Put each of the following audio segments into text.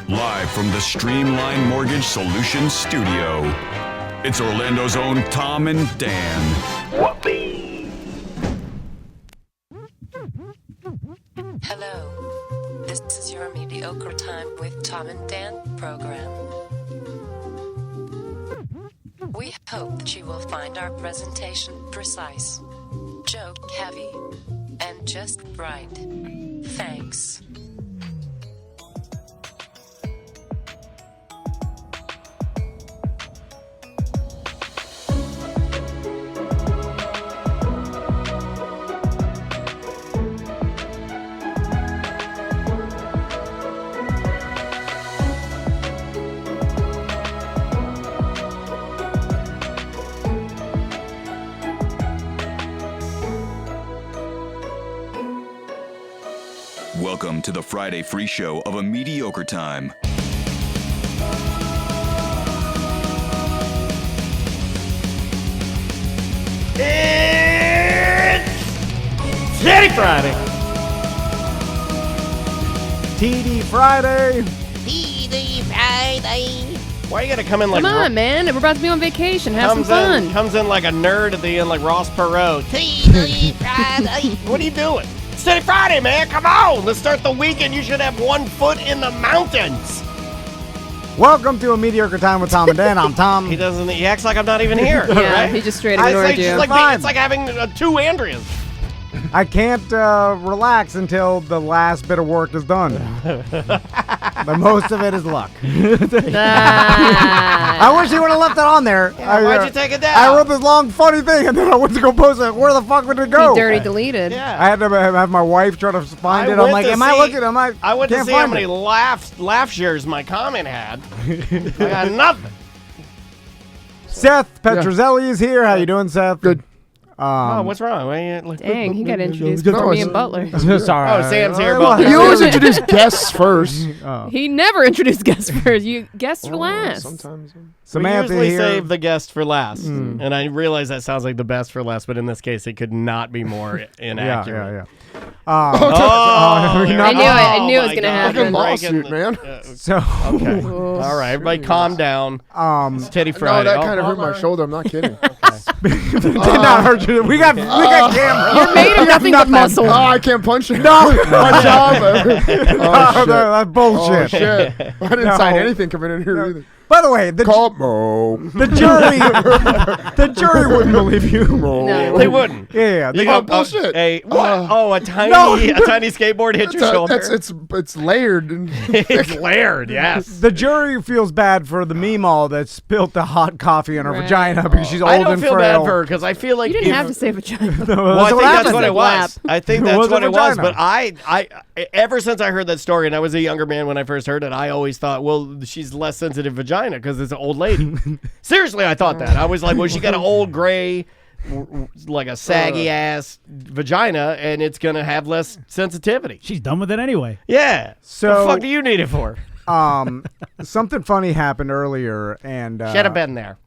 live from the Streamline Mortgage Solutions studio. It's Orlando's own Tom and Dan. Whoopee! Hello, this is your Mediocre Time with Tom and Dan program. We hope that you will find our presentation precise, joke heavy, and just right. Thanks. Welcome to the Friday free show of A Mediocre Time. It's Titty Friday. TD Friday. TD Friday. Why are you gonna come in like? Come on, man. We're about to be on vacation. Have some fun. Comes in like a nerd at the end, like Ross Perot. TD Friday. What are you doing? It's Titty Friday, man. Come on. Let's start the weekend. You should have one foot in the mountains. Welcome to A Mediocre Time with Tom and Dan. I'm Tom. He acts like I'm not even here. Yeah, right? he just straight ignored you. It's like having two Andreas. I can't relax until the last bit of work is done. But most of it is luck. I wish he would have left it on there. Yeah, why'd you take it down? I wrote this long funny thing and then I went to go post it. Where the fuck would it go? He dirty deleted. Yeah. I had to have my wife try to find it. I'm like, am I looking? I went to see how many laugh shares my comment had. I got nothing. Seth Petrozelli is here. How you doing, Seth? Good. What's wrong? Dang, he got introduced before me and Butler. Sorry. Oh, Sam's here. You always introduce guests first. He never introduced guests first. You guests for last. Sometimes. Samantha we usually here. save the guest for last. And I realize that sounds like the best for last, but in this case, it could not be more inaccurate. I knew it was going to happen. Lawsuit, man. So, Okay. All right, everybody calm down. It's Titty No, Friday. that kind of hurt my shoulder. I'm not kidding. did not hurt you. We got camera. You're made of nothing but muscle. Oh, I can't punch it. No. My job. Oh, that's bullshit. Oh, shit. I didn't sign anything coming in here either. By the way, the jury wouldn't believe you. No. They wouldn't. Yeah, You got bullshit. A tiny skateboard hit your shoulder. It's layered. It's layered, yes. the jury feels bad for the meemaw that spilt the hot coffee in her Right. vagina because she's old I don't and feel frail. bad for her because I feel like You didn't have to say vagina. Well, I think that's what it was. I think It that's was a what it was. vagina. But I ever since I heard that story, and I was a younger man when I first heard it, I always thought, well, she's less sensitive vagina because it's an old lady. Seriously, I thought that. I was like, well, she got an old gray, like a saggy ass vagina, and it's gonna have less sensitivity. She's done with it anyway. Yeah. So- the fuck do you need it for? Something funny happened earlier, and Should have been there.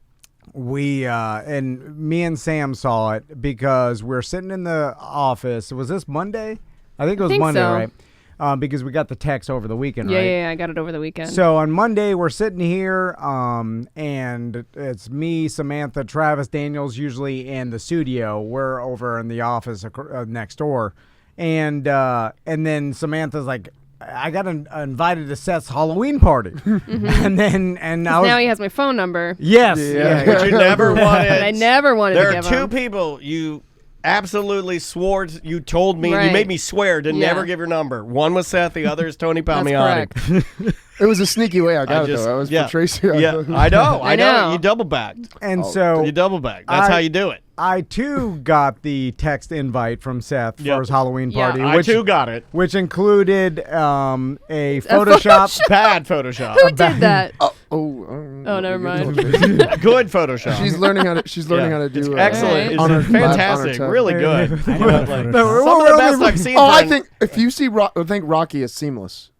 we and me and Sam saw it because we're sitting in the office. Was this Monday? I think it was Monday, so. right? Because we got the text over the weekend, Yeah, right? yeah, I got it over the weekend. So on Monday, we're sitting here, and it's me, Samantha, Travis, Daniels, usually in the studio. We're over in the office next door. And then Samantha's like, I got invited to Seth's Halloween party. And I was... now he has my phone number. Yes. Yeah. But you never wanted. But I never wanted There to are give two him. people you absolutely swore. You told me. You Right. made me swear to Yeah. never give your number. One was Seth. The other is Tony That's Palmiotti. correct. It was a sneaky way I got it, though. I was for Tracy. Yeah, I know. I know. You double backed. And so You double backed. That's how you do it. I, too, got the text invite from Seth Yep. for his Halloween Yeah. party. I too got it. Which included a Photoshop. Bad Photoshop. Who did that? Oh, never mind. Good Photoshop. She's learning how to. She's learning how to do. Excellent. It's on her- fantastic. on her Really tab. good. I know that Photoshop. Some of the best I've seen. Oh, I for an- think if you see, I think Rocky is seamless.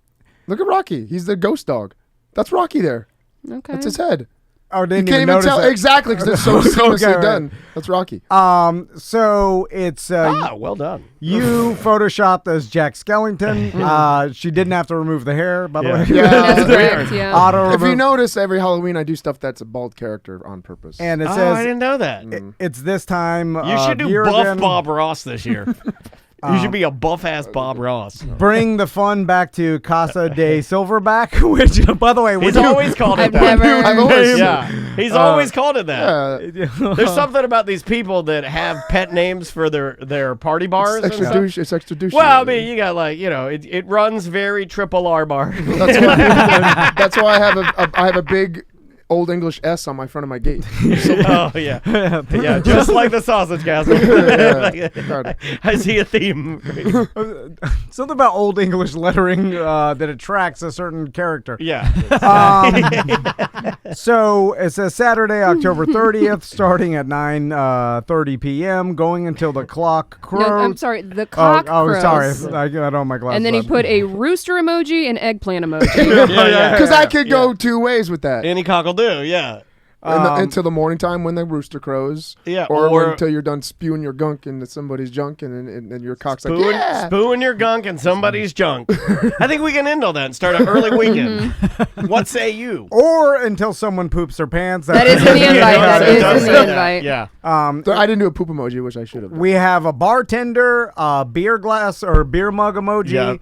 Look at Rocky. He's the ghost dog. That's Rocky there. Okay. That's his head. Oh, You didn't can't even notice tell it. exactly because it's so seamlessly right. done. That's Rocky. So it's well done. you photoshopped as Jack Skellington. She didn't have to remove the hair, by the way. That's correct, yeah. Auto If you remove. notice, every Halloween I do stuff that's a bald character on purpose. And it I says didn't know that. it's this time. You should do year buff again. Bob Ross this year. You should be a buff-ass Bob Ross. Bring the fun back to Casa de Silverback, which, by the way, He's always called it I've that. never. I've always He's always called it that. yeah, There's something about these people that have pet names for their party bars. it's and extra stuff. douche. It's extra douche. Well, I mean, you got it runs very triple R bar. That's why I have a big Old English S on my front of my gate. Oh yeah, yeah, just like the sausage castle. I see a theme. something about Old English lettering that attracts a certain character. Yeah. So it says Saturday, October 30th, starting at 9:30 p.m., going until the clock crows. No, I'm sorry. The cock crows. Sorry, I don't have my glasses. And then he on. put a rooster emoji and eggplant emoji. Yeah. Because I could go two ways with that. Any cock will do. Yeah. Until the morning time when the rooster crows. Yeah, Or or- until you're done spewing your gunk into somebody's junk and your cock's like, yeah. Spooing your gunk in somebody's junk. I think we can end all that and start an early weekend. What say you? Or until someone poops their pants. That is in the invite. That it does is in say the that. invite. Yeah. So I didn't do a poop emoji, which I should have. We have a bartender, a beer glass or beer mug emoji,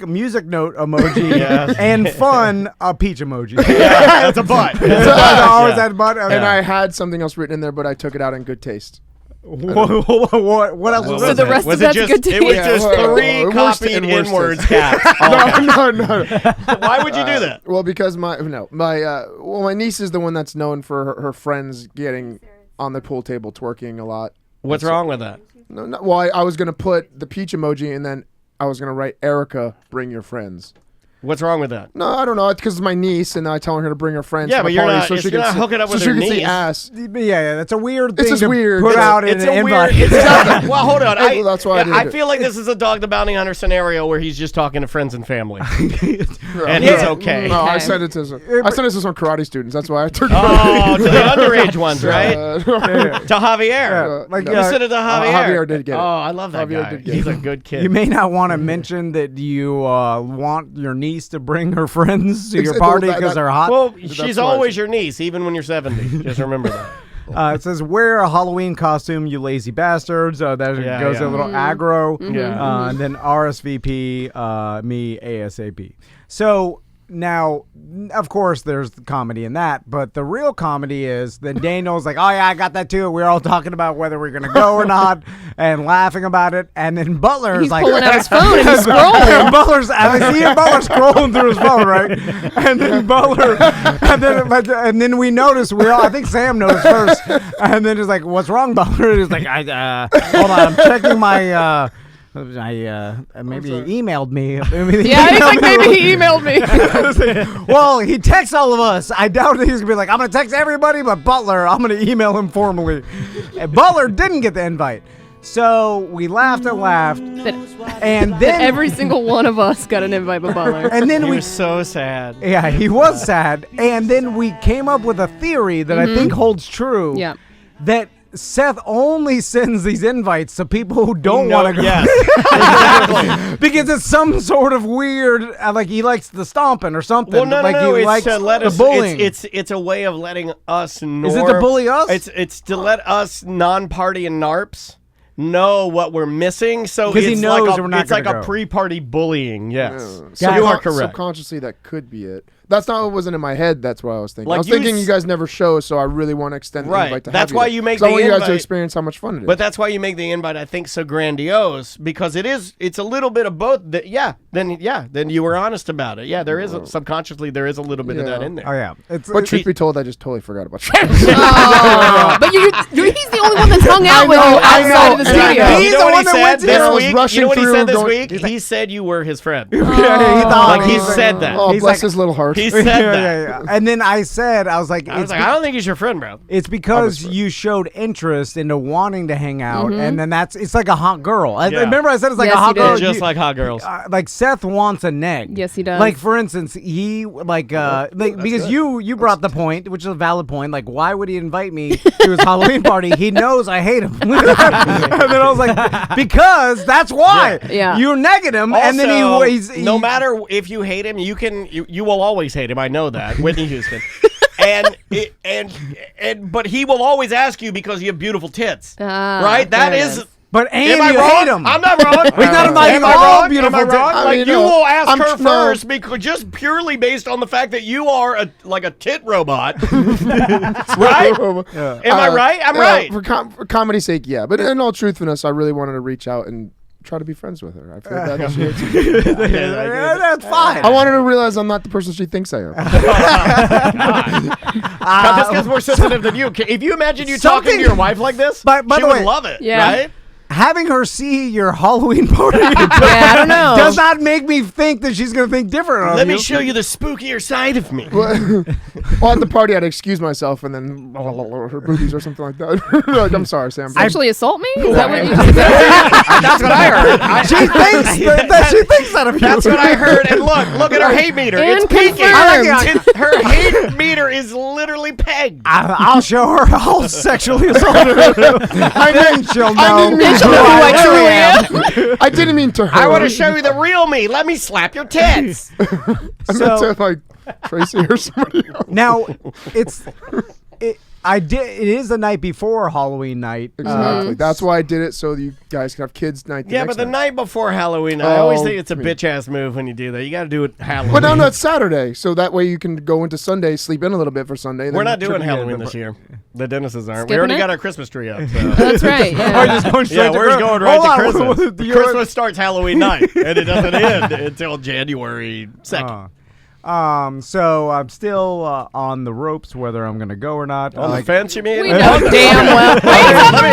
music note emoji, Yes. and fun, a peach emoji. That's a butt. I always Yeah. had butt. And I had something else written in there, but I took it out in good taste. What else was So the rest was of it that's just, good It was taste. just Yeah, well, three worst copied and worst inwards taste. caps. No. Why would you do that? Well, because my niece is the one that's known for her friends getting on the pool table twerking a lot. What's wrong with that? No, well, I was gonna put the peach emoji and then I was gonna write Erica, bring your friends. What's wrong with that? No, I don't know. It's because it's my niece, and I tell her to bring her friends. Yeah, to but the you're party not- so it's she not can see- hooking up with so she her can see niece. ass. Yeah, that's a weird thing just to weird. put It's- out in It's an a weird. invite. Well, hold on. Well, that's why I did I it. feel like this is a Dog the Bounty Hunter scenario where he's just talking to friends and family, and he's okay. No, I Okay. sent it to some karate students. That's why I took Oh, to the underage ones, right? it. To Javier. Like, You sent it to Javier. Javier did get it. Oh, I love that Javier guy. did get He's it. a good kid. You may not want to mention that you want your niece to bring her friends to your Exactly, party that- because that- they're hot. Well, That's she's why I always said- your niece, even when you're 70. Just remember that. It says, wear a Halloween costume, you lazy bastards. That Yeah, goes yeah. a little aggro. Yeah. And then RSVP, me ASAP. So now, of course, there's comedy in that, but the real comedy is then Daniel's like, oh, yeah, I got that too. We're all talking about whether we're going to go or not and laughing about it. And then Butler's He's like, pulling out his phone and he's scrolling. I see Butler scrolling through his phone, right? And then Butler, and then we notice, I think Sam noticed first, and then he's like, what's wrong, Butler? And he's like, hold on, I'm checking my, maybe he emailed me. Yeah, he's like, maybe he emailed me. Well, he texts all of us. I doubt that he's gonna be like, I'm gonna text everybody, but Butler, I'm gonna email him formally. And Butler didn't get the invite, so we laughed and laughed, and That then every single one of us got an invite by Butler. and then He we. was so sad. Yeah, he was sad, and then we came up with a theory that I think holds true. Yeah. That Seth only sends these invites to people who don't want to go. Yes, exactly. Because it's some sort of weird, like he likes the stomping or something. Well, no, like no, he it's likes to let the us. bullying. It's a way of letting us know. Is it to bully us? It's to let us non-party and narps know what we're missing. So 'Cause he it's knows like we're not it's like gonna a go. pre-party bullying. Yes, So you are correct. Subconsciously, that could be it. That's not what wasn't in my head. That's what I was thinking. Like I was you thinking s- you guys never show, so I really want to extend the Right. invite to That's have why there. you make 'Cause I the want you guys to invite- experience how much fun it is. But that's why you make the invite, I think, so grandiose, because it's a little bit of both. Then you were honest about it. Yeah, there is subconsciously there is a little bit of that in there. Oh yeah, But truth be told, I just totally forgot about you. Oh, but he's the only one that's hung out with you outside of the and I studio. know. He's You know the what one he that said went to- this I was week? rushing You know what he through said this going- week? He said you were his friend. Yeah, he thought Like he was like- said that. Oh, He's bless like- his little heart. He said that. yeah. And then I was like, I was like, I don't think he's your friend, bro. it's because you showed interest into wanting to hang out, and then it's like a hot girl. I Yeah. remember I said it's like Yes, a hot you girl. did. Just like hot girls. Like Seth wants a neg. Yes, he does. Like for instance, he because good. you brought the point, which is a valid point. Like, why would he invite me to his Halloween party? He knows I hate him. And then I was like, because that's why. Yeah. You negged him, and then he's no matter if you hate him, you will always hate him. I know that, Whitney Houston. But he will always ask you because you have beautiful tits, right? That there it is. is. But and Am I you wrong? hate him. I'm not wrong. He's not inviting Am I all wrong? beautiful Am I wrong? tits. Like, you no, will ask I'm her tr- no. first because just purely based on the fact that you are a tit robot, right? Am I right? I'm right. For comedy's sake, yeah. But in all truthfulness, I really wanted to reach out and try to be friends with her. I feel bad that she hates me. That's fine. I wanted her to realize I'm not the person she thinks I am. Just because we're sensitive than you. If you imagine you talking to your wife like this, By she the would way, love it, Yeah. right? Having her see your Halloween party I don't know. does not make me think that she's going to think different of Let you. me show you the spookier side of me. Well, at the party, I'd excuse myself and then her boobies or something like that. Like, I'm sorry, Sam. Actually assault me? Is that what you That's what I heard. She thinks that of you. That's what I heard. And look at her hate meter. And It's peaking. confirmed. Her hate meter is literally pegged. I'll show her how sexually assaulted I then she'll know. Then she'll know who I truly am. I didn't mean to her. I want to show you the real me. Let me slap your tits. I meant to, like, Tracy or somebody else. Now, it is the night before Halloween night. Exactly. That's why I did it, so you guys can have kids night. Yeah, but the night before Halloween, I always think it's a bitch ass move when you do that. You got to do it Halloween. But no, it's Saturday, so that way you can go into Sunday, sleep in a little bit for Sunday. We're then not doing trick- Halloween this year. The Dennis's aren't. We Skipping already it? got our Christmas tree up. So. That's right. Yeah. just going straight Yeah, to we're Christmas. going right Hold to on. Christmas. Christmas starts Halloween night, and it doesn't end until January 2nd. So I'm still on the ropes whether I'm going to go or not. On the fence, you mean? We know damn well. Let me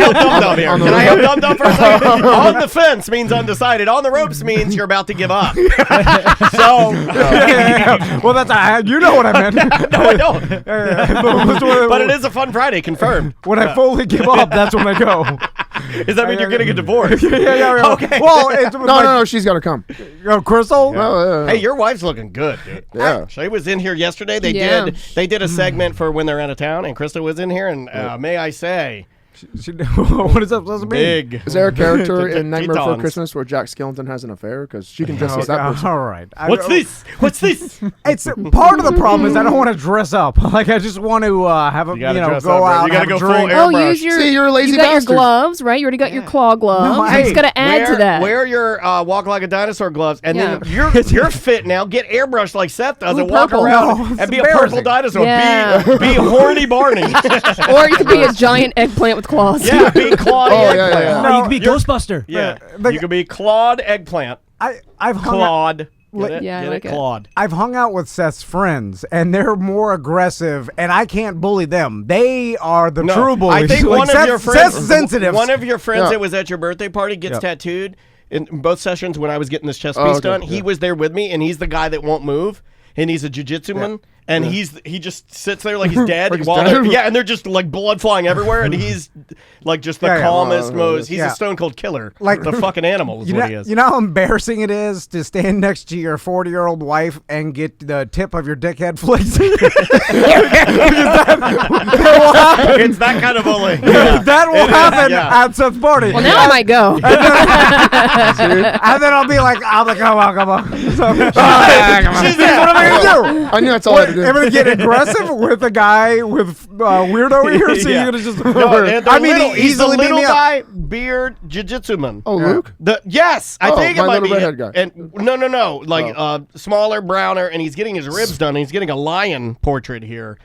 help Dum Dum here. Can I help Dum Dum for a second? On the fence means undecided. On the ropes means you're about to give up. So, Well, that's you know what I meant. no, I don't. But it is a fun Friday, confirmed. When I fully give up, that's when I go. Does that mean you're getting a divorce? Yeah. Okay. Well, it's No, she's got to come. Crystal. Hey, your wife's looking good, dude. Yeah. She was in here yesterday. They Yeah. did a segment for when they're out of town, and Krista was in here, and may I say, What is that supposed to mean? big. Is there a character in Nightmare Before Tetons. Christmas where Jack Skellington has an affair? Because she can dress as that person. All right. What's this? What's this? It's part of the problem is I don't want to dress up. Like I just want to have a You gotta go dress up, right? out. You gotta have go a full drink. air- Oh, Airbrush. use your. See, you're a lazy you got bastard. your gloves, right? You already got your claw gloves. No, You hey, just got to add to that. Wear your walk like a dinosaur gloves, and Yeah. then you're fit now. Get airbrushed like Seth does, Ooh, and walk purple. around No, it's and be a purple embarrassing. dinosaur. Yeah. Be horny Barney. Or you could be a giant eggplant with claws. Yeah, be Claude Oh, yeah, eggplant. yeah. No, you could be Ghostbuster. Yeah, Like- you could be Claude eggplant. I've hung out, Claude. Get it? Yeah, I Get like it? it. Claude. I've hung out with Seth's friends, and they're more aggressive, and I can't bully them. They are the true bullies. I think Like, one of your friends, Seth's sensitive. one of your friends Yeah. that was at your birthday party gets Yeah. tattooed. In both sessions when I was getting this chest Oh, piece okay, done, yeah. he was there with me, and he's the guy that won't move, and he's a jiu-jitsu man, and he just sits there like he's dead. Like he's while dead? they're- and they're just like blood flying everywhere, and he's like just the Yeah, yeah. calmest, most. He's Yeah. a stone cold killer, Like- the fucking animal is You what know, he is. you know how embarrassing it is to stand next to your 40-year-old wife and get the tip of your dickhead flicked? It's that kind of bullying. Yeah. That will happen yeah. at Seth's party. Well, now I might go. And then I'll be like, come on. So, what am I going to do? I knew that's all I had to do. I'm going to get aggressive with a guy with weirdo ears, so Yeah. you're going to just... No, and I mean, he's the easily beat little me up. guy, beard, jiu-jitsu man. Oh, Luke? Yes, I Oh, think it my might little be. redhead guy. And no, like smaller, browner, and he's getting his ribs done. And he's getting a lion portrait here,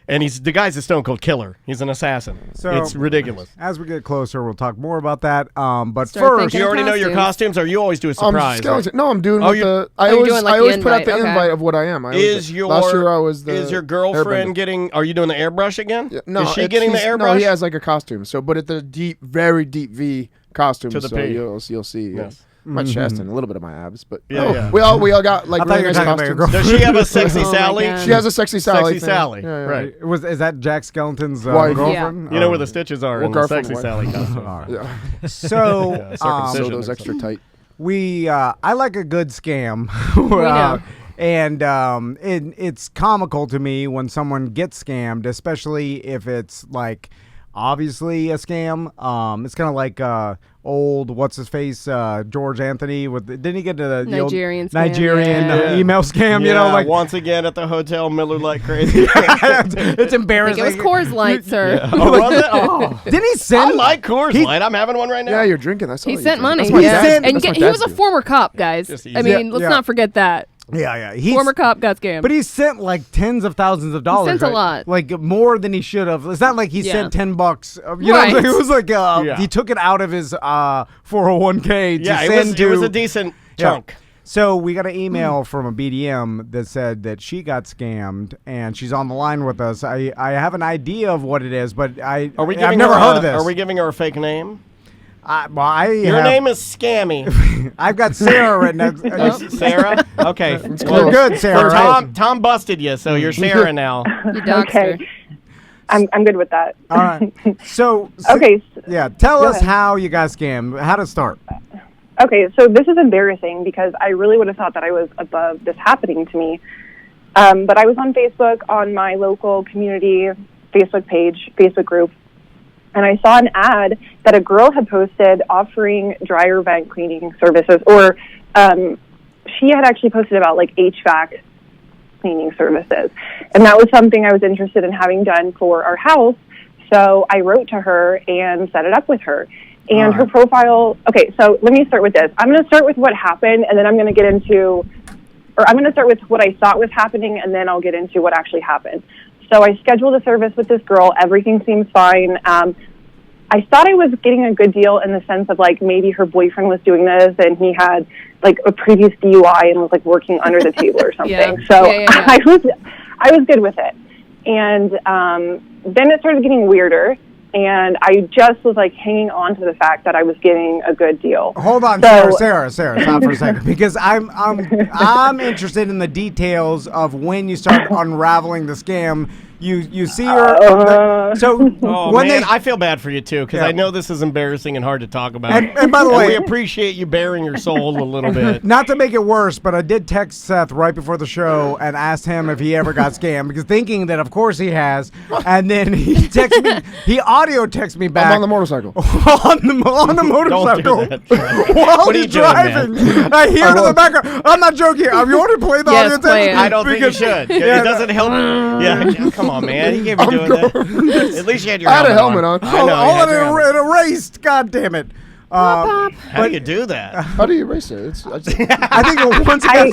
and the guy's a stone cold killer. He's an assassin. So- It's ridiculous. As we get closer, we'll talk more about that. But Start first, thinking Do you already know your costumes, or you always do a surprise? Skeleton. No, I'm doing Oh, what you- the. oh, I you're always, doing, like, I the always put out the invite, okay. invite of what I am. I Is always, last year I was the is your girlfriend airbender. getting? Are you doing the airbrush again? Yeah, no, is she it's- getting the he's- airbrush? No, he has like a costume. So, but it's the deep, very deep V costume. To the so P. you'll see Yes. my chest and a little bit of my abs, but Yeah. we all got like I thought really you nice were talking about your costumes. girlfriend. Does she have a sexy Oh my Sally? God. She has a sexy Sally. Sexy thing. Sally. Yeah, yeah. Right. is that Jack Skellington's Wife. girlfriend? You know where the stitches are Well, in the Garfield sexy wife. Sally costume. All right. Yeah. So, Yeah, So circumcision. those extra tight. I like a good scam. know. And it's comical to me when someone gets scammed, especially if it's like obviously a scam. It's kind of like old what's his face George Anthony didn't he get to the Nigerian scam, Nigerian yeah. Email scam? Yeah, You know, like once again at the hotel, Miller like crazy. it's I embarrassing. think it was Coors Light, sir. Oh, was it? Oh. Didn't he I send? like Coors Light. I'm having one right now. Yeah, you're drinking. I saw He you sent drinking. money. That's my Yeah. dad's- And that's my he was dad's a do. former cop, guys. Just easy. I mean, let's Yeah. not forget that. Yeah. Former cop got scammed. But he sent like tens of thousands of dollars. sent a right? lot. Like more than he should have. It's not like he Yeah. sent $10. You know, Right. it was like Yeah. he took it out of his 401k to Yeah, send it was to. a decent Yeah. chunk. So we got an email from a BDM that said that she got scammed, and she's on the line with us. I have an idea of what it is, but I've never heard of this. Are we giving her a fake name? Your name is Scammy. I've got Sarah written next. Sarah? Okay. You're good, Sarah. right? Tom busted you, so you're Sarah now. You doxed Okay. her. I'm good with that. All right. So Okay. yeah, tell Go us ahead. how you got scammed. How to start. Okay, so this is embarrassing because I really would have thought that I was above this happening to me. But I was on Facebook on my local community Facebook page, Facebook group, and I saw an ad that a girl had posted offering dryer vent cleaning services, or she had actually posted about like HVAC cleaning services. And that was something I was interested in having done for our house. So I wrote to her and set it up with her. And her profile, okay, so let me start with this. I'm going to start with what happened, and then I'm going to get into, or I'm going to start with what I thought was happening, and then I'll get into what actually happened. So I scheduled a service with this girl. Everything seems fine. I thought I was getting a good deal in the sense of, like, maybe her boyfriend was doing this, and he had, like, a previous DUI and was, like, working under the table or something. Yeah. So Yeah. I was good with it. And then it started getting weirder. And I just was like hanging on to the fact that I was getting a good deal. Hold on, So- Sarah, stop for a second, because I'm interested in the details of when you start unraveling the scam. You see her. Oh, when man, they. I feel bad for you, too, because Yeah. I know this is embarrassing and hard to talk about. And by the way- we appreciate you bearing your soul a little bit. Not to make it worse, but I did text Seth right before the show and asked him if he ever got scammed, because thinking that of course he has, and then he texted me, he audio texted me back I'm on the motorcycle. on the motorcycle Don't do that. while What are you he's doing, driving. man? I hear it in the background. I'm not joking. You want to play the Yes, audio play text? it. I don't think you should. It doesn't help. Yeah, come on, man. He gave you doing that. At least you had your I had a helmet helmet on. I know. you All had your helmet. it erased. God damn it. How do you do that? How do you erase it? I just, I think once again.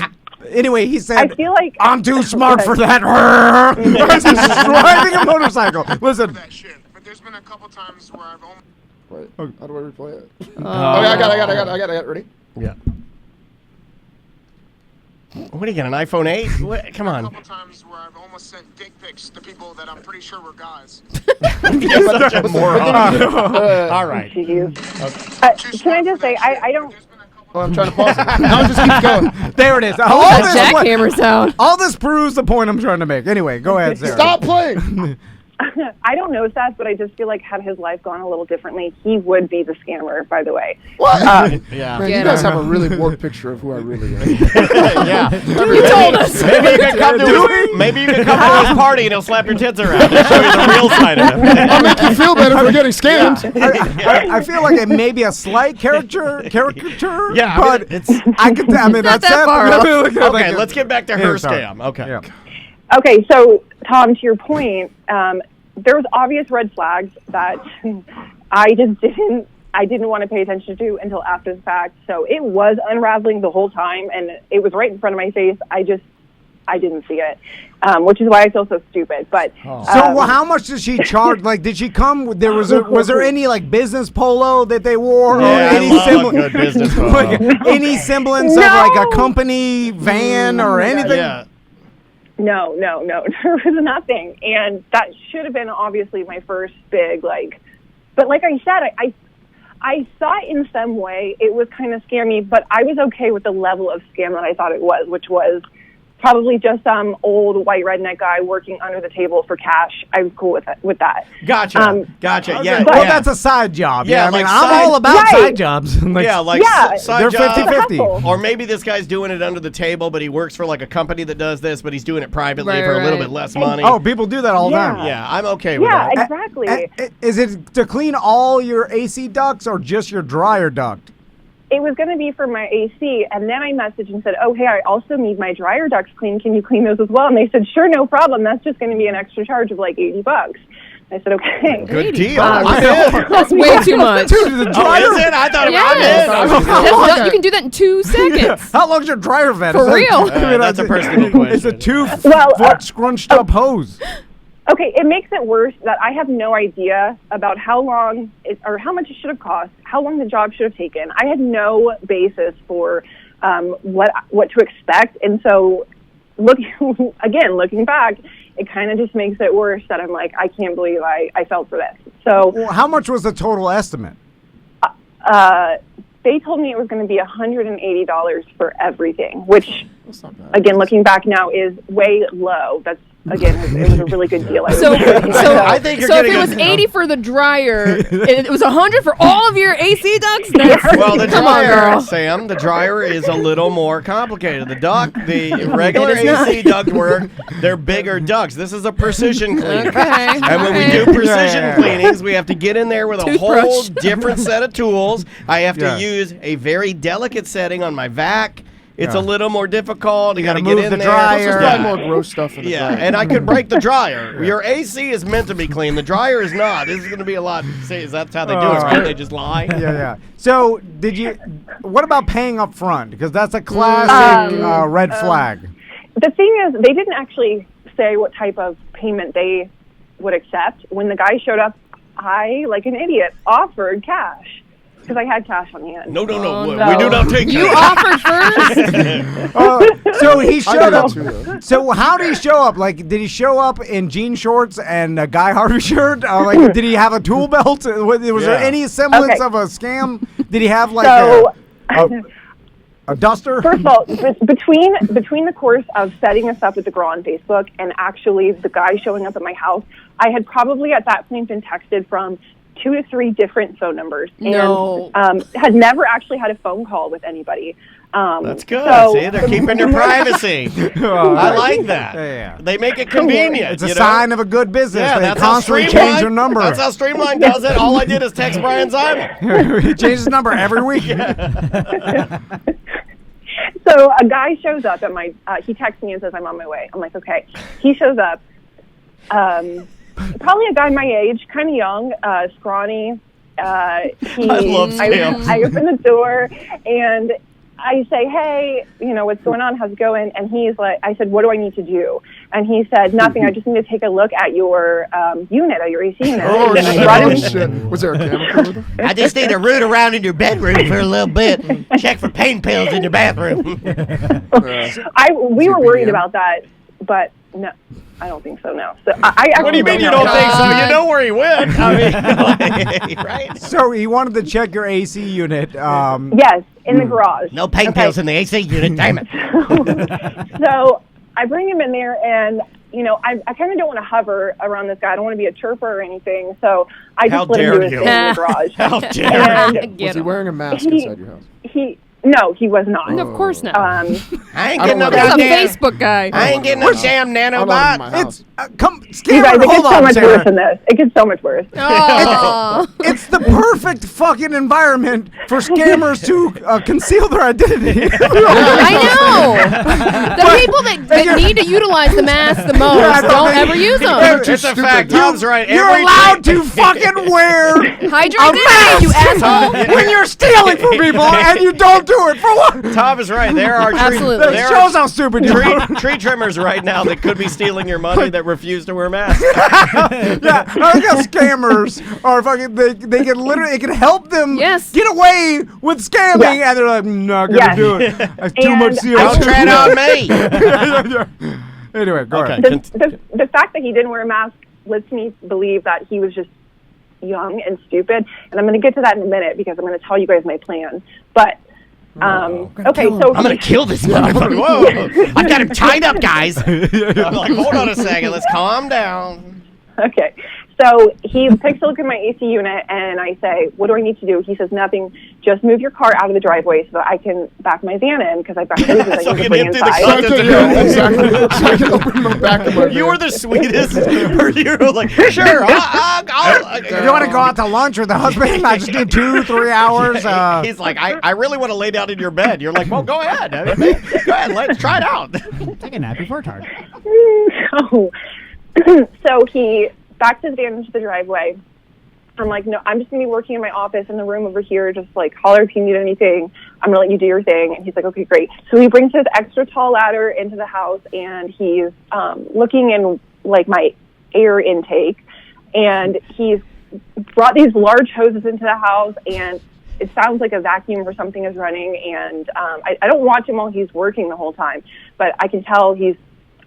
Anyway, he said, I feel like I'm too smart for that. He's driving a motorcycle. Listen. that shit. But there's been a couple times where I've almost wait, how do I replay it? Oh. I got it. Ready? Yeah. What do you got, an iPhone 8? What? Come on. couple times where I've almost sent dick pics to people that I'm pretty sure were guys. You're such a moron. All right. Jeez. Can I just say, I don't. There's been a couple Oh, I'm trying to pause it. No, just keep going. There it is. That jackhammer sound. All this proves the point I'm trying to make. Anyway, go ahead, Sarah. Stop playing. I don't know Seth, but I just feel like had his life gone a little differently, he would be the scammer, by the way. What? Yeah. Man, Get you guys him. have a really warped picture of who I really am. Yeah. You told us. Maybe you could come to his party and he'll slap your tits around and show you the real side of him. I'll make you feel better for getting scammed. I feel like it may be a slight caricature. Yeah, I but mean, it's not that far off. okay. Let's get back to her sorry. scam. Okay. Yeah. Okay, so Tom, to your point, there was obvious red flags that I just didn't want to pay attention to until after the fact. So it was unraveling the whole time, and it was right in front of my face. I didn't see it, which is why I feel so stupid. But So how much did she charge? Like, did she come? Was there any like business polo that they wore, Yeah, or any I love a good business polo. like, any semblance of like a company van or anything? Yeah. No, there was nothing. And that should have been obviously my first big, but like I said, I thought in some way it was kind of scammy, but I was okay with the level of scam that I thought it was, which was probably just some old white redneck guy working under the table for cash. I was cool with that. Gotcha. Gotcha. Yeah. Well, yeah. that's a side job. Yeah, I mean, like I'm side- all about Right. side jobs. Like, Yeah, like Yeah. side they're job. 50-50. Or maybe this guy's doing it under the table, but he works for like a company that does this, but he's doing it privately Right, for a little right. bit less money. Oh, people do that all the Yeah. time. yeah, I'm okay with Yeah, that. exactly. Is it to clean all your AC ducts or just your dryer duct? It was going to be for my AC, and then I messaged and said, oh, hey, I also need my dryer ducts cleaned. Can you clean those as well? And they said, sure, no problem. That's just going to be an extra charge of like $80. I said, okay. Good deal. Um, I'm in. That's way too much. Dude, the Oh, dryer. is it? I thought Yes. I'm in. You can do that in 2 seconds. How long's your dryer vent? For Is that- real. I mean, That's a personal question. It's a 2-foot Well, scrunched up hose. Okay, it makes it worse that I have no idea about how long or how much it should have cost, how long the job should have taken. I had no basis for what to expect, and so looking back, it kind of just makes it worse that I'm like, I can't believe I fell for this. So Well, how much was the total estimate? they told me it was going to be $180 for everything, which That's not bad. again, looking back now, is way low. That's again, it was a really good deal. So I think you're so if getting it was a- 80 for the dryer, and it was 100 for all of your AC ducts. That's, Well, the come on, dryer, girl. Sam, the dryer is a little more complicated. The regular It is not. AC duct work, they're bigger ducts. This is a precision cleaning. Okay. And when we okay. do precision Yeah. cleanings, we have to get in there with a whole Toothbrush. different set of tools. I have Yeah. to use a very delicate setting on my vac. It's Yeah. a little more difficult. You got to gotta get move in the there. dryer. There's Yeah. probably more gross stuff in the Yeah, dryer. and I could break the dryer. Your AC is meant to be clean. The dryer is not. This is going to be a lot. See, that's how they do it, right? They just lie. Yeah. So, what about paying up front? Because that's a classic red flag. The thing is, they didn't actually say what type of payment they would accept. When the guy showed up, I, like an idiot, offered cash because I had cash on hand. No. Oh, We no. do not take You cash. offered first. So he I showed do that up. too, though. So how did he show up? Like, did he show up in jean shorts and a Guy Harvey shirt? Like, did he have a tool belt? Was there Yeah. any semblance Okay. of a scam? Did he have like So, a duster? first of all, between the course of setting us up with the girl on Facebook and actually the guy showing up at my house, I had probably at that point been texted from 2 to 3 different phone numbers, No. and had never actually had a phone call with anybody. That's good. So- See, they're keeping their privacy. I like that. Yeah. They make it convenient. It's a you know? sign of a good business. Yeah, they that's how constantly Streamline. change their number. That's how Streamline does it. All I did is text Brian Simon. He changes his number every week. So a guy shows up at my, he texts me and says, I'm on my way. I'm like, okay. He shows up, probably a guy my age, kind of young, scrawny. I love Sam. I open the door and I say, hey, what's going on? How's it going? And he's like, I said, what do I need to do? And he said, nothing. I just need to take a look at your unit, your AC unit. Oh, And I shit. brought Oh, him- shit. Was there a camera with him? I just need to root around in your bedroom for a little bit. Check for pain pills in your bathroom. we were worried about that, but no, I don't think so. No. So I What do you mean you don't think so? You know where he went. I mean, right? So he wanted to check your AC unit. Yes, in the garage. No pain Okay. pills in the AC unit. Damn it. So I bring him in there, and I kind of don't want to hover around this guy. I don't want to be a chirper or anything. So I How just let him dare do his you. thing in the garage. How dare And Get Was he him. wearing a mask He- inside your house? No, he was not. Of course not. I ain't I getting don't no know. He's a goddamn. Facebook guy. I ain't getting no damn I love him in my nanobot. house. it's come, You Scammer, guys, it hold gets so on, much Sarah. worse than this. It gets so much worse. Oh. It's the perfect fucking environment for scammers to conceal their identity. I know. The people that need to utilize the mask the most Yeah, don't ever use them. It's a fact. Tom's right. You're Every allowed to fucking wear Hydrate it, you asshole. when you're stealing from people and you don't do it for what? Tom is right. There are Absolutely. That there shows are how stupid you are. tree trimmers right now that could be stealing your money that refuse to wear masks. Yeah, I think how scammers are fucking. They can literally. It can help them Yes. get away with scamming, and they're like, not gonna Yes. do it. That's too And much I- CO2. Don't tread on me. Anyway, go Okay. ahead. The fact that he didn't wear a mask lets me believe that he was just young and stupid. And I'm going to get to that in a minute because I'm going to tell you guys my plan. But Okay, so I'm gonna kill this motherfucker. Whoa! I've got him tied up, guys. I'm like, hold on a second. Let's calm down. Okay. So he takes a look at my AC unit, and I say, what do I need to do? He says, nothing. Just move your car out of the driveway so that I can back my van in, because I've got hoses I So need we to can bring empty the inside. contents of Yeah, exactly. So I can open the back of my You van. were the sweetest. You were like, sure. If you want to go out to lunch with the husband, I just need 2-3 hours. He's like, I really want to lay down in your bed. You're like, well, go ahead. I mean, go ahead. Let's try it out. Take a nap before tard. So he backs his van into the driveway. I'm like, no, I'm just going to be working in my office in the room over here. Just like holler if you need anything. I'm going to let you do your thing. And he's like, okay, great. So he brings his extra tall ladder into the house, and he's looking in like my air intake. And he's brought these large hoses into the house, and it sounds like a vacuum or something is running. And I don't watch him while he's working the whole time, but I can tell he's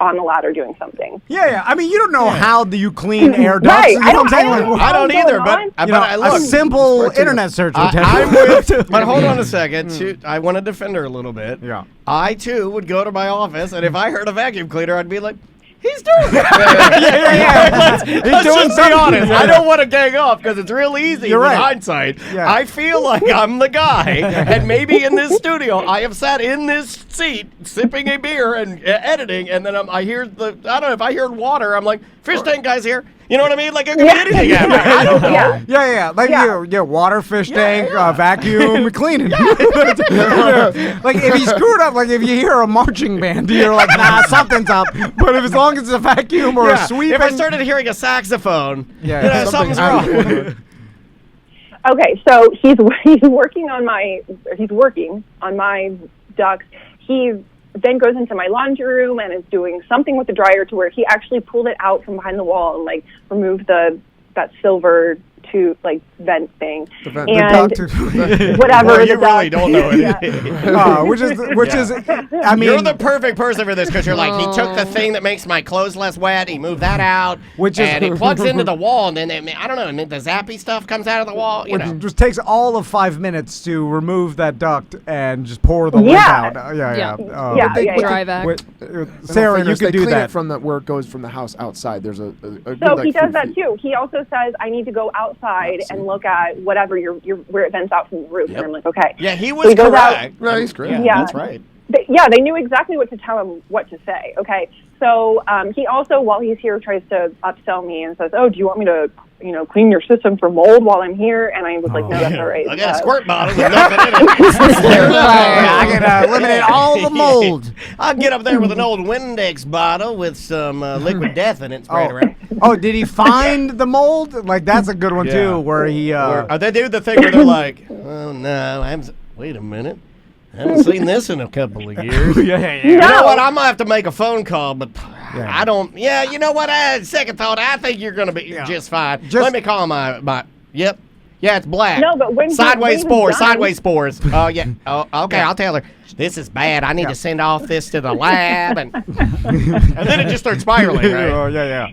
on the ladder doing something. Yeah. I mean, you don't know how you clean air ducts. Right. You know what I'm saying? Like, I don't either, but you know, I look. a simple internet search will tell I'm you. with, but hold on a second. Shoot, I want to defend her a little bit. Yeah. I too would go to my office, and if I heard a vacuum cleaner, I'd be like, he's doing it. Let's doing just be something. honest. I don't want to gang off because it's real easy You're with right. hindsight. Yeah. I feel like I'm the guy, and maybe in this studio, I have sat in this seat sipping a beer and editing, and then I don't know, if I hear water, I'm like, fish tank guy's here. You know what I mean? Like, it could be anything happening. I don't know. Yeah. Like water, fish tank, vacuum, cleaning. Like if he screwed up, like if you hear a marching band, you're like, nah, something's up. But if as long as it's a vacuum or a sweep, if I started hearing a saxophone, something's out. wrong. Okay, so he's working on my ducts. He then goes into my laundry room and is doing something with the dryer to where he actually pulled it out from behind the wall and like removed that silver to like vent thing. The vent. And whatever. Well, the you really duct. don't know anything. which is, I mean, You're the perfect person for this because you're like, he took the thing that makes my clothes less wet, he moved that out, and it plugs into the wall, and then I don't know, the zappy stuff comes out of the wall. You know, just takes all of 5 minutes to remove that duct and just pour the lint out. Dry vac. Sarah, you they could do clean that it from where it goes from the house outside. There's a good, So like, he does 3 that feet. too. He also says I need to go outside and look at whatever your where it vents out from the roof. And I'm like, okay. yeah, he So was he goes out- correct. No, he's great. Yeah. That's right. They knew exactly what to tell him what to say. Okay, so he also, while he's here, tries to upsell me and says, "Oh, do you want me to, clean your system for mold while I'm here?" And I was like, "No, that's all right." I got a squirt bottle with nothing in it. I can eliminate all the mold. I'll get up there with an old Windex bottle with some liquid death in it sprayed around. Oh, did he find the mold? Like, that's a good one, too, where he... They do the thing where they're like, oh, no, wait a minute. I haven't seen this in a couple of years. You know what? I'm going to have to make a phone call, but I don't... Yeah, you know what? Second thought, I think you're going to be just fine. Let me call my... Yep. Yeah, it's black. No, but when sideways he spores, was done- sideways spores. Oh, yeah. Oh, okay, I'll tell her. This is bad. I need to send off this to the lab, and then it just starts spiraling, right? Oh, yeah.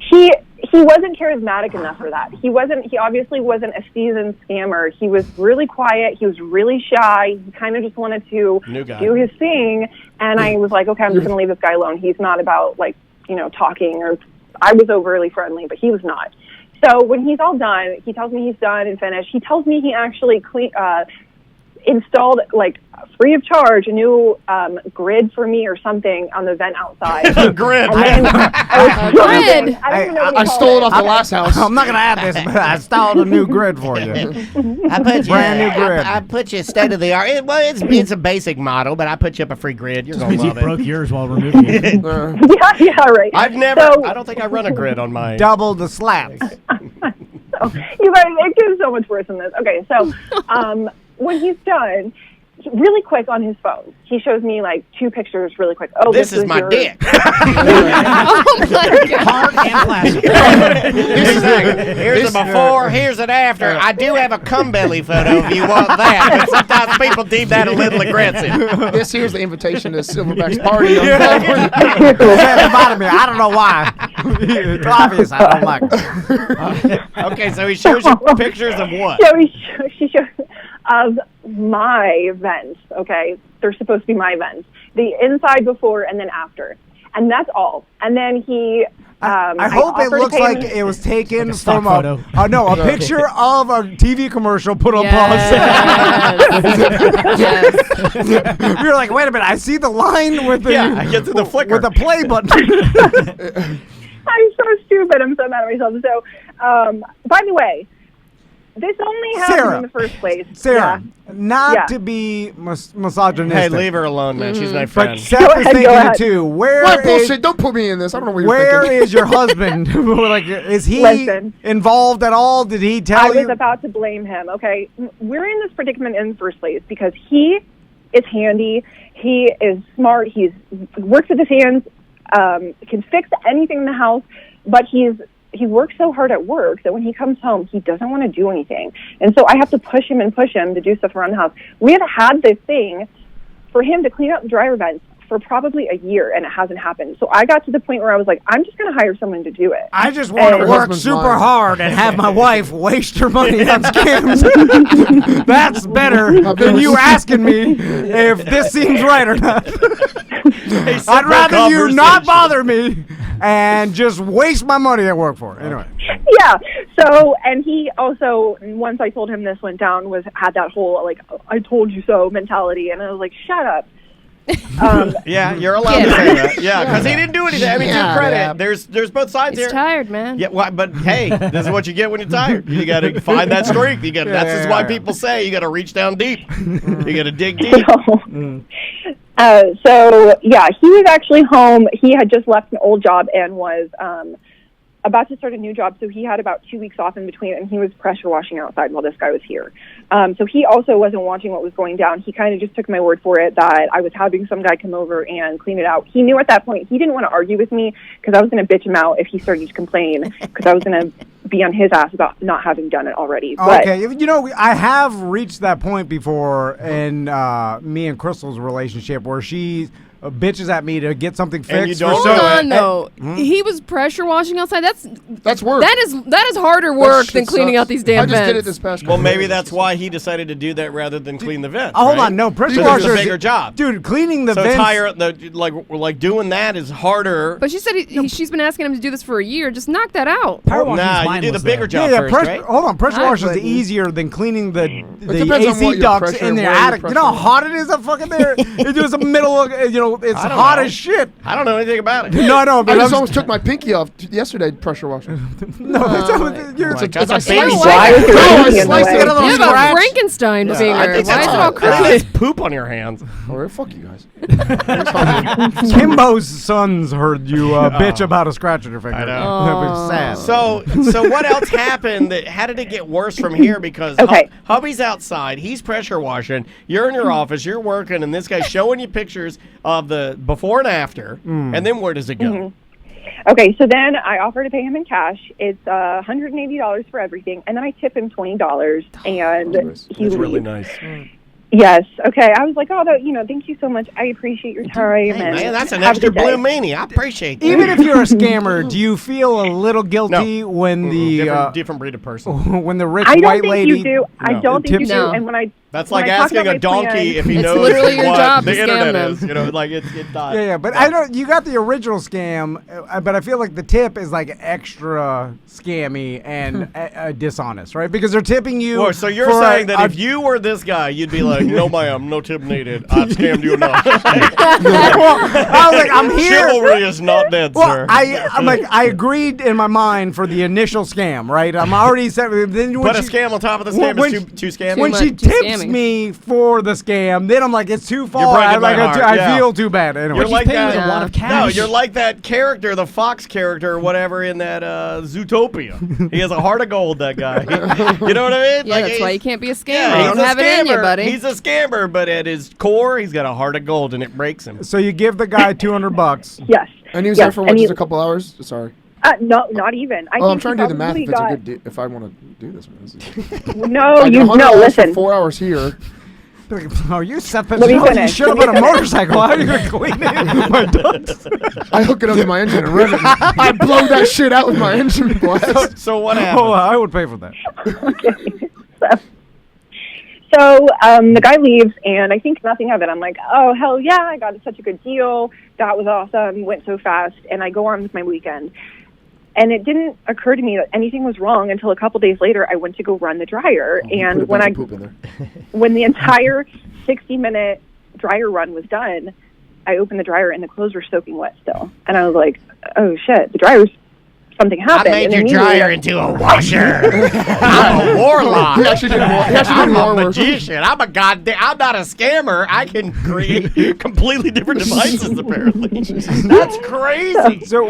He wasn't charismatic enough for that. He obviously wasn't a seasoned scammer. He was really quiet. He was really shy. He kind of just wanted to do his thing. And I was like, okay, I'm just going to leave this guy alone. He's not about talking, or I was overly friendly, but he was not. So when he's all done, he tells me he's done and finished. He tells me he actually installed, like, free of charge, a new grid for me or something on the vent outside. Grid. Grid. I stole it off the last house. I'm not going to add this, but I installed a new grid for you. I put you, Brand new grid. I put you state of the art. It's a basic model, but I put you up a free grid. You're going to love You it. broke yours while removing it. Yeah, right. I've never. So- I don't think I run a grid on my. Double the slaps. You guys, it gets so much worse than this. Okay, so when he's done, really quick on his phone, he shows me like 2 pictures really quick. Oh, This is my dick. Oh my god. Hard and plastic. Here's a before, here's an after. I do have a cum belly photo if you want that, but sometimes people deem that a little aggressive. This here's the invitation to Silverback's party. At the bottom here. I don't know why. It's obvious I don't like it. Okay, so he shows you pictures of what? So she shows of my vents, okay? They're supposed to be my vents. The inside before and then after. And that's all. And then he... I hope it looks like it was taken from a picture of a TV commercial put on pause. Yes. You're like, wait a minute, I see the line with the I get to the flicker with the play button. I'm so stupid. I'm so mad at myself. So, by the way, this only happened in the first place. Sarah, not to be misogynistic. Hey, leave her alone, man. She's my friend. But Seth is thinking it too. What bullshit? Don't put me in this. I don't know what you're thinking. Where is your husband? Like, is he involved at all? Did he tell you? I was about to blame him. Okay, we're in this predicament in the first place because he is handy. He is smart. He works with his hands. Can fix anything in the house, but he works so hard at work that when he comes home, he doesn't want to do anything. And so I have to push him to do stuff around the house. We have had this thing for him to clean up the dryer vents for probably a year, and it hasn't happened. So I got to the point where I was like, I'm just going to hire someone to do it. I just want to work super hard and have my wife waste her money on scams. That's better than you asking me if this seems right or not. I'd rather you not bother me and just waste my money at work for it. Anyway. Yeah. So, and he also, once I told him this went down, had that whole, like, I told you so mentality. And I was like, shut up. Yeah, you're allowed to say that. Yeah, because he didn't do anything. I mean, give credit. There's both sides here. He's tired, man. Yeah, but hey, this is what you get when you're tired. You got to find that strength. That's why people say you got to reach down deep. You got to dig deep. So yeah, he was actually home. He had just left an old job and was about to start a new job. So he had about 2 weeks off in between, and he was pressure washing outside while this guy was here. So he also wasn't watching what was going down. He kind of just took my word for it that I was having some guy come over and clean it out. He knew at that point he didn't want to argue with me because I was going to bitch him out if he started to complain because I was going to be on his ass about not having done it already. But, okay, I have reached that point before in me and Crystal's relationship where she bitches at me to get something fixed. And you don't Hold on, though. He was pressure washing outside. That's work. That is harder work than cleaning out these damn vents. I just did it this past. Well, maybe that's why he decided to do that rather than clean the vents. Hold on, no, pressure washers washer is a bigger job, dude. Cleaning the vents, like doing that is harder. But she said she's been asking him to do this for a year. Just knock that out. Nah, you do the bigger job first, right? Hold on, pressure washer is easier than cleaning the AC ducts in the attic. You know how hot it is up fucking there. It was the middle of it's hot as shit. I don't know anything about it. No, but I just almost took my pinky off yesterday. Pressure washer. No, that's a baby. Why? You have a Frankenstein finger. Why is it all crooked? There's poop on your hands. All right, fuck you guys. Kimbo's sons heard you bitch about a scratch on your finger. I know. That was sad. So what else happened? How did it get worse from here? Because hubby's outside. He's pressure washing. You're in your office. You're working, and this guy's showing you pictures of the before and after. And then where does it go? Mm-hmm. Okay, so then I offer to pay him in cash. It's $180 for everything, and then I tip him $20, and he leaves. Really nice. Yes. Okay. I was like, thank you so much. I appreciate your time. Hey, man, that's an extra blue meanie. I appreciate that. Even if you're a scammer, do you feel a little guilty when the different breed of person? When the rich white lady? I don't think you do. I don't think you do. And when I That's like asking a donkey if he knows literally your what job the to internet scam is. You know, like it's not. Yeah, but I don't. You got the original scam, but I feel like the tip is like extra scammy and dishonest, right? Because they're tipping you. Well, so you're saying that if you were this guy, you'd be like, "No, ma'am, no tip needed. I've scammed you enough." I was like, "I'm here." Chivalry is not dead, sir. I'm like, I agreed in my mind for the initial scam, right? I'm already set. Then Put a scam on top of the scam is too scammy. When she tips me for the scam, then I'm like, it's too far. I feel too bad. Anyway, you're like that. A lot of cash. No, you're like that character, the Fox character or whatever in that Zootopia. He has a heart of gold, that guy. You know what I mean? Yeah, that's why you can't be a scammer. Yeah, you don't have it in you, buddy. He's a scammer, but at his core, he's got a heart of gold, and it breaks him. So you give the guy $200. Yes. And he was there for what, just a couple hours? Sorry. No, not even. I'm trying to do the math. If it's a good if I want to do this. Listen. For 4 hours here. Are you Seth? You should have been a motorcycle. How are you going to clean it? My ducts. I hook it up to my engine and rev it. I blow that shit out with my engine blast. So what happened? Oh, I would pay for that. Okay. So the guy leaves, and I think nothing of it. I'm like, oh, hell yeah, I got such a good deal. That was awesome. Went so fast. And I go on with my weekend. And it didn't occur to me that anything was wrong until a couple days later. I went to go run the dryer. And when the entire 60-minute dryer run was done, I opened the dryer, and the clothes were soaking wet still. And I was like, oh, shit, the dryer's something happened. I made your dryer into a washer. I'm a warlock. He actually did I'm more a work. magician. I'm not a scammer. I can create completely different devices, apparently. That's crazy. So,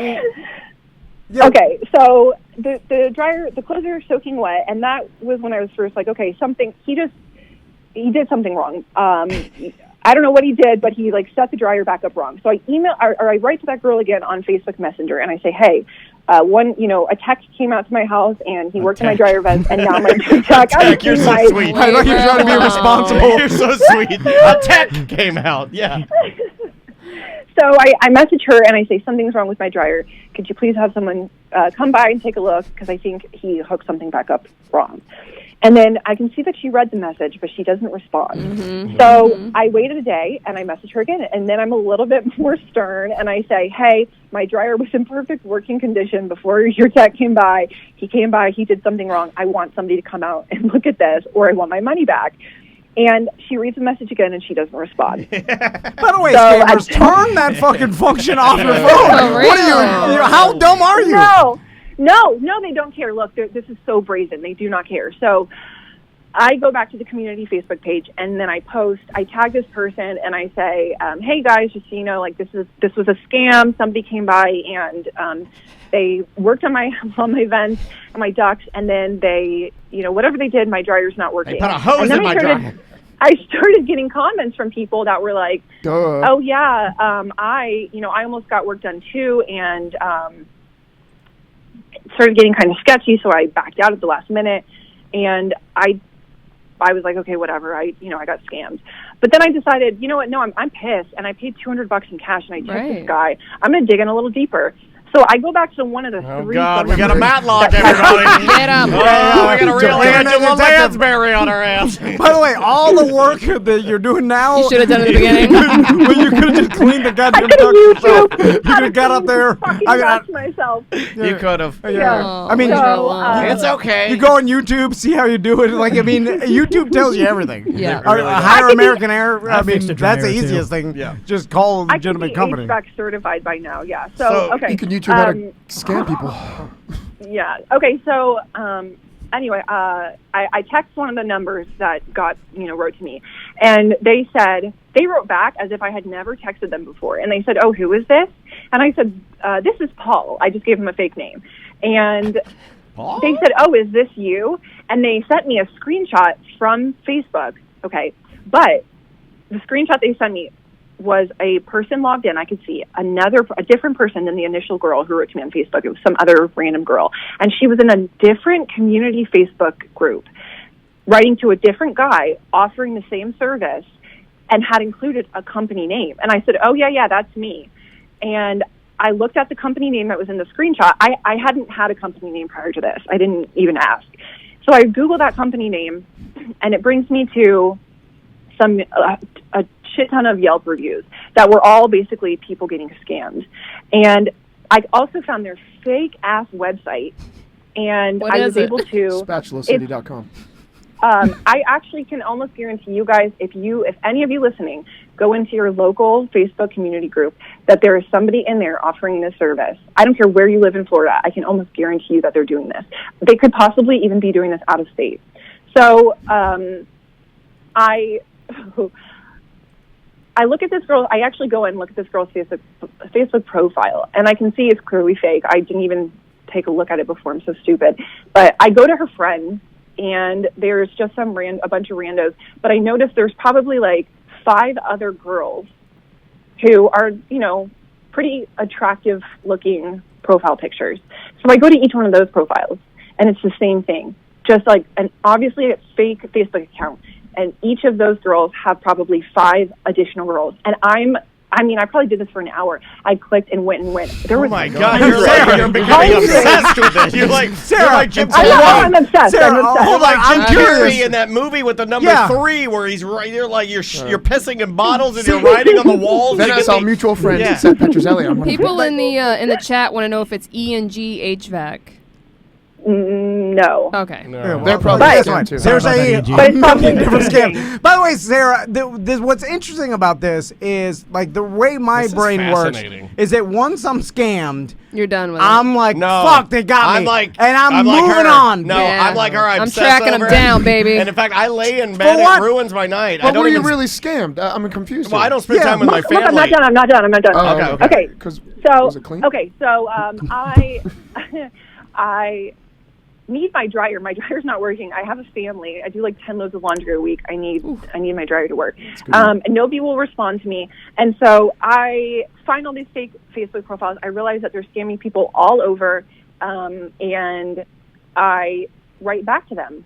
yeah. Okay, so the dryer, the clothes are soaking wet, and that was when I was first like, okay, he did something wrong. I don't know what he did, but he like set the dryer back up wrong. So I write to that girl again on Facebook Messenger, and I say, hey, a tech came out to my house, and he worked in my dryer vent, and now my tech. You're so sweet. I thought you were trying to be responsible. You're so sweet. A tech came out. Yeah. So I message her, and I say, something's wrong with my dryer. Could you please have someone come by and take a look, because I think he hooked something back up wrong. And then I can see that she read the message, but she doesn't respond. So I waited a day, and I message her again, and then I'm a little bit more stern, and I say, hey, my dryer was in perfect working condition before your tech came by. He came by. He did something wrong. I want somebody to come out and look at this, or I want my money back. And she reads the message again, and she doesn't respond. By the way, scammers, turn that fucking function off your phone. What are you? How dumb are you? No, they don't care. Look, this is so brazen. They do not care. So I go back to the community Facebook page, and then I tag this person, and I say, hey guys, just so you know, like this was a scam. Somebody came by, and they worked on my vents and my ducts, and then they, whatever they did, my dryer's not working. They put a hose in my dryer. I started getting comments from people that were like, duh. oh yeah, I almost got work done too, and it started getting kind of sketchy, so I backed out at the last minute, and I was like, okay, whatever. I got scammed. But then I decided, you know what? No, I'm pissed, and I paid $200 in cash, and I text this guy. I'm gonna dig in a little deeper. So I go back to one of the three. Oh God, we got a Matlock, everybody! Get him! Oh, we got a real Angela Lansbury on our ass. By the way, all the work that you're doing now, you should have done it at the beginning. You could have just cleaned the goddamn duct yourself. You could have got up there. I myself. You could have. Yeah. Oh, I mean, it's okay. You go on YouTube, see how you do it. Like, I mean, YouTube tells you everything. Yeah. Hire American Air. I mean, fixed a that's the dryer, easiest too. thing. Yeah. Just call a legitimate company. I can be HVAC certified by now. Yeah. So okay. You can YouTube how to scam people. Yeah. Okay. So anyway, I text one of the numbers that wrote to me, and they wrote back as if I had never texted them before, and they said, "Oh, who is this?" And I said, "This is Paul." I just gave him a fake name, and Paul? they said, "Oh, is this you?" And they sent me a screenshot from Facebook. Okay, but the screenshot they sent me was a person logged in. I could see a different person than the initial girl who wrote to me on Facebook. It was some other random girl. And she was in a different community Facebook group, writing to a different guy, offering the same service, and had included a company name. And I said, oh, yeah, that's me. And I looked at the company name that was in the screenshot. I hadn't had a company name prior to this. I didn't even ask. So I Googled that company name, and it brings me to a shit ton of Yelp reviews that were all basically people getting scammed. And I also found their fake ass website, and I was able to SpatulaCity.com. I actually can almost guarantee you guys, if any of you listening go into your local Facebook community group, that there is somebody in there offering this service. I don't care where you live in Florida. I can almost guarantee you that they're doing this. They could possibly even be doing this out of state. So I look at this girl. I actually go and look at this girl's Facebook profile, and I can see it's clearly fake. I didn't even take a look at it before. I'm so stupid. But I go to her friends, and there's just a bunch of randos. But I notice there's probably like 5 other girls who are, pretty attractive looking profile pictures. So I go to each one of those profiles, and it's the same thing. Just like, obviously a fake Facebook account. And each of those girls have probably 5 additional girls. And I'm I mean, I probably did this for an hour. I clicked and went. There was oh my God, you're becoming obsessed with it. You're like Jim I'm obsessed. Sarah, I'm obsessed. hold on, I'm curious. curious. In that movie with the number 3 where he's right there like you're pissing in bottles and you're writing on the walls. Then I saw mutual friend Seth Petrozelli. People in the chat want to know if it's ENG HVAC. No. Okay. No. They're probably scam too. There's a million different scams. By the way, Sarah, what's interesting about this is like the way my brain works is that once I'm scammed, you're done with it. I'm like, fuck, they got me. And I'm moving on. No, I'm like her. I'm tracking them down, baby. And in fact, I lay in bed. It ruins my night. But were you really scammed? I'm confused. Well, I don't spend time with my family. I'm not done. Oh, okay. So, was it clean? Okay, so I need my dryer. My dryer's not working. I have a family. I do like 10 loads of laundry a week. I need my dryer to work. And nobody will respond to me. And so I find all these fake Facebook profiles. I realize that they're scamming people all over. And I write back to them.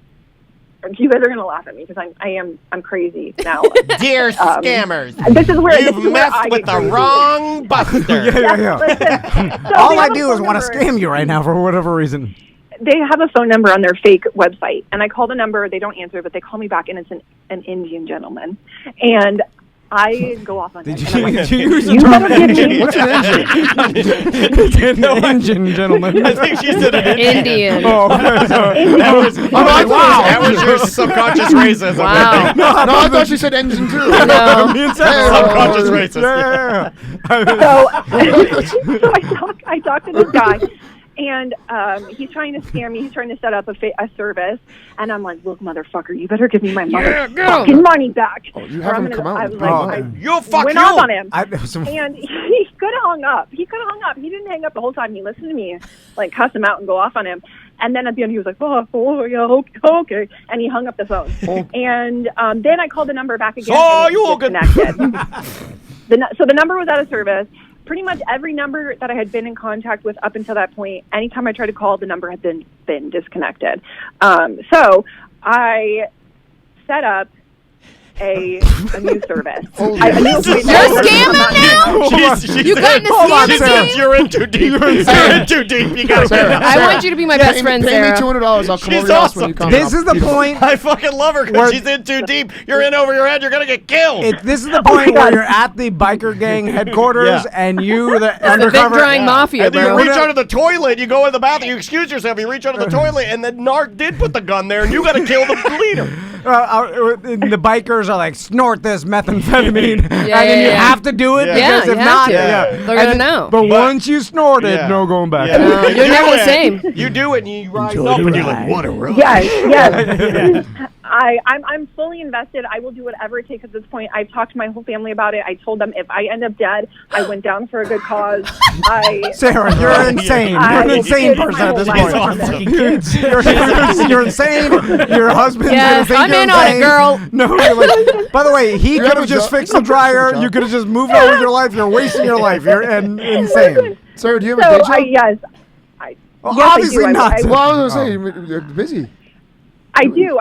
You guys are gonna laugh at me because I'm crazy now. Dear scammers, this is where you've messed with the wrong buster. Listen, so all I do is want to scam you right now for whatever reason. They have a phone number on their fake website, and I call the number. They don't answer, but they call me back, and it's an Indian gentleman. And I go off on him. Did you use the term engine? What's an engine? Engine, gentlemen. I think she said an Indian. Oh, okay. That was your subconscious racism. Wow. No, I thought she said engine too. No. Subconscious racist. So I talk to this guy. And he's trying to scam me. He's trying to set up a service. And I'm like, look, motherfucker, you better give me my fucking money back. Oh, you haven't come out. I went off on him. And he could have hung up. He didn't hang up the whole time. He listened to me, like, cuss him out and go off on him. And then at the end, he was like, oh yeah, okay. And he hung up the phone. And then I called the number back again. And it was disconnected. So the number was out of service. Pretty much every number that I had been in contact with up until that point, anytime I tried to call, the number had been disconnected. So I set up a new service. You're scamming now? You got in the scam game? You're in too deep. You're in too deep. You gotta Sarah, I want you to be my best friend, Sarah. Pay me $200. I'll come over your house when you come. This is the point. I fucking love her because she's in too deep. You're in over your head. You're gonna get killed. This is the point where you're at the biker gang headquarters and you, the undercover. The big drawing mafia, and then bro. you reach under the toilet. You go in the bathroom. You excuse yourself. You reach under the toilet, and then Narc did put the gun there, and you gotta kill the leader. The bikers are like, snort this methamphetamine, and then you have to do it because if not, they're gonna know. But once you snort it, no going back. No, you're never the same. You do it, and you rise up, and you're like, what a ride. Yes. I'm fully invested. I will do whatever it takes at this point. I've talked to my whole family about it. I told them if I end up dead, I went down for a good cause. Sarah, you're insane. You're an insane person at this point. Awesome. You're insane. Your husband's gonna think I'm you're in on it, insane. girl. No, by the way, he could have just fixed the dryer. You could have just moved on with your life. You're wasting your life. You're insane. Sarah, do you have a day job? Yes. Well, obviously not. Well, I was going to say, you're busy. I do.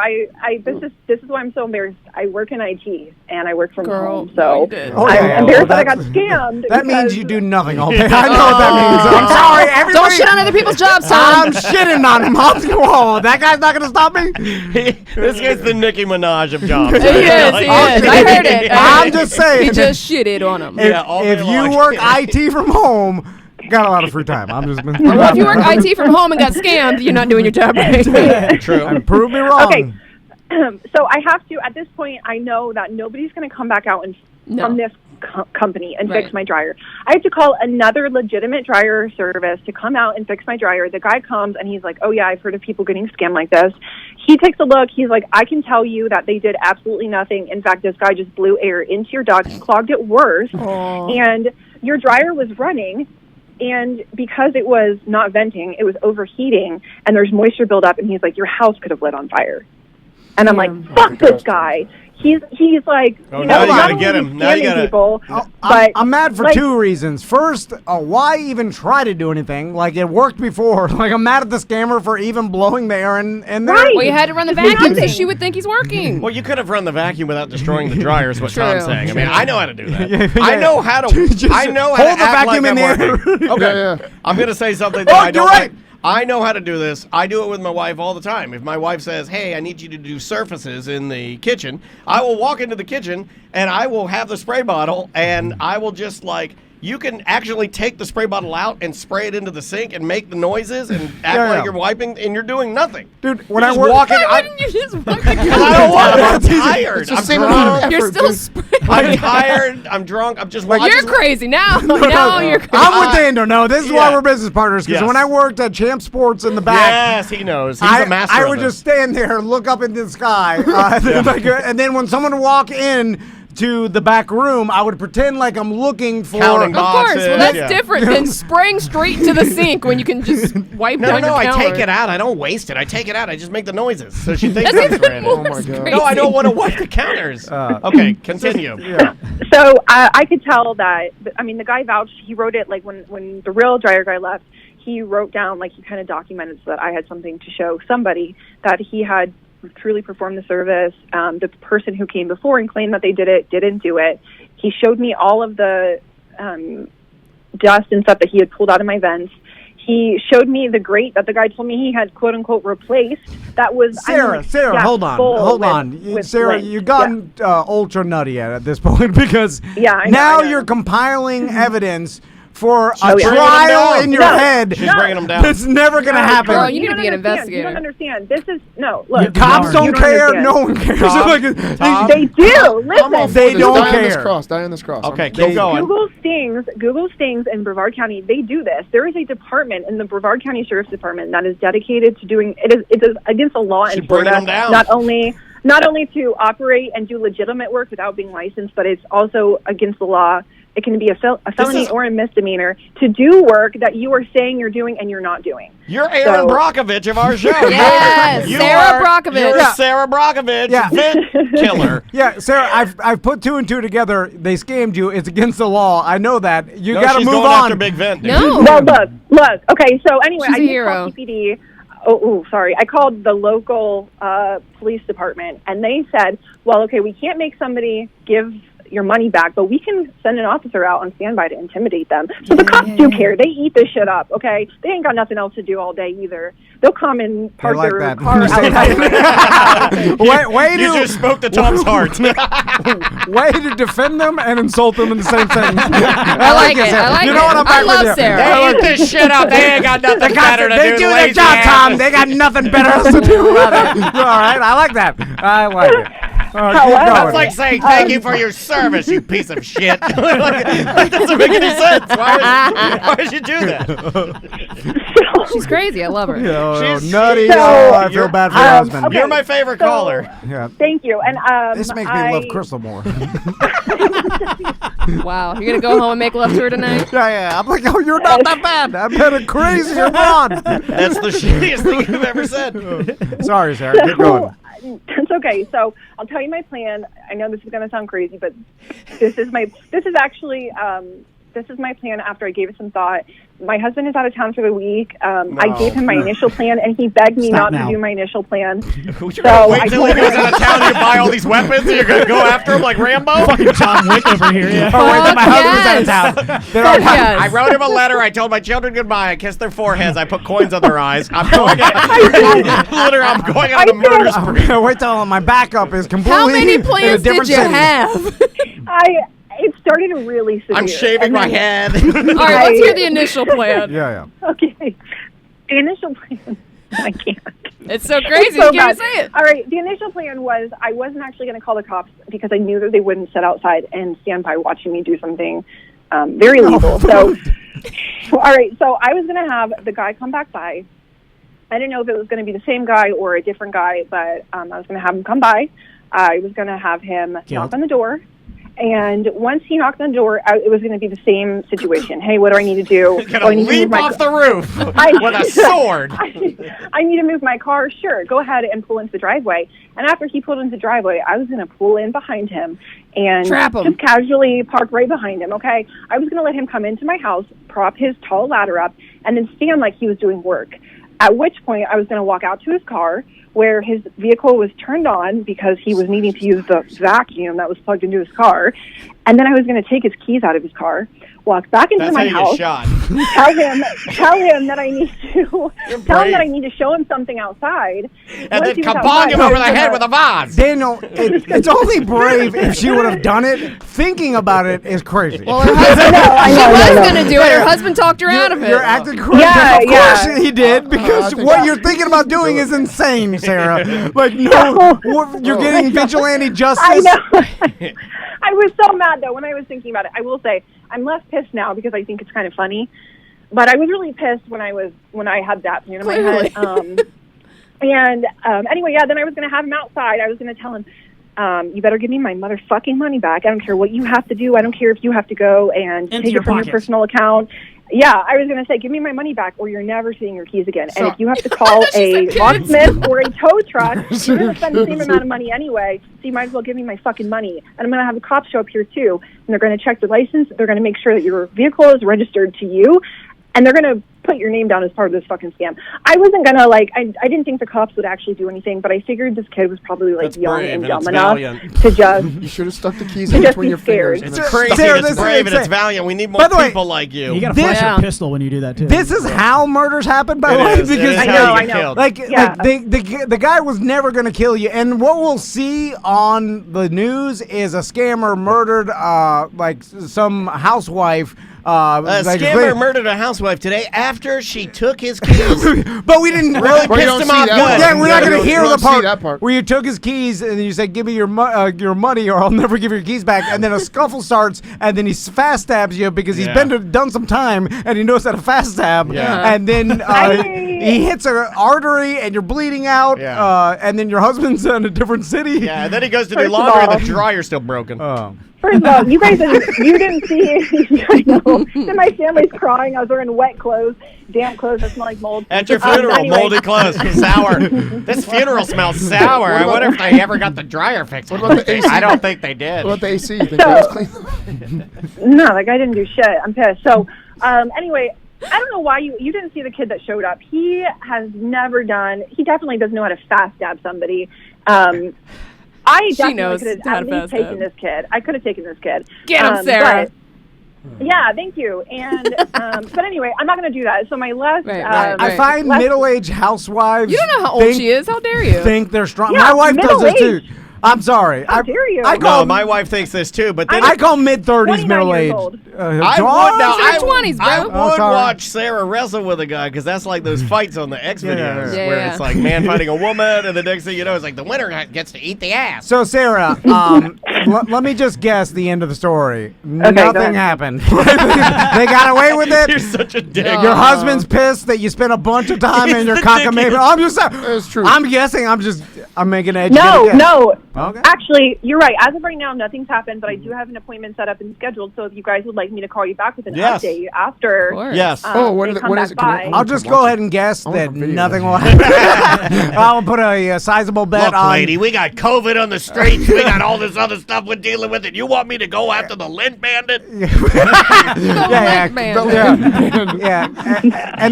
This is why I'm so embarrassed. I work in IT and I work from home, so I'm embarrassed that I got scammed. That means you do nothing all day. I know what that means. I'm sorry, everybody. Don't shit on other people's jobs, Tom. I'm shitting on him. Whoa, that guy's not gonna stop me. This guy's the Nicki Minaj of jobs. He is. I heard it. I'm just saying. He just shitted on him. If you work IT from home, got a lot of free time. I'm just. Well, if you work IT from home and got scammed, you're not doing your job right. True. Prove me wrong. Okay. So I have to, at this point, I know that nobody's going to come back out from this company and fix my dryer. I have to call another legitimate dryer service to come out and fix my dryer. The guy comes and he's like, oh yeah, I've heard of people getting scammed like this. He takes a look. He's like, I can tell you that they did absolutely nothing. In fact, this guy just blew air into your ducts, clogged it worse, and your dryer was running. And because it was not venting, it was overheating, and there's moisture buildup, and he's like, your house could have lit on fire. And I'm like, fuck this guy. he's like, Oh, you now know, you not gotta only get is he him. Now you scamming gotta- people, I'm but mad for like, two reasons. First, why even try to do anything? Like, it worked before. Like, I'm mad at the scammer for even blowing the air in there. Right. Well, you had to run the vacuum so she would think he's working. Well, you could have run the vacuum without destroying the dryer, is what True. Tom's saying. I mean, I know how to do that. Yeah, I yeah. know how to. Just I know how hold to the act vacuum like in I'm the air. working. Okay, Yeah. I'm gonna say something that Oh, I don't you're right. like. I know how to do this. I do it with my wife all the time. If my wife says, "Hey, I need you to do surfaces in the kitchen," I will walk into the kitchen and I will have the spray bottle and I will just like. You can actually take the spray bottle out and spray it into the sink and make the noises and act Yeah, like yeah. you're wiping, and you're doing nothing. Dude, when You're I just work, walking. Why wouldn't you just walk the I don't want to. I'm tired. It's the I'm same drunk. amount of You're effort, still dude. spraying. I'm tired. I'm drunk. I'm just. I You're just- crazy now. Now you're crazy. I'm with Daniel. No, this is why Yeah. we're business partners. Because Yes. when I worked at Champ Sports in the back, Yes, he knows. He's a master. I of would this. just stand there and look up into the sky. And then when someone would walk in to the back room, I would pretend like I'm looking for. Counting Of course. Well, that's Yeah. different than spraying straight to the sink when you can just wipe No, down no, your I counter. take it out. I don't waste it. I take it out. I just make the noises. So she thinks That's I'm even spraying more it. Oh, my God. crazy. No, I don't want to wipe the counters. Okay, continue. Yeah. So I could tell that. I mean, the guy vouched. He wrote it like when the real dryer guy left. He wrote down, like, he kind of documented so that I had something to show somebody that he had truly performed the service. The person who came before and claimed that they did it didn't do it. He showed me all of the dust and stuff that he had pulled out of my vents. He showed me the grate that the guy told me he had "quote unquote" replaced. That was Sarah, hold on. Sarah, lint. you've gotten ultra nutty at this point because Yeah, I know, now I know. you're compiling evidence for She's a bringing them trial down. in your No, head. She's bringing them down. It's never going to happen. Girl, you need to don't be an understand. You investigator. don't understand. This is no. Look, Cops You don't don't care. understand. No one cares. Tom, Like, Tom. They do. I'm all Listen. for They this. don't Die on this care. cross. Die on this cross. Okay, I'm- keep going. Google Stings in Brevard County, they do this. There is a department in the Brevard County Sheriff's Department that is dedicated to doing it is against the law She's in Florida. bringing them down. Not only to operate and do legitimate work without being licensed, but it's also against the law. It can be a felony or a misdemeanor to do work that you are saying you're doing and you're not doing. You're Aaron Brokovitch of our show. Yes, You Sarah are- Brokovitch. You're Yeah. Sarah Brokovitch, Yeah. vent killer. Yeah, Sarah, I've put two and two together. They scammed you. It's against the law. I know that. You No, got to she's move going on. after Big Vent. Dude. No. Well, look. Okay, so anyway, She's I a did hero. call PPD. Oh, sorry. I called the local police department, and they said, well, okay, we can't make somebody give your money back, but we can send an officer out on standby to intimidate them. So the cops do care. They eat this shit up, okay? They ain't got nothing else to do all day either. They'll come and park like their that. car You say outside. way You to just spoke to Tom's heart. way to defend them and insult them in the same sentence. I like it. Sarah. I like You it. know what? I'm I back with love you. Sarah. They eat this shit up. They ain't got nothing better to do. They do their lazy job, Tom. asses. They got nothing better else to do. All right, I like that. I like it. All right, keep However- That's going. like saying thank you for your service, you piece of shit. That doesn't make any sense. Why would you do that? She's crazy. I love her. Oh, She's- nutty. So- Oh, I feel You're- bad for your husband. okay. You're my favorite So- caller. Yeah. Thank you. And This makes me love Crystal more. Wow. You're going to go home and make love to her tonight? Yeah. I'm like, oh, you're not that bad. I've been a crazier blonde. That's the shittiest thing you've ever said. Sorry, Sarah. Keep going. It's okay. So I'll tell you my plan. I know this is going to sound crazy, but this is my plan after I gave it some thought. My husband is out of town for the week. I gave him my initial plan, and he begged me Stop not now. to do my initial plan. You're gonna wait I till he told goes him- out of town and you buy all these weapons and you're gonna go after him like Rambo? Fucking John Wick over here. Yeah. Oh, wait, till my Fuck husband's out of town. They Fuck don't have- yes. I wrote him a letter. I told my children goodbye. I kissed their foreheads. I put coins on their eyes. I'm going literally, I'm going on a murder spree. Wait till my backup is completely How many in a plans did different you city. have? It started really severe. I'm shaving and my then- head. All right, let's hear the initial plan. Yeah. Okay. The initial plan. I can't. It's so crazy. So You can't bad. say it. All right. The initial plan was I wasn't actually going to call the cops because I knew that they wouldn't sit outside and stand by watching me do something very illegal. So, all right. So I was going to have the guy come back by. I didn't know if it was going to be the same guy or a different guy, but I was going to have him come by. I was going to have him knock on the door, And once he knocked on the door, it was going to be the same situation. Hey, what do I need to do? He's going to leap off the roof with a sword. I need to move my car. Sure, go ahead and pull into the driveway. And after he pulled into the driveway, I was going to pull in behind him and just casually park right behind him, okay? I was going to let him come into my house, prop his tall ladder up, and then stand like he was doing work. At which point, I was going to walk out to his car, where his vehicle was turned on because he was needing to use the vacuum that was plugged into his car. And then I was going to take his keys out of his car, walk back into my house, tell him that I need to show him something outside, and then kabong him over the head with a vase. Daniel, it's only brave if she would have done it. Thinking about it is crazy. Well, her husband, she was going to do it. Her husband talked her out of it. You're acting crazy. Yeah, of course he did, because what you're thinking about doing is insane, Sarah. Like, no, you're getting vigilante justice. I know. I was so mad, though, when I was thinking about it. I will say, I'm less pissed now because I think it's kind of funny. But I was really pissed when I had that in my head. Anyway, then I was going to have him outside. I was going to tell him, you better give me my motherfucking money back. I don't care what you have to do. I don't care if you have to go and take it from your personal account. Yeah, I was going to say, give me my money back or you're never seeing your keys again. And if you have to call a locksmith or a tow truck, you're going to spend the same amount of money anyway, so you might as well give me my fucking money. And I'm going to have the cops show up here, too, and they're going to check the license. They're going to make sure that your vehicle is registered to you, and they're going to put your name down as part of this fucking scam. I wasn't going to, I didn't think the cops would actually do anything, but I figured this kid was probably, young and dumb enough to just... You should have stuck the keys in between your fingers. It's crazy, it's brave, and it's valiant. We need more people like you. You got to flash your pistol when you do that, too. This is how murders happen, by the way. Because I know. The guy was never going to kill you. And what we'll see on the news is a scammer murdered, some housewife. A scammer murdered a housewife today after she took his keys. But we didn't really pissed him off good. Yeah, we're not going to hear the part where you took his keys and you said, give me your money or I'll never give your keys back. And then a scuffle starts and then he fast stabs you because he's done some time and he knows how to fast stab. Yeah. And then he hits an artery and you're bleeding out. Yeah. And then your husband's in a different city. Yeah, and then he goes to do laundry and the dryer's still broken. Oh. First of all, you guys, you didn't see, I know, then my family's crying. I was wearing wet clothes, damp clothes that smell like mold. At your funeral, moldy clothes, sour. This funeral smells sour. I wonder if they ever got the dryer fixed. What about the AC? I don't think they did. What about the AC? You think that was clean? No, that guy didn't do shit. I'm pissed. So, anyway, I don't know why you didn't see the kid that showed up. He definitely doesn't know how to fast stab somebody. I definitely could have at least taken this kid. I could have taken this kid. Get him, Sarah. Yeah, thank you. And but anyway, I'm not going to do that. So my last, I find middle-aged housewives. You don't know how old she is. How dare you? Think they're strong. Yeah, my wife does this too. I'm sorry. How dare you? My wife thinks this too, but then I call mid-30s middle-aged. I would 20s, bro. I would watch Sarah wrestle with a guy because that's like those fights on the X videos where it's like man fighting a woman, and the next thing you know, it's like the winner gets to eat the ass. So Sarah, let me just guess the end of the story. Nothing happened. They got away with it. You're such a dick. Your husband's pissed that you spent a bunch of time in your cockamamie. It's true. I'm guessing. I'm making an No. Okay. Actually, you're right. As of right now, nothing's happened, but I do have an appointment set up and scheduled. So if you guys would like me to call you back with an update after, when is it? I'll just go ahead and guess that nothing will happen. I'll put a sizable bet on. Look, lady, we got COVID on the streets. We got all this other stuff we're dealing with, and you want me to go after the Lint Bandit? And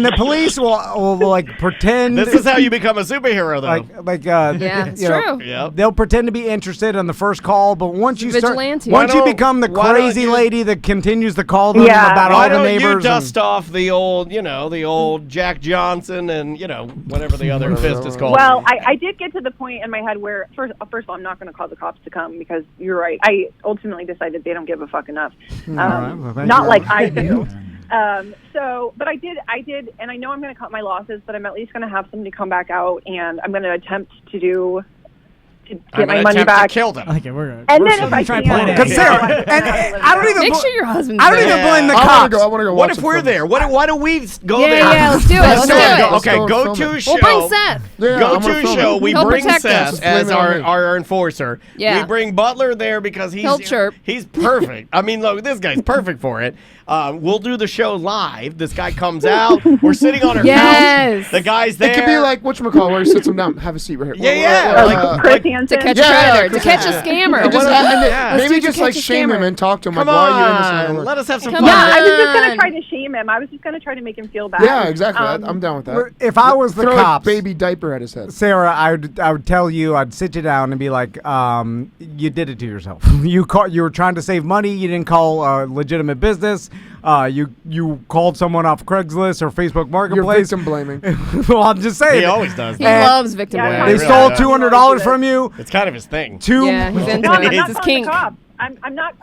the police will like pretend. This is how you become a superhero, though. It's true. They'll pretend to be interested on the first call, but once you vigilante. once you become the crazy lady that continues to call them about all the neighbors. Why don't you dust off the old Jack Johnson and whatever the other fist is called. Well, I did get to the point in my head where first of all, I'm not going to call the cops to come because you're right. I ultimately decided they don't give a fuck enough. Not like I do. But I did, and I know I'm going to cut my losses, but I'm at least going to have somebody come back out, and I'm going to attempt to do to get my money attempt back. to kill them. Okay, we're good. And We're then if I trying can't, to play Because Sarah, and I don't even. Make sure your husband's I don't there. even blame the I cops. want to go. What watch if it we're from- there? Why don't we go Yeah, there? yeah, let's do it. Let's do it. Let's Okay, go go film to it. show. We'll bring Seth. Yeah, Go I'm gonna to film show. it. We He'll bring protect Seth us. as Blame it on me. our enforcer. Yeah. We bring Butler there because He'll chirp. He's perfect. I mean, look, this guy's perfect for it. We'll do the show live. This guy comes out. We're sitting on our Yes. couch. The guy's there. It could be like whatchamacallit, where he sits him down. Have a seat right here. Yeah, Like Chris Hansen. To catch Yeah, a predator, yeah, to catch a scammer. And just, What- and Yeah. maybe Let's do just to like catch a shame him scammer. and talk to him. Come like, why are you in on. this? Let us have some Come fun. Yeah, I was just on. gonna try to shame him. I was just gonna try to make him feel bad. Yeah, exactly. I'm down with that. If I was the Throw cops, a baby diaper at his head. Sarah, I would tell you, I'd sit you down and be like, you did it to yourself. You were trying to save money. You didn't call a legitimate business. You called someone off Craigslist or Facebook You're Marketplace. victim blaming. Well, I'm just saying. He always does. He that. loves victim Yeah, blaming. They really stole does. $200 from you. It's kind of his thing. Yeah, he's into No, I'm it. not It's his calling kink. the cops.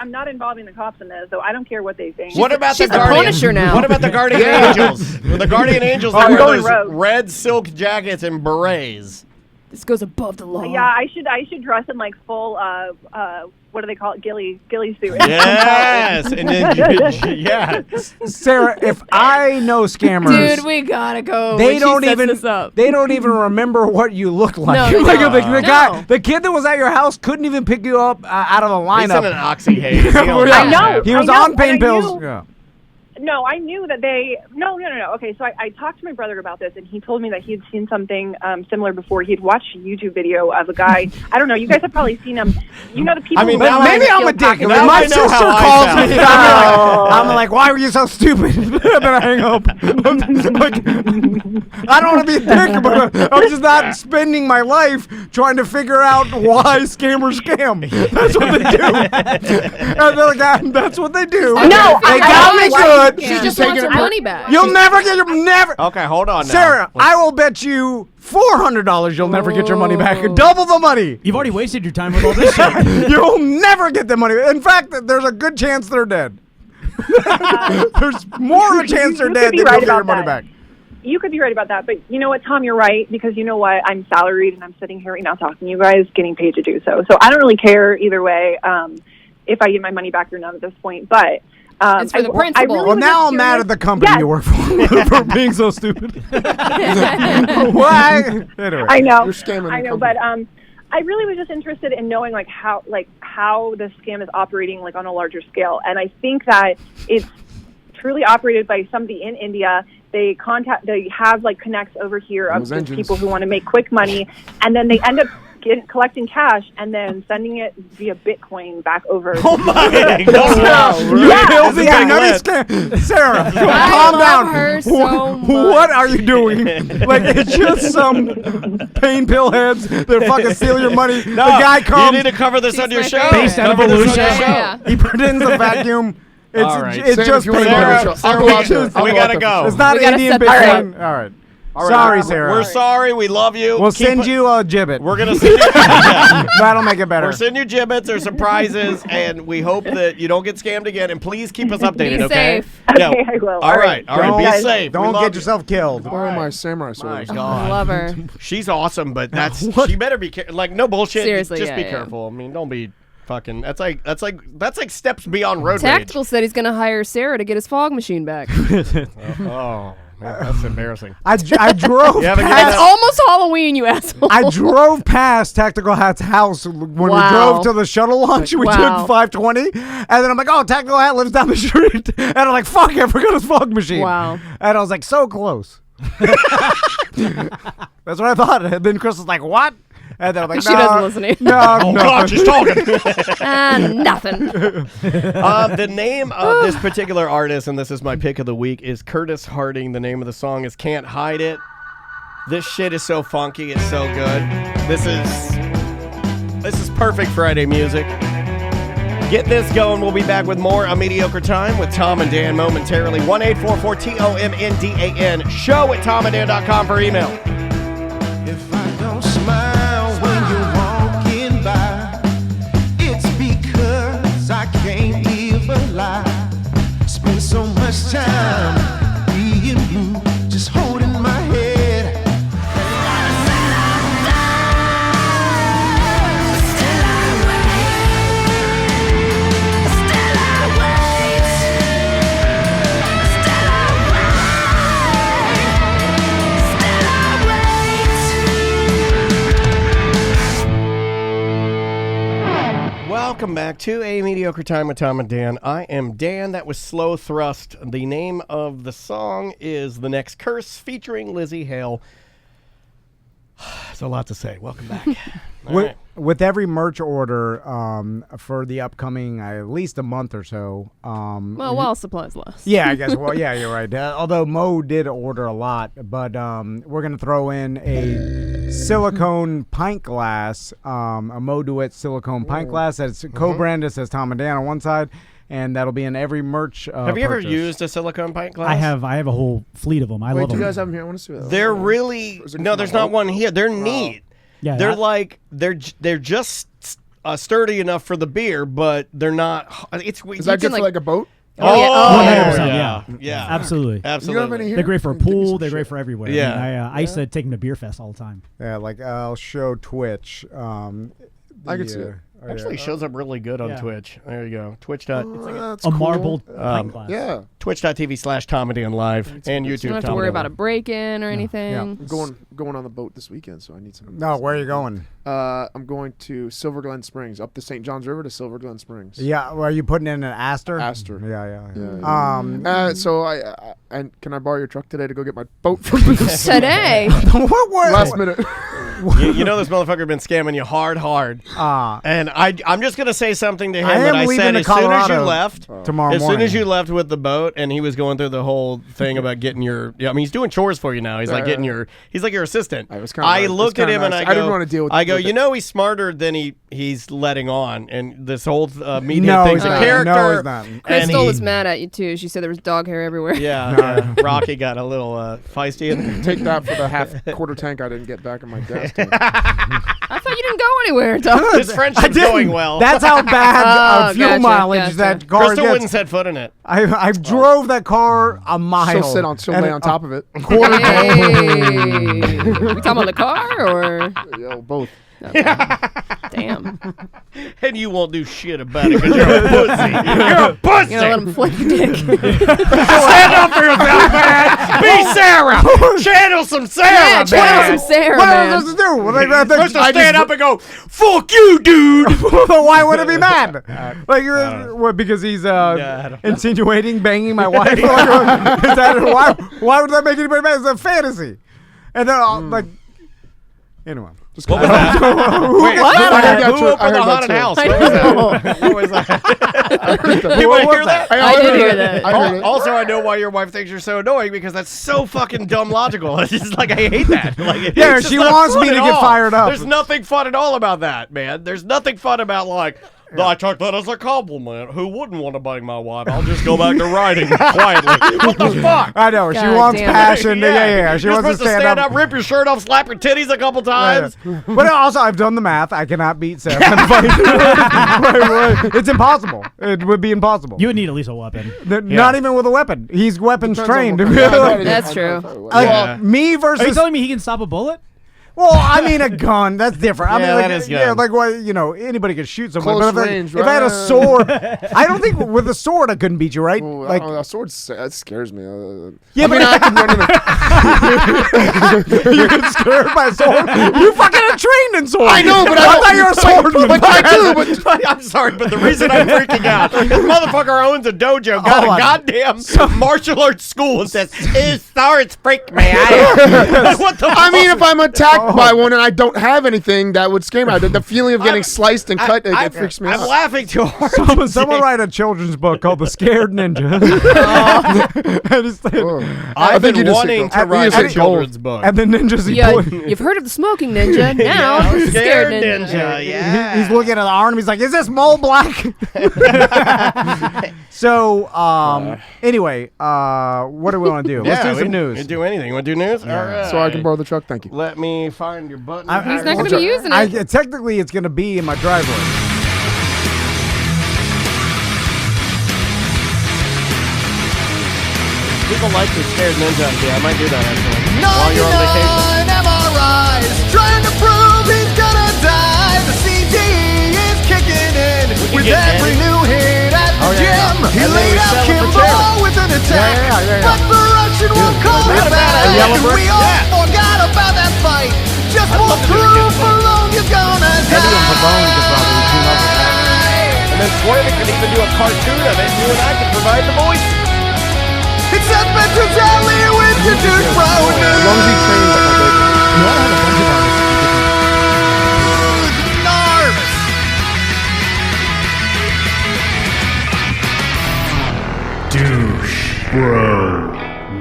I'm not involving the cops in this, so I don't care what they think. What about she's the the Guardian? Punisher now. What about the Guardian Angels? The Guardian Angels I'm wear going those rogue. red silk jackets and berets. This goes above the law. Yeah, I should dress in like full what do they call it? Ghillie suit. Yes, and then yeah. Sarah, if I know scammers, Dude, we gotta go. they when don't she sets even this up. they don't even remember what you look like. No, they Like, don't. the No. guy, the kid that was at your house couldn't even pick you up out of a He's in lineup. an oxy haze. He don't Yeah. I know. He was I know, on pain and I pills. knew- Yeah. No, I knew that they. No. Okay, so I talked to my brother about this, and he told me that he had seen something similar before. He'd watched a YouTube video of a guy. I don't know. You guys have probably seen him. You know the people. I mean, who now buy Maybe the I'm a sealed dick. packages? Now My I know sister how I calls felt. me. I'm like, why were you so stupid? And then I hang up. I don't want to be a dick, but I'm just not spending my life trying to figure out why scammers scam. That's what they do. And they're like, that's what they do. No, they got me good. She just taking wants her it- money back. You'll never get your Okay, hold on now. Sarah, I will bet you $400 you'll never get your money back. Double the money. You've already wasted your time with all this shit. You'll never get the money. In fact, there's a good chance they're dead. There's more of a chance they're You dead could be than right you'll get your about money that. back. You could be right about that, but you know what, Tom, you're right, because you know what, I'm salaried and I'm sitting here right now talking to you guys, getting paid to do so. So I don't really care either way if I get my money back or not at this point. But It's for the principal. really Well, was now just I'm mad curious- at the company Yes. you work for being so stupid. Why? Anyway. I know. You're scamming I the know, company. but I really was just interested in knowing how the scam is operating on a larger scale, and I think that it's truly operated by somebody in India. They have connects over here of Those just engines. people who want to make quick money, and then they end up collecting cash and then sending it via Bitcoin back over. Oh my God! It'll be This is a big nutty lit. scam. Sarah, I calm love down. her so much. What are you doing? Like, it's just some pain pill heads that fucking steal your money. No, the guy you comes, need to cover this on your my show. favorite. Based out of Cover this on Evolution. your show. Yeah. he put it in the vacuum. It's, All right. it's Sam, just if you wanna pain go Sarah, on pills. the show, I'll go out there. I'll we go gotta out there. go. It's not We gotta Indian set that Bitcoin. up. All right. All Sorry, Sarah. We're sorry. We love you. We'll Keep send it- you a gibbet. We're gonna send you. That'll make it better. We're sending you gibbets or surprises, and we hope that you don't get scammed again. And please keep us updated, Be okay? safe. Yeah. Okay, I will. All right. All right. Be Guys, safe. We Don't love get you. yourself killed. Borrow my samurai My sword. God. Love her. She's awesome, but she better be like no bullshit. Seriously, just yeah, be yeah. careful. I mean, don't be fucking. That's like steps beyond road Tactical said he's gonna hire Sarah to get his fog machine back. rage. Oh, man, that's embarrassing. I drove You haven't given past It's almost Halloween, you asshole. I drove past Tactical Hat's house when we Wow. drove to the shuttle launch. We Wow. took 520, and then I'm like, "Oh, Tactical Hat lives down the street," and I'm like, "Fuck, I forgot his fog machine." Wow. And I was like, "So close." That's what I thought. And then Chris was like, "What?" And then I'm like, She "No, doesn't listen to you. No, Oh no." God, she's talking. Nothing. The name of this particular artist, and this is my pick of the week, is Curtis Harding. The name of the song is "Can't Hide It." This shit is so funky. It's so good. This is perfect Friday music. Get this going. We'll be back with more A Mediocre Time with Tom and Dan momentarily. 1-844-TOMNDAN. Show at tomanddan.com for email. If I don't smile when you're walking by, it's because I can't live a lie. Spend so much time being blue, just holding my head. Welcome back to A Mediocre Time with Tom and Dan. I am Dan. That was Slow Thrust. The name of the song is The Next Curse featuring Lizzie Hale. There's a lot to say. Welcome back. With every merch order for the upcoming at least a month or so. While supplies last. Yeah, I guess. Well, yeah, you're right. Although Mo did order a lot, but we're going to throw in a silicone pint glass, a Mo DeWitt silicone pint glass that's co-branded. It says Tom and Dan on one side, and that'll be in every merch Have you ever purchase. used a silicone pint glass? I have a whole fleet of them. I love do them. you guys have them here? I want to see that. They're really... No, there's not one here. They're neat. Yeah, they're like... They're just sturdy enough for the beer, but they're not... It's Is that good for like a boat? Oh, yeah. Yeah. Absolutely. You don't have any here? They're great for a pool. They're great for everywhere. Yeah. I mean, I used to take them to beer fest all the time. Yeah, like I'll show Twitch. I can see it. Actually shows up really good on Twitch. There you go. Twitch. That's A cool. marbled pint glass. Yeah. Twitch.tv/Tom&Dan Live and YouTube. You don't have to worry about a break-in or anything. Yeah. I'm going on the boat this weekend, so I need some. No, where are you going? I'm going to Silver Glen Springs, up the St. Johns River to Silver Glen Springs. Yeah, well, are you putting in an Aster? Aster. Yeah. So I can I borrow your truck today to go get my boat from you? Today. What? Last minute. You know this motherfucker been scamming you hard. And I'm just gonna say something to him that I said as soon as you left tomorrow as morning. soon as you left with the boat, and he was going through the whole thing about getting your. I mean, he's doing chores for you now. He's like getting your. He's like your assistant. I looked at him and I go. I didn't want to deal with. I go. with You it. know, he's smarter than he's letting on, and this whole media No, thing's he's a not. character. No, he's not. Crystal was mad at you, too. She said there was dog hair everywhere. Yeah, Rocky got a little feisty. Take that for the quarter tank I didn't get back in my gas tank. I thought you didn't go anywhere, Tom. This friendship's going well. That's how bad fuel gotcha, mileage that car Crystal gets. wouldn't set foot in it. I drove that car a mile. She'll lay on top of it. Quarter Hey. We talking about the car or? Yeah, both. Damn. And you won't do shit about it because you're a pussy. You're a pussy. You're gonna let him flick your dick. Stand up for yourself, man. Be Sarah. Channel some Sarah, Yeah, man. channel some Sarah, What man. am I supposed to do? Supposed to stand up and go, fuck you, dude. Why would it be mad? What? Because he's insinuating banging my wife. Is that why would that make anybody mad? It's a fantasy. And then like, anyway. What was that? Wait, who opened the haunted house? What was that? You want to hear that? I did hear that. Also, I know why your wife thinks you're so annoying because that's so fucking dumb logical. It's just like, I hate that. Like, Yeah, it's just she not wants fun me to at get all. fired up. There's nothing fun at all about that, man. There's nothing fun about like, I took that as a compliment. Who wouldn't want to bang my wife? I'll just go back to writing quietly. What the fuck? I know. She God wants damn it. passion. Yeah. She You're wants supposed to stand up, rip your shirt off, slap your titties a couple times. Yeah. But also, I've done the math. I cannot beat Seth in a fight. It's impossible. It would be impossible. You would need at least a weapon. Not even with a weapon. He's weapons trained. That's true. Me Are versus. you telling me he can stop a bullet? Well, I mean a gun. That's different. I Yeah, mean, like, that is yeah, gun. like what anybody could shoot someone. Close But range, if I had a right? sword, I don't think with a sword I couldn't beat you, right? Ooh, Like, a sword that scares me. yeah, but I can run in the. you get scared by a sword. You fucking are trained in swords. I know, but I thought you were a swordsman. But I do. But I'm sorry, but the reason I'm freaking out, this motherfucker owns a dojo, got Oh, a goddamn martial arts school, and says, swords freak me out. What the I mean, if I'm attacked by one and I don't have anything, that would scare me. The feeling of getting sliced and cut, it freaks me I'm out. laughing too hard. Someone write a children's book called The Scared Ninja. I just think- I've think you been just wanting said to write gold. a children's book. and the ninjas he Yeah, put. you've heard of the smoking ninja. Now, the scared ninja. Yeah. He's looking at the arm. He's like, "Is this mole black?" So, anyway, what do we want to do? Let's do some news. You do anything. You want to do news? All right. So I can borrow the truck. Thank you. Let me find your button. He's not going to be using it. Technically, it's going to be in my driveway. People like the scared ninja idea. I might do that actually. While you're on vacation. MRIs trying to prove he's gonna die. The CD is kicking in with get every Eddie. new hit at the gym. He And then laid we out sell it for Kimbo charity. with an attack, Yeah. but the Russian will call it Not a bad back. idea. And we all forgot about that fight. Just won't prove for long you're gonna die. And then Swerve can even do a cartoon of it. You and I can provide the voice. It's Seth Bentonzelli with the Duke Brown. As long as he trains like my baby. You ought to have a bunch of artists. Douche Bro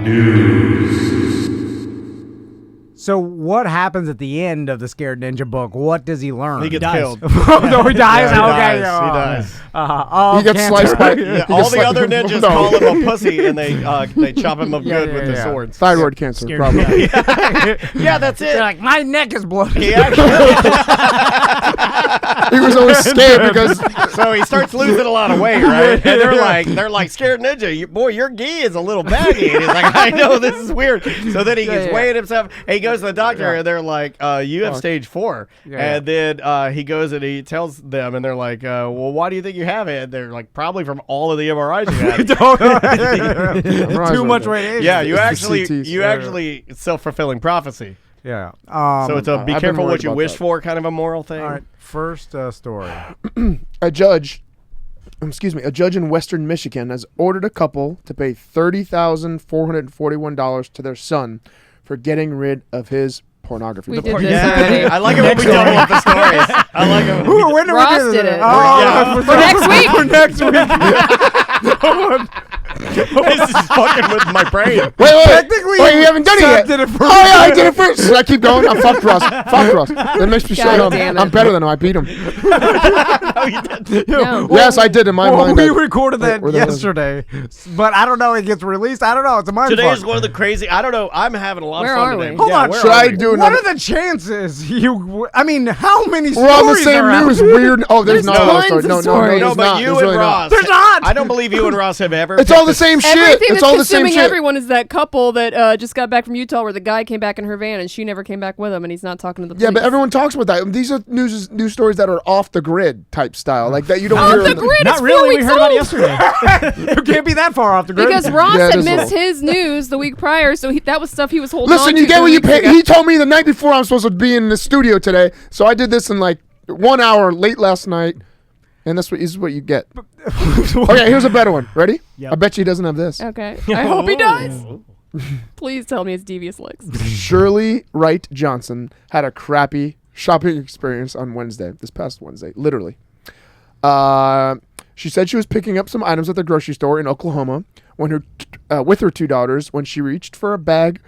News. So what happens at the end of the Scared Ninja book? What does he learn? He gets dies. killed. No, he dies? Yeah, Okay. he dies. Oh, He gets cancer. sliced by. Yeah, he all gets the sliced- other ninjas No. call him a pussy, and they chop him up good with the swords. Thyroid cancer, Scared probably. Yeah, that's it. They're like, my neck is bloody. He actually, He was always scared because so he starts losing a lot of weight, right? And they're like, Scared Ninja, boy, your gi is a little baggy. And he's like, I know, this is weird. So then he gets weighing himself, and he goes to the doctor, and they're like, you have stage 4. And then he goes and he tells them, and they're like, well, why do you think you have it? And they're like, probably from all of the MRIs you had. Too much radiation. Yeah, you It's the actually, CTs. it's self-fulfilling prophecy. Yeah. So it's a be I've been careful worried what you about wish that. for kind of a moral thing. All right. First story. a judge in Western Michigan has ordered a couple to pay $30,441 to their son for getting rid of his pornography. We The did this Yeah, already. I like it when we double up the stories. I like it. When do we Ross do did this? it. Oh, For next week. For next week. This is fucking with my brain. Wait, Technically, you haven't done it Seth yet. did it first. Oh yeah, I did it first. Should I keep going? I'm fucked, Ross. Fuck Ross. That makes me God say damn it. I'm better than him. I beat him. No. Yes, I did in my Well, mind. we recorded that Where the hell is- yesterday, but I don't know. It gets released. I don't know. It's a mind Today fuck. is one of the crazy. I don't know. I'm having a lot Where of fun are today. we? Hold on. where Should are I we? do What another? are the chances you? I mean, how many We're on the stories same are out? news. Weird. Oh, there's There's not another tons story. of No, stories. No, there's but not. you There's and really not. Ross. There's not. I don't believe you and Ross have ever. It's all the same shit. Everything It's that's all the same consuming shit. everyone is that couple that just got back from Utah where the guy came back in her van and she never came back with him and he's not talking to the police. Yeah, but everyone talks about that. These are news stories that are off the grid type style, like that you don't hear. Off the in grid, Not it's really. 4 We weeks heard about it old. yesterday. You can't be that far off the grid. Because Ross Yeah, it had is missed low. his news the week prior, so that was stuff he was holding on Listen, to you get 3 what you weeks pay. ago. He told me the night before I'm supposed to be in the studio today, so I did this in like 1 hour late last night, and this is what you get. Okay, here's a better one. Ready? Yep. I bet you he doesn't have this. Okay. I hope he does. Please tell me it's Devious Licks. Shirley Wright Johnson had a crappy shopping experience on Wednesday, this past Wednesday, literally. She said she was picking up some items at the grocery store in Oklahoma when with her 2 daughters. When she reached for a bag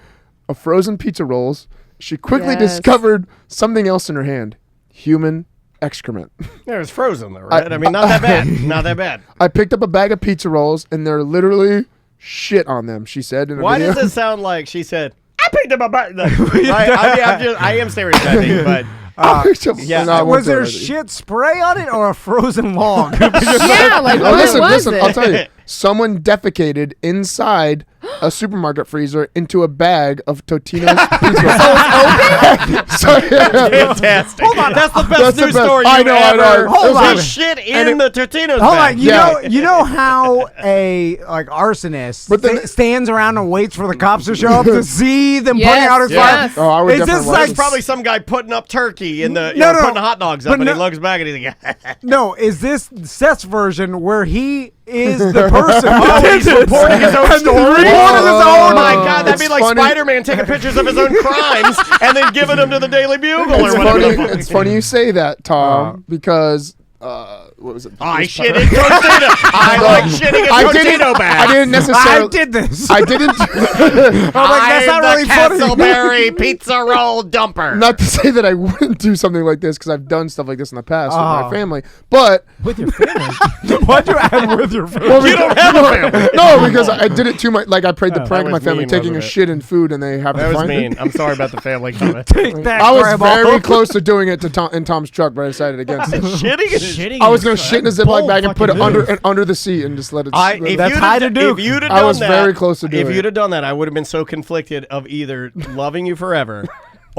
of frozen pizza rolls, she quickly Yes. discovered something else in her hand: human excrement. Yeah, it was frozen though, right? I mean, not that bad. Not that bad. I picked up a bag of pizza rolls, and they're literally shit on them. She said in a Why video. does it sound like she said, "I picked up a bag"? Right? I am stereotyping, but Yeah, no, was there shit spray on it or a frozen log? Yeah, like Oh, what listen, was listen. it? I'll tell you. Someone defecated inside a supermarket freezer into a bag of Totino's pizza. So yeah. fantastic. Hold on, that's the best That's the news best. story I you've know, I ever. know. Hold He on. shit And in the Totino's Hold bag. on, Yeah. you know how a arsonist But then- stands around and waits for the cops to show up to see them putting Yes, out his yes. fire? Oh, I would Is this definitely like watch There's probably some guy putting up turkey in the, No, no, putting hot dogs up, but and no- he looks back and he's like, no? Is this Seth's version where he is the person? "Oh, he's reporting his own story." Reporting his Oh own. my God, that'd be It's like funny. Spider-Man taking pictures of his own crimes and then giving them to the Daily Bugle It's or whatever. funny. the fuck. It's funny you say that, Tom, because what was it? I shit in Totino. I like shitting in Totino bags. I didn't necessarily. I did this. I didn't. I'm like, that's not I'm really the funny. Castleberry pizza roll dumper. Not to say that I wouldn't do something like this, because I've done stuff like this in the past with Oh. my family, but With your family. Why'd you add with your family? well, You don't have a family. No, because I did it to my I played the prank That with my was family mean, taking a wasn't it? shit in food, and they have That to was find mean. it. I'm sorry about the family comment. Take that, I was Grandma. very close to doing it to Tom in Tom's truck, but I decided against it. Shitting is Shitting I was is gonna shit in a Ziploc bold bag and put it fucking move. under the seat and just let it. That's high to do. If you'd have I done was that, very close to doing If you'd it. have done that, I would have been so conflicted of either loving you forever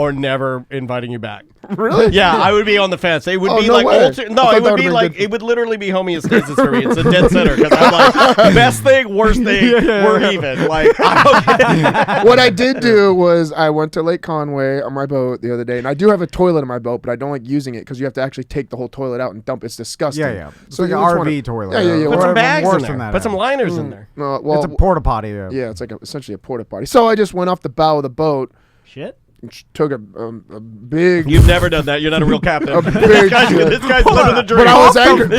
or never inviting you back. Really? Yeah, I would be on the fence. It would be no like way. no, it would be like it would literally be homeostasis for me. It's a dead center because I'm like best thing, worst thing, we're even. Like what I did do was I went to Lake Conway on my boat the other day, and I do have a toilet in my boat, but I don't like using it because you have to actually take the whole toilet out and dump. It's disgusting. Yeah. So like you an just RV wanna- toilet. Yeah. put some bags worse in than there. that. Put some liners in there. Well, It's a porta potty. yeah, it's like essentially a porta potty. So I just went off the bow of the boat. Shit. Took a big. You've never done that. You're not a real captain. A big this guy's shit. living the dream. But I was angry. This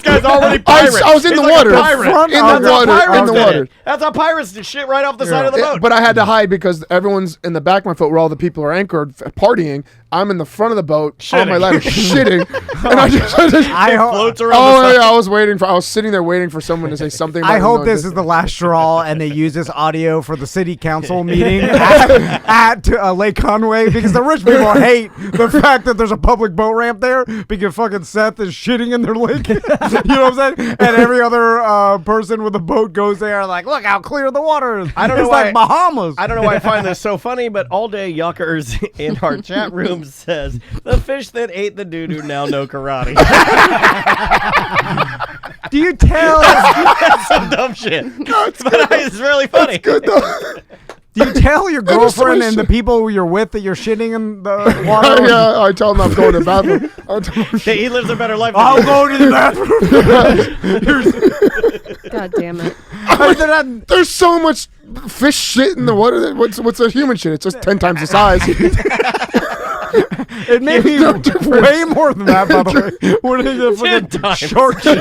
guy's already pirate. I was in He's the like water. a pirate. In the water. That's how pirates do shit right off the side of the boat. But I had to hide because everyone's in the back of my boat where all the people are anchored partying. I'm in the front of the boat on my ladder shitting, and I just floats around. I was sitting there waiting for someone to say something. I hope this is the last straw, and they use this audio for the city council meeting at Lake Conway because the rich people hate the fact that there's a public boat ramp there because fucking Seth is shitting in their lake. You know what I'm saying? And every other person with a boat goes there like, look how clear the water is. I don't know it's why, like Bahamas. I don't know why I find this so funny, but all day yuckers in our chat room says the fish that ate the doo-doo now know karate. Do you tell? That's some dumb shit. But it's really funny. Good though. Do you tell your girlfriend and the people you're with that you're shitting in the water? Yeah, I tell them I'm going to the bathroom. He lives a better life. I'll go to the bathroom. God damn it. There's so much fish shit in the water. What's a human shit? It's just 10 times the size. It may be way more than that, by the way. What is it? 10 times. Shark shit.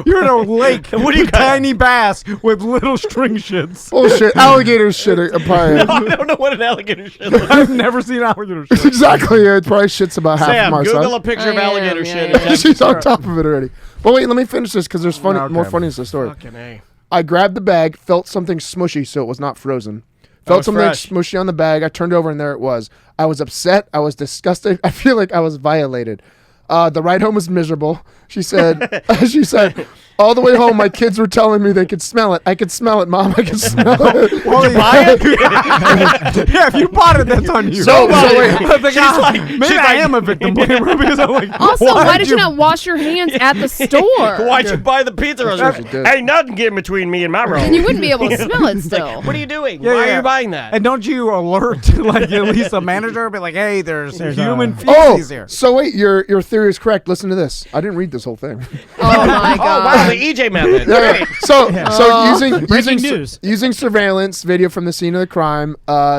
You're in a lake What do you with got? tiny bass with little string shits. Bullshit. Alligator shit. Probably. I don't know what an alligator shit looks like. I've never seen alligator shit. Exactly. It probably shits about half Sam, my Google size. a picture of I am, alligator yeah, shit. yeah. and She's on top of it already. But wait, let me finish this because there's Okay. more funny to the story. Fucking A. I grabbed the bag, felt something smushy, so it was not frozen. Felt was something fresh. smushy on the bag. I turned over and there it was. I was upset. I was disgusted. I feel like I was violated. The ride home was miserable. She said, all the way home, my kids were telling me they could smell it. I could smell it, Mom. I could smell it. Well, you buy it? Yeah, if you bought it, that's on you. So wait. I think maybe I am a victim blamer because I'm like, Also, why did you not wash your hands at the store? Why'd you buy the pizza rolls? did. Ain't nothing getting between me and my roll. And you wouldn't be able to smell it still. What are you doing? Yeah, Why yeah. are you buying that? And don't you alert like at least a manager? Be like, hey, there's human Oh, feces here. so wait, your theory is correct. Listen to this. I didn't read this whole thing. Oh my Oh, god. wow, the EJ method. Yeah. So Breaking news. using surveillance video from the scene of the crime,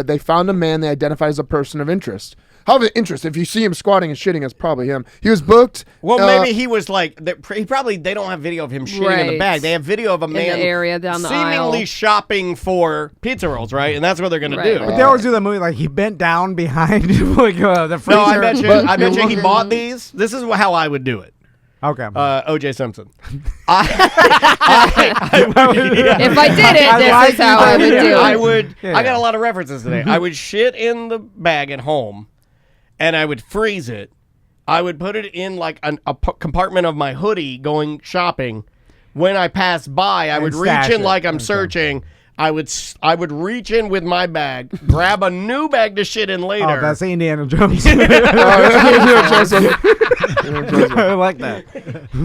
they found a man they identified as a person of interest. However, interest. If you see him squatting and shitting, it's probably him. He was booked. Well, maybe he was like, they don't have video of him shitting in the Right. bag. They have video of a man the area down the seemingly aisle. shopping for pizza rolls, right? And that's what they're going Right. to do. But they always do that movie like he bent down behind like the freezer. No, I bet you, But I bet you he you're bought these. This is how I would do it. Okay. O.J. Simpson. If I did it, this is how I would do I it. would. Yeah. I got a lot of references today. I would shit in the bag at home, and I would freeze it. I would put it in like a compartment of my hoodie going shopping. When I pass by, I would reach stash in it. like I'm searching. I would reach in with my bag, grab a new bag to shit in later. Oh, that's Indiana Jones. I like that.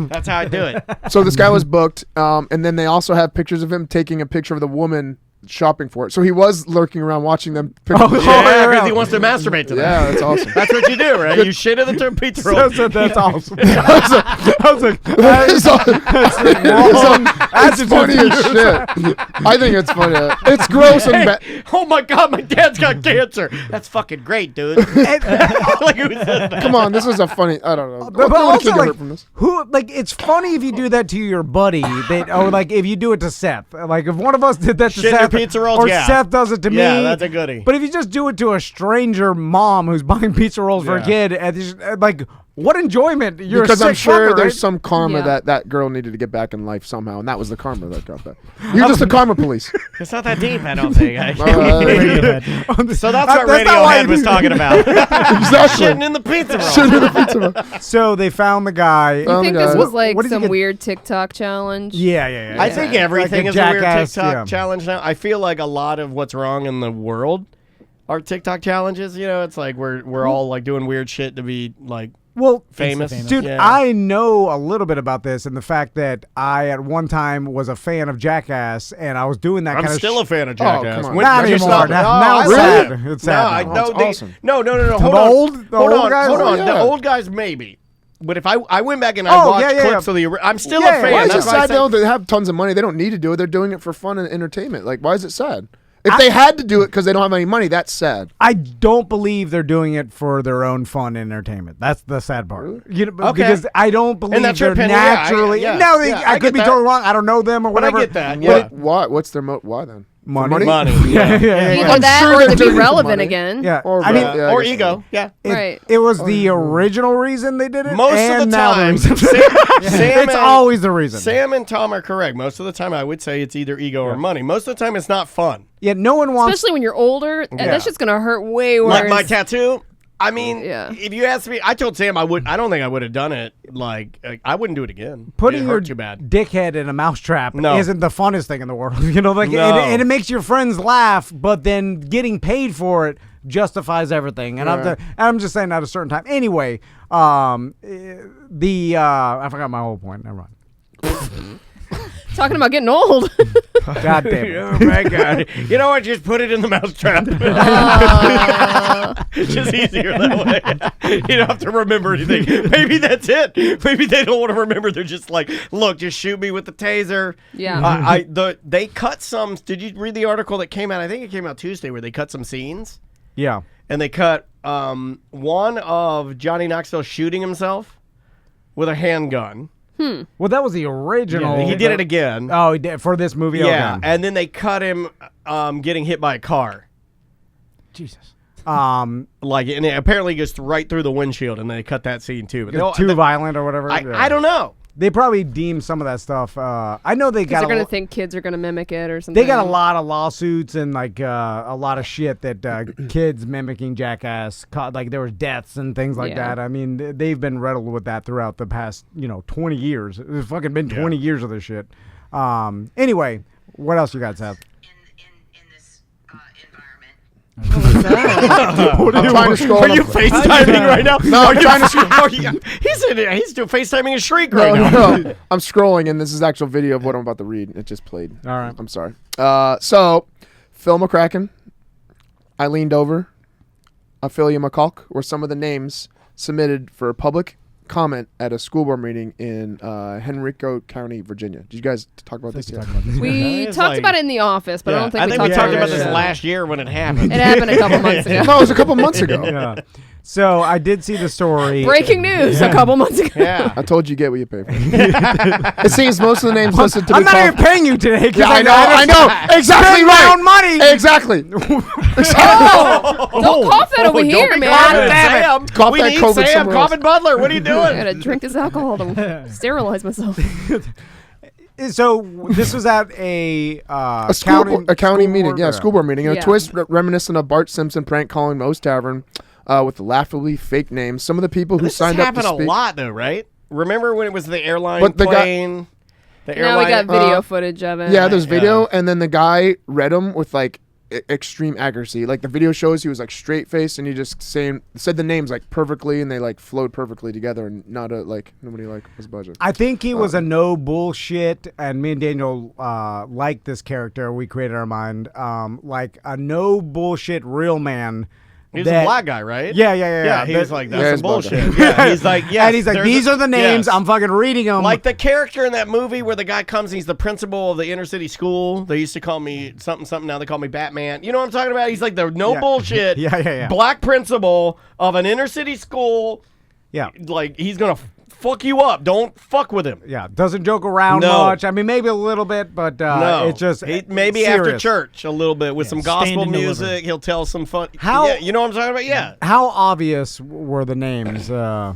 That's how I do it. So this guy was booked, and then they also have pictures of him taking a picture of the woman shopping for it. So he was lurking around watching them. Yeah, because he wants to masturbate to that. Yeah, that's awesome. That's what you do, right? You shit in the pizza roll. That's awesome. I was like, It's funny as shit. I think it's funny. It's gross and bad. Oh my god, my dad's got cancer. That's fucking great, dude. Like, who said that? Come on, this is a funny. I don't know. But What also, kid get like, hurt from this? who like it's funny if you do that to your buddy, or like if you do it to Seth. Like if one of us did that to Shit in your Seth, pizza rolls? or Yeah. Seth does it to me. Yeah, that's a goodie. But if you just do it to a stranger mom who's buying pizza rolls for a Yeah. kid, and just, like what enjoyment? You're Because a I'm sick sure fucker, there's right? some karma Yeah. that girl needed to get back in life somehow, and that was the karma that got that. You're just the karma police. It's not that deep, I don't think. So that's what That's not why Radiohead you was do talking about. Exactly. Shitting in the pizza roll. Shit in the pizza roll. So they found the guy. I think this was like What did you some get- weird TikTok challenge. Yeah. I think everything Like a is a weird Jackass, TikTok yeah. challenge now. I feel like a lot of what's wrong in the world our TikTok challenges. You know, it's like we're all like doing weird shit to be like famous. Dude, Yeah. I know a little bit about this and the fact that I at one time was a fan of Jackass and I was doing that I'm kind of still a fan of Jackass. come on. Not When you anymore. stop- Now it's really? sad. It's sad. No, That's awesome. No. Hold The on. old guys? Hold on. Yeah. The old guys maybe. But if I went back and I Oh, watched yeah, yeah, clips yeah. of the, I'm still Yeah, a fan. Why is it That's why I sad say- though? They have tons of money. They don't need to do it. They're doing it for fun and entertainment. Like, why is it sad? If they had to do it because they don't have any money, that's sad. I don't believe they're doing it for their own fun and entertainment. That's the sad part. You know, Okay. because I don't believe that's your they're opinion. Yeah, naturally. yeah. No, Yeah, I I could get be that. totally wrong. I don't know them or But I whatever. get that. Yeah. Yeah. Why? What's their Why then? Money. Money. Yeah, yeah. Either I'm that sure or they're to be doing it for relevant money. again. Yeah. Or I mean, yeah, I Or guess ego. Yeah. Right. it was the original reason they did it. Most and of the now time, reason. Sam it's and- always the reason. Sam and Tom are correct. Most of the time, I would say it's either ego or money. Most of the time, it's not fun. Yeah, no one wants. Especially when you're older, that's just gonna hurt way worse. Like my tattoo. I mean, Yeah. if you asked me, I told Sam I don't think I would have done it. Like I wouldn't do it again. Putting it your hurt too bad. dickhead in a mousetrap No. isn't the funnest thing in the world. You know, like No. and it makes your friends laugh, but then getting paid for it justifies everything. And I'm just saying at a certain time. Anyway, I forgot my whole point. Never mind. Talking about getting old. God damn it. Oh my god! You know what? Just put it in the mousetrap. It's just easier that way. You don't have to remember anything. Maybe that's it. Maybe they don't want to remember. They're just like, look, just shoot me with the taser. Yeah. They cut some. Did you read the article that came out? I think it came out Tuesday, where they cut some scenes. Yeah. And they cut one of Johnny Knoxville shooting himself with a handgun. Well, that was the original. He did it again. Oh, he did for this movie. Yeah, Okay. and then they cut him getting hit by a car. Jesus. Like, and it apparently goes right through the windshield, and they cut that scene too. But Too violent or whatever. I don't know. They probably deemed some of that stuff. I know they Because got. they're gonna think kids are gonna mimic it or something. They got a lot of lawsuits and like a lot of shit that kids mimicking Jackass like there was deaths and things like Yeah. that. I mean, they've been riddled with that throughout the past 20 years. It's fucking been 20 years of this shit. Anyway, what else you guys have? in this environment. I'm trying to scroll. Are you FaceTiming right now? No, I'm trying to. He's doing FaceTiming a shriek right now. No. I'm scrolling, and this is actual video of what I'm about to read. It just played. All right. I'm sorry. So, Phil McCracken, I Leaned Over, Ophelia McCulk were some of the names submitted for public comment at a school board meeting in Henrico County, Virginia. Did you guys talk about this yet? We It's talked like- about it in the office, but I don't think I we think we talked talked about it. this last year when it happened. It happened a couple months ago. No, it was a couple months ago. Yeah. So I did see the story. Breaking news a couple months ago. Yeah. I told you get what you pay for. It seems most of the names listed to be I'm not called- even paying you today. 'Cause Yeah, I know. Exactly spend right. my own money. Exactly. Don't cough that over here, Don't be man. coughing, damn Sam. Cough We that need COVID Sam. somewhere else. Coffin Butler. What are you I doing? gotta drink this alcohol to sterilize myself. So this was at a county meeting. board, Yeah, or- school board meeting. A Yeah. twist reminiscent of Bart Simpson prank calling Moe's Tavern with laughably fake names. Some of the people who This signed has up to happened speak. a lot, though, right? Remember when it was the airline But the guy- plane? The Now we airline. got video footage of it. Yeah, there's video, and then the guy read them with like extreme accuracy. Like the video shows, he was like straight faced, and he just said the names like perfectly, and they like flowed perfectly together, and not nobody was budging. I think he was a no bullshit, and me and Daniel liked this character. We created our mind like a no bullshit real man. He was a black guy, right? Yeah. He was like, Yeah, that's he's some black guy. bullshit. Yeah, he's like, yes. And he's like, there's these are the names. yes. I'm fucking reading them. Like the character in that movie where the guy comes, he's the principal of the inner city school. They used to call me something. Now they call me Batman. You know what I'm talking about? He's like the no Yeah. bullshit Yeah. black principal of an inner city school. Yeah. Like he's gonna fuck you up. Don't fuck with him. Yeah, doesn't joke around No. much. I mean, maybe a little bit, but No, it's just maybe after serious. church a little bit with some stand gospel and deliver. music. He'll tell some fun. How- Yeah, you know what I'm talking about? Yeah. How obvious were the names? I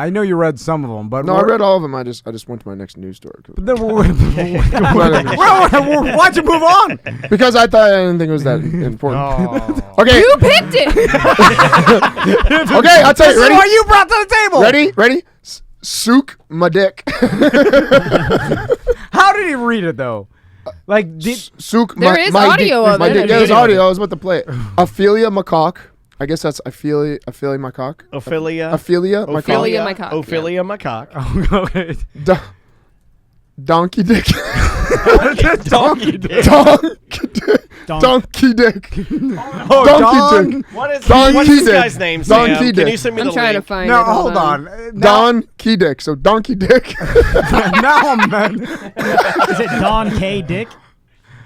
know you read some of them, but No, I read all of them. I just went to my next news story Why'd you move on? because I didn't think it was that important. Okay, You picked it. okay, I'll tell This you. is Ready? what you brought to the table. Ready? Sook my dick. How did he read it though? Like, did Sook, There is audio of it. There's audio. I was about to play it. Ophelia Macaque. I guess that's Ophelia Macaque. Ophelia. Ophelia Macaque. Ophelia Macaque. Ophelia Macaque. Oh, okay. Donkey Dick. Donkey dick. Donkey Dick. Oh, Donkey Dick. What's Donkey this Dick. guy's name, Sam? Donkey Can Dick. you send me I'm the trying to link? find No, it. hold on. Don Key Dick. So Donkey Dick. No, man. Is it Don K. Dick?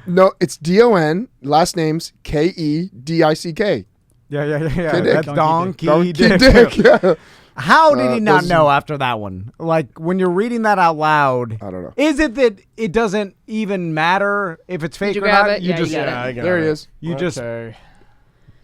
No, it's D-O-N. Last name's K-E-D-I-C-K. Yeah. Dick. That's Donkey Donkey Dick. Dick. Yeah. How did he not those- know after that one? Like, when you're reading that out loud, I don't know. is it that it doesn't even matter if it's fake you or grab not? it? You Yeah, you just got it. I got There it. he is. you Okay.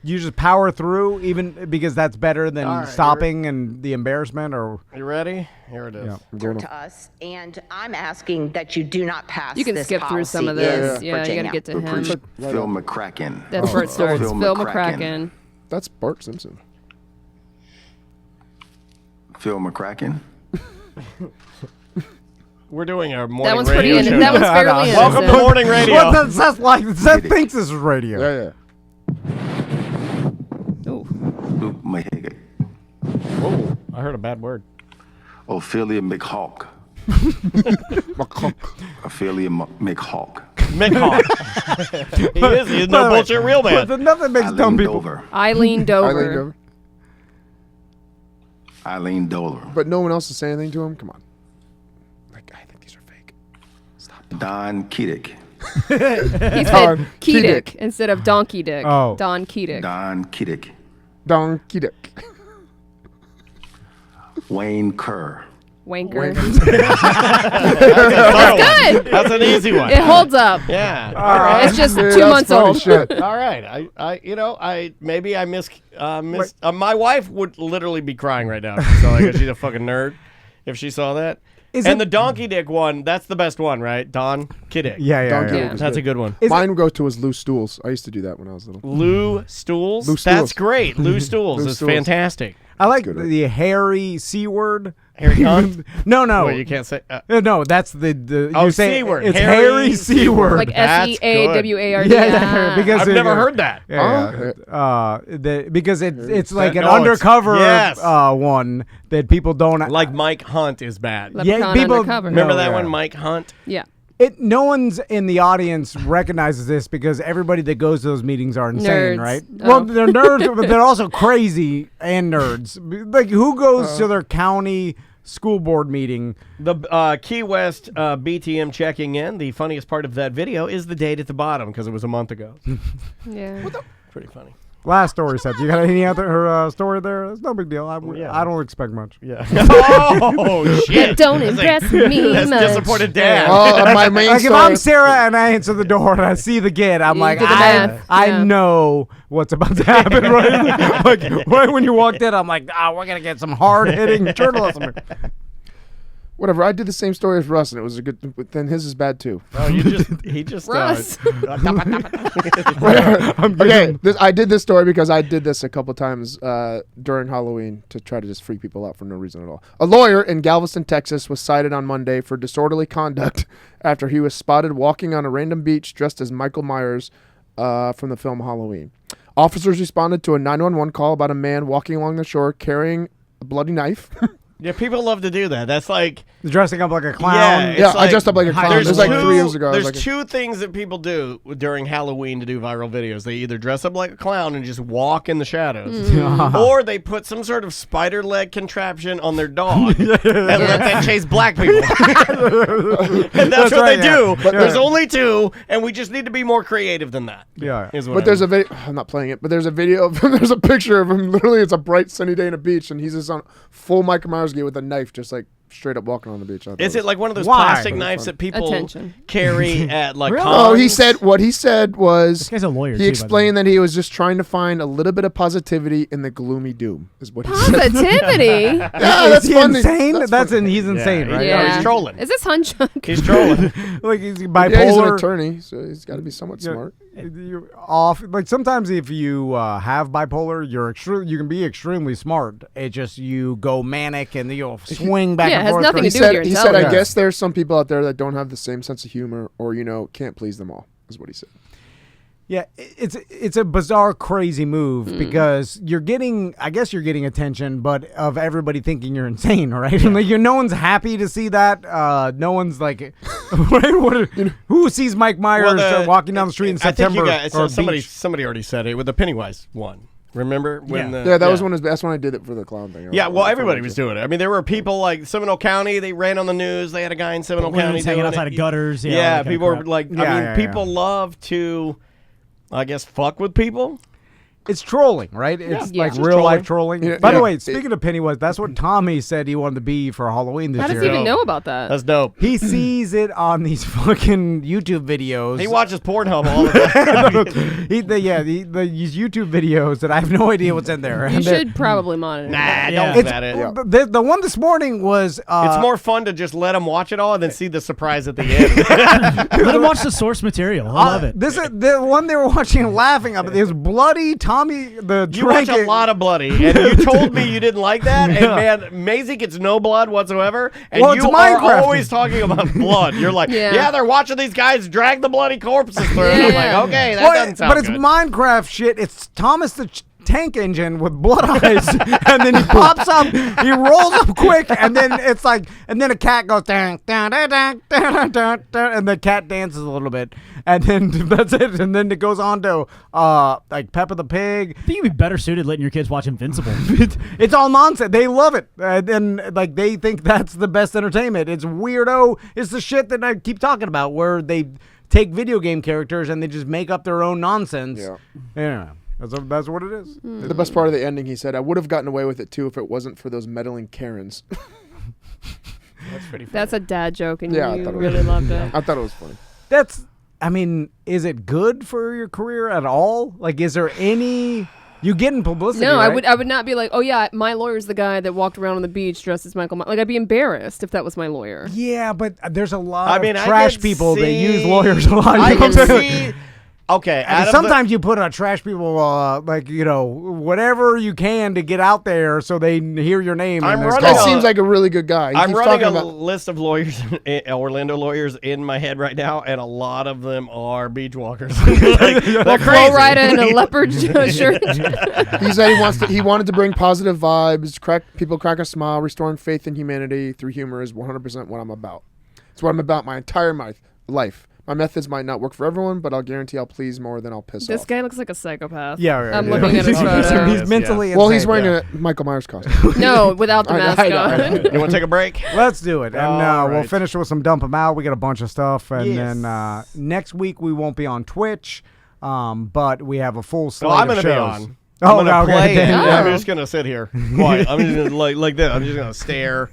just power through, even because that's better than All right, stopping and the embarrassment. Or You ready? Here it is. Yeah. To us, and I'm asking that you do not pass. You can this skip through some of policy this. in Yeah, you got to Virginia. get to him. Phil McCracken. That's where it starts. Phil Phil McCracken. McCracken. That's Bart Simpson. Phil McCracken. We're doing our morning That one's radio pretty. show. That one's fairly innocent. Welcome to morning radio. What does Seth like? Seth thinks this is radio. Yeah. Ooh. Luke Mahiga. Whoa, I heard a bad word. Ophelia McHawk. Ophelia McHawk. Mick Hawk. He is. He's no bullshit real man. But nothing makes dumb people. Dover. Eileen Dover. Eileen Dover. But no one else is saying anything to him? Come on. Like, I think these are fake. Stop. Don Kiddick. He Don said Key Dick Dick. instead of Donkey Dick. Oh. Don Key Dick. Don Kiddick. Donkey Dick. Wayne Kerr. Wanker. That's good. That's an easy one. It holds up. Yeah. All right. It's just Dude, 2 that's months funny old. shit. All right. I missed. My wife would literally be crying right now if she saw that, 'cause she's a fucking nerd. If she saw that. The Donkey Dick one, that's the best one, right? Don Kiddick. Yeah. Donkey Yeah. Dick was That's a good. good one. Mine would go to his loose stools. I used to do that when I was little. Lou Stools. Lou That's Stools. great. Lou Stools Lou is Stools. fantastic. I like Good. the hairy C word. Hairy cunt? No. Well, you can't say. No, that's the. Oh, you say C word. It's Hairy hairy C word. Like That's SEAWARD. Yeah, because I've never heard that. Because it's like an No, it's- undercover yes. one that people don't Like Mike Hunt is bad. Leprechaun people undercover. Remember no, that yeah. one, Mike Hunt? Yeah. No one's in the audience recognizes this because everybody that goes to those meetings are insane, Nerds. right? Oh. Well, they're nerds, but they're also crazy and nerds. Like, who goes to their county school board meeting? The Key West BTM checking in. The funniest part of that video is the date at the bottom because it was a month ago. Yeah. Pretty funny. Last story, Seth. You got any other story there? It's no big deal. I don't expect much. Yeah. Oh, shit. Don't impress me That's much. disappointed dad. My main Like, if story. I'm Sarah and I answer the door and I see the kid, I'm You like, do the math, I yeah. know what's about to happen, right? Like, right when you walked in, I'm like, we're going to get some hard-hitting journalism. Whatever. I did the same story as Russ, and it was a good. But then his is bad too. Oh, he just. Russ. Okay, I did this story because I did this a couple times during Halloween to try to just freak people out for no reason at all. A lawyer in Galveston, Texas, was cited on Monday for disorderly conduct after he was spotted walking on a random beach dressed as Michael Myers from the film Halloween. Officers responded to a 911 call about a man walking along the shore carrying a bloody knife. Yeah, people love to do that. That's like Dressing up like a clown. Yeah, Yeah, I dressed up like a clown. There's It was like 3 years ago. I was There's like two things that people do during Halloween to do viral videos. They either dress up like a clown and just walk in the shadows, or they put some sort of spider leg contraption on their dog and let that chase black people. And that's what right, they do. But There's only two, and we just need to be more creative than that. Yeah. is what But I there's mean. a video. I'm not playing it, but there's a video of him. There's a picture of him. Literally, it's a bright sunny day on a beach, and he's just on full Michael Myers gear with a knife, just like straight up walking on the beach. Is it like one of those Why? plastic knives that people Attention. carry at like Really? cons? Oh, he said what he said was This guy's a lawyer, he too, by the explained that he was just trying to find a little bit of positivity in the gloomy doom. Is what he said. Positivity. Yeah, that's Is he funny. insane? That's funny. He's insane, Yeah, right? No, he's trolling. Is this Hunchunk? He's trolling. Like, he's Yeah, bipolar. he's an attorney, so he's got to be somewhat Yeah. smart. You're off. Like, sometimes if you have bipolar, you can be extremely smart. It just you go manic and you'll swing back Yeah, it has fourth nothing to grade. do with your He said, intelligence. I guess there's some people out there that don't have the same sense of humor or, can't please them all, is what he said. Yeah, it's a bizarre, crazy move because you're getting attention, but of everybody thinking you're insane, right? Like no one's happy to see that. No one's like, who sees Mike Myers walking down the street in September? I think or somebody already said it with the Pennywise one. Remember when? That's when I did it for the clown thing. Yeah, well, everybody was doing it. I mean, there were people like Seminole County. They ran on the news. They had a guy in Seminole County hanging doing outside it. of gutters. Yeah, people were like, people yeah. love to, I guess, fuck with people. It's trolling, right? It's like It's real life trolling. Yeah, By the yeah. way, speaking of Pennywise, that's what Tommy said he wanted to be for Halloween this How year. does he even know about that? That's dope. He sees it on these fucking YouTube videos. He watches Pornhub all the time. These YouTube videos that I have no idea what's in there. You And should probably monitor. Nah, that. don't look at it. The one this morning was. It's more fun to just let him watch it all and then see the surprise at the end. Let him watch the source material. I love it. This is the one they were watching and laughing at. It was bloody Tommy the. You watch a lot of bloody, and you told me you didn't like that. And man, Maisie gets no blood whatsoever, and Well, you it's are Minecraft. always talking about blood. You're like, Yeah. yeah, they're watching these guys drag the bloody corpses through. And I'm Yeah. like, okay, that doesn't sound But it's good. Minecraft shit. It's Thomas the Tank Engine with blood eyes, and then he pops up, he rolls up quick, and then it's like, and then a cat goes dang, dang, dang, dang, dang, dang, dang, and the cat dances a little bit, and then that's it, and then it goes on to like Peppa the Pig. I think you'd be better suited letting your kids watch Invincible. It's all nonsense. They love it, and like they think that's the best entertainment. It's weirdo. It's the shit that I keep talking about, where they take video game characters and they just make up their own nonsense. Yeah. That's what it is. The best part of the ending, he said, I would have gotten away with it too if it wasn't for those meddling Karens. That's pretty funny. That's a dad joke, and Yeah, I you thought it really was- loved it. I thought it was funny. Is it good for your career at all? Like, is there any... You getting publicity, No, right? I would not be like, oh yeah, my lawyer's the guy that walked around on the beach dressed as Michael Myers. Like, I'd be embarrassed if that was my lawyer. Yeah, but there's a lot I of mean, I trash can people that see- use lawyers a lot. I You know can what I'm saying? see. Okay, I mean, sometimes you put trash people, whatever you can to get out there so they hear your name. I'm and running That a- seems like a really good guy. He I'm keeps running talking a about- list of lawyers, Orlando lawyers, in my head right now, and a lot of them are beach walkers. They're crazy. Flo Rida in a leopard shirt. He said he wanted to bring positive vibes, crack a smile, restoring faith in humanity through humor is 100% what I'm about. It's what I'm about my entire life. My methods might not work for everyone, but I'll guarantee I'll please more than I'll piss This off. guy looks like a psychopath. Yeah, right, I'm yeah. looking at his photo. He's mentally Well, insane. he's wearing a Michael Myers costume. No, without the mask I know. on. You want to take a break? Let's do it. And All we'll right. finish with some Dump 'em Out. We got a bunch of stuff. And Yes. then next week we won't be on Twitch, but we have a full slate No, I'm of going to be shows. on. Oh, I'm going to play it. then. I'm just going to sit here quiet. I'm just gonna, like this. I'm just going to stare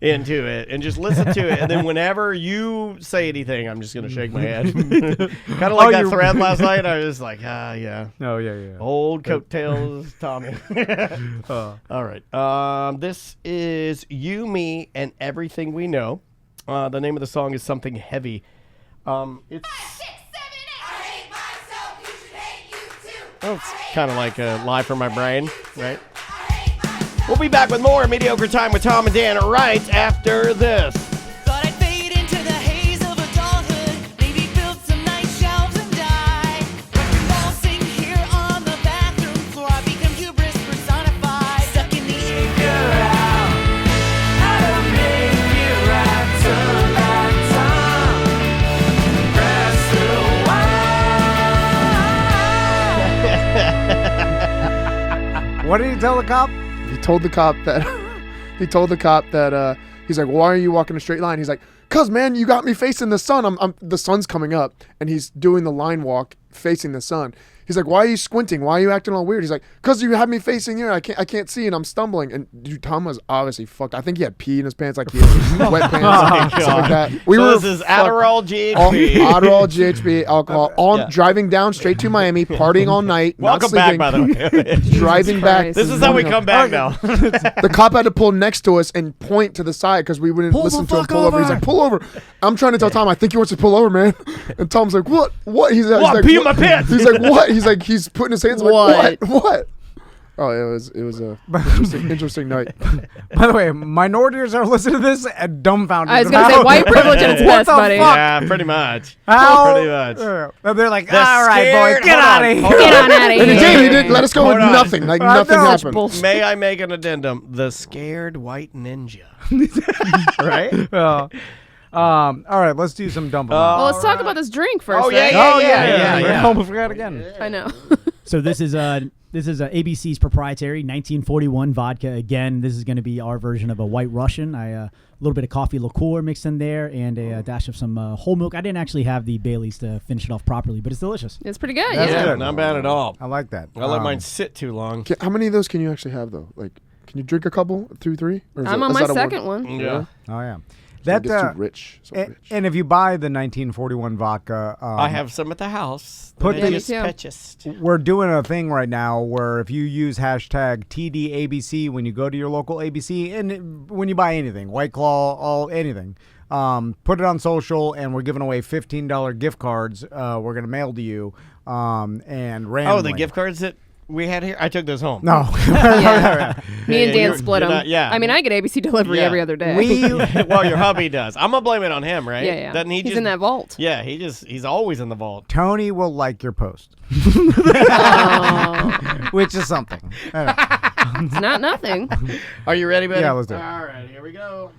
into it and just listen to it. And then whenever you say anything, I'm just going to shake my head. Kind of like that thread last night. I was just like, yeah. Oh, yeah. Old coattails, Tommy. All right. This is You, Me, and Everything We Know. The name of the song is Something Heavy. It's kind of like a lie from my brain, right? We'll be back with more Mediocre Time with Tom and Dan right after this. Thought I'd fade into the haze of adulthood, maybe build some nice shelves and die. Wrecking balls sing here on the bathroom floor, I become hubris personified. Stuck in the figure out how to make it right. Turn back time, press rewind. What did he tell the cop? He told the cop that he's like, why are you walking a straight line? He's like, cause man, you got me facing the sun. The sun's coming up, and he's doing the line walk facing the sun. He's like, why are you squinting? Why are you acting all weird? He's like, cause you have me facing here. I can't see, and I'm stumbling. And dude, Tom was obviously fucked. I think he had pee in his pants, like he had wet pants, stuff like that. This is Adderall, GHB. Adderall, GHB, alcohol. Driving down straight to Miami, partying all night. Welcome not back, sleeping, by the way. driving back. This is how we come back now. The cop had to pull next to us and point to the side because we wouldn't listen to him pull over. He's like, pull over. I'm trying to tell Tom, I think he wants to pull over, man. And Tom's like, what? He's What? like, Pee in my pants. He's like, what? He's like, he's putting his hands like, what? Oh, it was a interesting night. By the way, minorities are listening to this and dumbfounded. I was going to say white privilege at its best, buddy. Yeah, pretty much. How? Pretty much. They're like, all right, boys, get out of here. Get on out of And here. he didn't let us go with nothing. Like nothing happened. May I make an addendum? The scared white ninja. Right? All right, let's do some dump. Well, let's talk about this drink first. Oh, yeah, right? yeah. Oh, we forgot again. I know. So this is ABC's proprietary 1941 vodka. Again, this is going to be our version of a White Russian. A little bit of coffee liqueur mixed in there and a dash of some whole milk. I didn't actually have the Baileys to finish it off properly, but it's delicious. It's pretty good. That's Yeah. good. Not bad at all. I like that. I let mine sit too long. How many of those can you actually have though? Like, can you drink a couple, 2, 3? Or is I'm it- on is my that a second one. Yeah. Oh yeah. So it gets too rich. And if you buy the 1941 vodka, I have some at the house. Put that I the- just purchased. We're doing a thing right now where if you use hashtag TDABC when you go to your local ABC and when you buy anything, White Claw, anything, put it on social, and we're giving away $15 gift cards. We're going to mail to you and randomly. Oh, the gift cards that we had here? I took those home. No. Me and Dan split them. Yeah. I mean, I get ABC delivery every other day. Well, your hubby does. I'm going to blame it on him, right? Yeah. Doesn't he He's in that vault. Yeah, he's always in the vault. Tony will like your post. Which is something. It's not nothing. Are you ready, buddy? Yeah, let's do it. All right, here we go.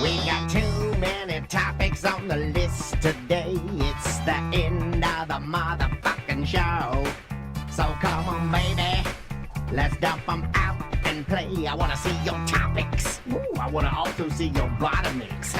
We got too many topics on the list today. It's the end of the motherfucking show. So come on, baby, let's dump them out and play. I want to see your topics. Ooh, I want to also see your bottomics.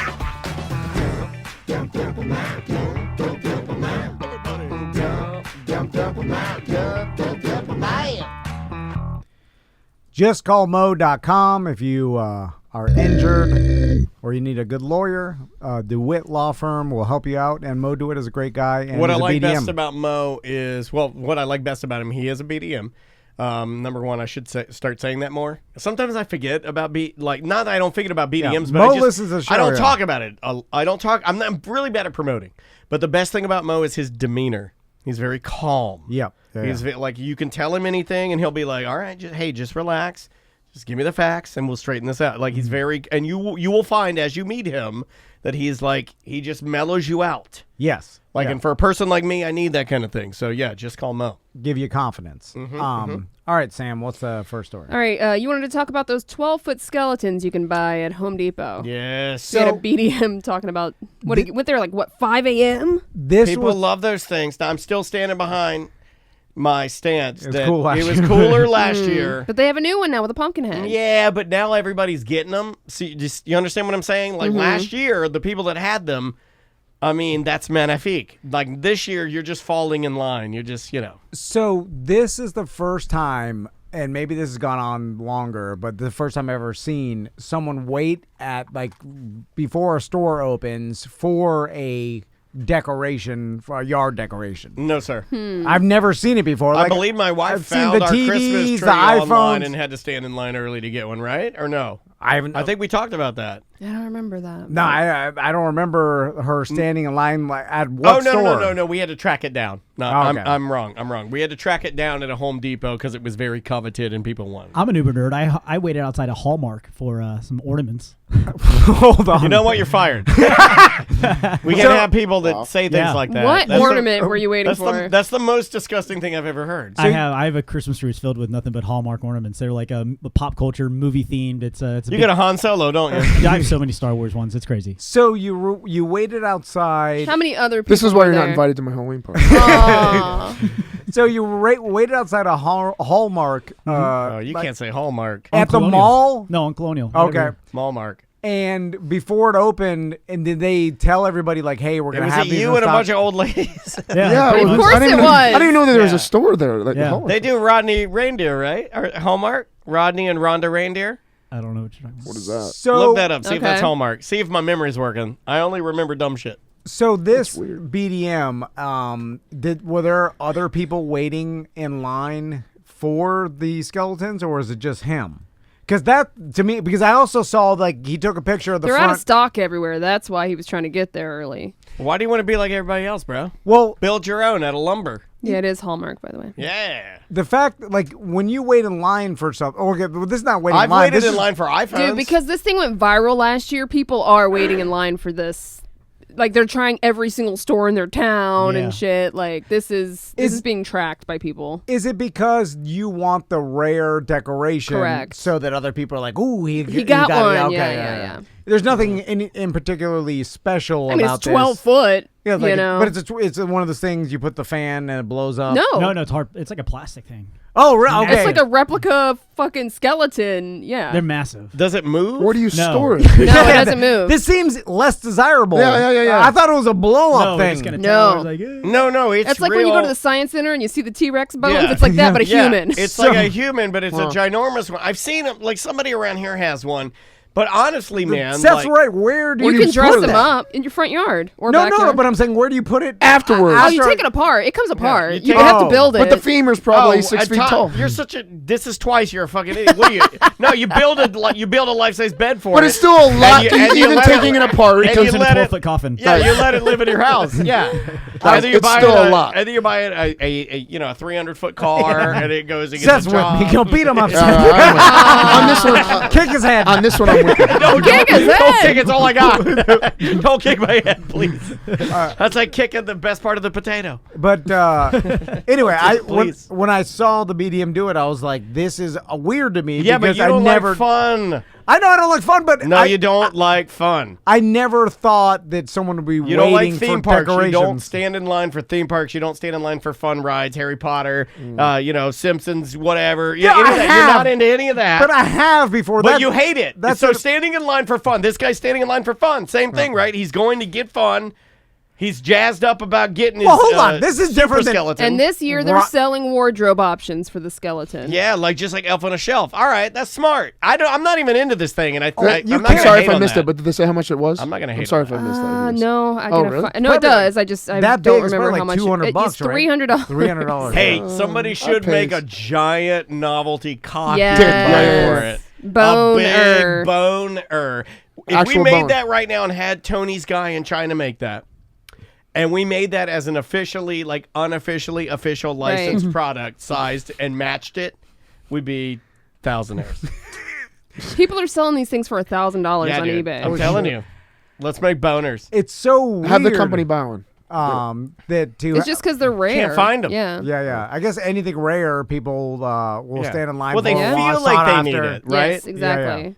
JustCallMo.com if you are injured or you need a good lawyer. DeWitt Law Firm will help you out, and Mo DeWitt is a great guy. And What I he's a like BDM. best about Mo is, what I like best about him, he is a BDM. Number one, I should start saying that more. Sometimes I forget about not that I don't forget about BDMs, but Mo I just, listens to the show, I don't yeah. talk about it. I don't talk. I'm really bad at promoting. But the best thing about Mo is his demeanor. He's very calm. Yep. Yeah, He's like, you can tell him anything, and he'll be like, "All right, just relax, just give me the facts, and we'll straighten this out." Like he's very, and you will find as you meet him that he's like, he just mellows you out. Yes. Like, Yeah. and for a person like me, I need that kind of thing. So yeah, just call Mo. Give you confidence. All right, Sam, what's the first story? All right, you wanted to talk about those 12-foot skeletons you can buy at Home Depot. Yes. We had a BDM talking about went there like 5 a.m. People love those things. I'm still standing behind my stance. It was that cool last it was year. cooler last year. But they have a new one now with a pumpkin head. Yeah, but now everybody's getting them. See, you understand what I'm saying? Like last year, the people that had them, I mean, that's magnifique. Like this year, you're just falling in line. You're just, So this is the first time, and maybe this has gone on longer, but the first time I've ever seen someone wait at, like, before a store opens for a decoration, for a yard decoration. No, sir. I've never seen it before. I Like, believe my wife I've seen found the our TVs, Christmas the tree online iPhones. and had to stand in line early to get one, right? Or no? I haven't. I think we talked about that. I don't remember that. No, I don't remember her standing in line at what store. No. We had to track it down. No, Oh, okay. I'm wrong. We had to track it down at a Home Depot because it was very coveted and people wanted it. I'm an Uber nerd. I waited outside a Hallmark for some ornaments. Hold on. You know what? You're fired. We can't have people that say things like that. What ornament were you waiting for? That's the most disgusting thing I've ever heard. I have a Christmas tree filled with nothing but Hallmark ornaments. They're like a pop culture movie themed. It's a You got a Han Solo, don't you? Yeah, I have so many Star Wars ones. It's crazy. So you waited outside. How many other people This is why were you're not there? invited to my Halloween party. Aw. So you waited outside a Hallmark. Oh, you can't say Hallmark. At the Colonial. mall? No, on Colonial. Okay. Mallmark. And before it opened, and did they tell everybody, like, hey, we're It going to was have it these you in and a stock? bunch of old ladies. Yeah, Of course I didn't it even, was. I didn't even know that there was Yeah. a store there. Like Yeah. Hallmark. They do Rodney Reindeer, right? Or Hallmark? Rodney and Rhonda Reindeer? I don't know what you're talking about. What is that? So, Look that up. See if Okay. that's Hallmark. See if my memory's working. I only remember dumb shit. So this BDM, were there other people waiting in line for the skeletons, or is it just him? Because that, to me, because I also saw, like, he took a picture of the They're front. out of stock everywhere. That's why he was trying to get there early. Why do you want to be like everybody else, bro? Well, build your own out of lumber. Yeah, it is Hallmark, by the way. Yeah. The fact, like, when you wait in line for something, okay, but this is not waiting I've in line. waited in line for iPhones. Dude, because this thing went viral last year, people are waiting in line for this. Like, they're trying every single store in their town and shit. Like, this is being tracked by people. Is it because you want the rare decoration? Correct. So that other people are like, ooh, he got one. it. Okay, Yeah. There's nothing in particularly special I mean, about it's 12 this. foot. Yeah, like, you know. but it's one of those things you put the fan and it blows up. No, it's hard. It's like a plastic thing. Oh, right. Okay. It's like a replica fucking skeleton. Yeah. They're massive. Does it move? Where do you No. store it? No, it doesn't move. This seems less desirable. Yeah. I thought it was a blow-up No, thing. it's gonna No. tell. It's like, No, it's It's like real. when you go to the science center and you see the T-Rex bones. Yeah. It's like that, but a human. It's like a human, but it's a ginormous one. I've seen it. Like somebody around here has one. But honestly, man, Seth's like, right. Where do you you can dress put them that? up in your front yard or No, backyard. but I'm saying, where do you put it Afterwards. Oh, you take it apart. It comes apart. you You take- have to build it. But the femur's probably 6 feet Tom, tall. You're such a. This is twice. You're a fucking idiot. What are you? No, you build a life-size bed for it. But it's still a lot. and you Even let taking it apart. and comes you in a let 12-foot coffin. Yeah, you let it live in your house. Yeah, It's still a lot. Either you buy it a 300-foot car and it goes and gets Seth's a with job. me. Go beat him up. On this one, Kick his head. on this one, I'm with you. Don't kick his head. Don't kick. It's all I got. Don't kick my head, please. That's like kicking the best part of the potato. But anyway, Please. when I saw the BDM do it, I was like, "This is weird to me." Yeah, but because you don't I never, like fun. I know I don't like fun, but No, you don't like fun. I never thought that someone would be You waiting don't like for theme parks. decorations. You don't stand in line for theme parks. You don't stand in line for fun rides, Harry Potter, Simpsons, whatever. Yeah, Any of I that. have. You're not into any of that. But I have before that. But you hate it. That's so what- standing in line for fun. This guy's standing in line for fun. Same thing, right? He's going to get fun. He's jazzed up about getting his Well, hold on. This is different than- skeleton. And this year they're Ro- selling wardrobe options for the skeleton. Yeah, just like Elf on a Shelf. All right, that's smart. I'm not even into this thing, and I'm not I'm gonna sorry hate if I on missed that. it, but did they say how much it was? I'm not gonna hate I'm sorry on if I missed that. No, I Oh, gotta really? no, it does. I that don't big is remember probably how like much. $200, It's $300. $300. Hey, somebody should pays. make a giant novelty costume Yes. for it. Boner. A big boner. If we Actual made bone. that right now and had Tony's guy in China make that, and we made that as an unofficially official licensed product, sized and matched it, we'd be thousandaires. People are selling these things for $1,000 Yeah, on dude. eBay. I'm telling you. Let's make boners. It's so weird. Have the company buy one. That to It's just because they're rare. Can't find them. Yeah. yeah. I guess anything rare, people will Yeah. need in line. Well, they for a while, feel like sought they need after. it, right? Yes, exactly.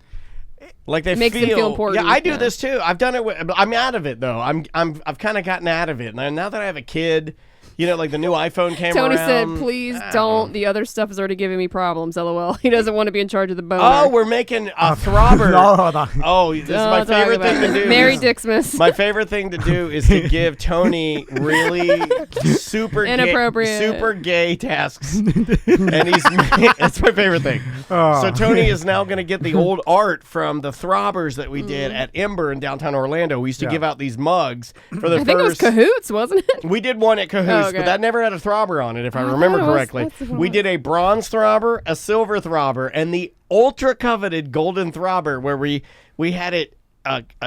Like they Makes them feel important, Yeah, I do yeah. this too. I've done it. I'm out of it though. I've kind of gotten out of it. And now that I have a kid, like the new iPhone came Tony around. said, please don't. The other stuff is already giving me problems, LOL. He doesn't want to be in charge of the boner. Oh, we're making a throbber. No. Oh, this is my Don't talk favorite about thing to it. do. Merry Dixmas. My favorite thing to do is to give Tony really super gay tasks, and that's my favorite thing. Oh. So Tony is now going to get the old art from the throbbers that we did at Ember in downtown Orlando. We used to give out these mugs for the I think it was Cahoots, wasn't it? We did one at Cahoots, okay. but that never had a throbber on it, if I remember thought it was- correctly. that's the one. We did a bronze throbber, a silver throbber, and the ultra coveted golden throbber, where we had it.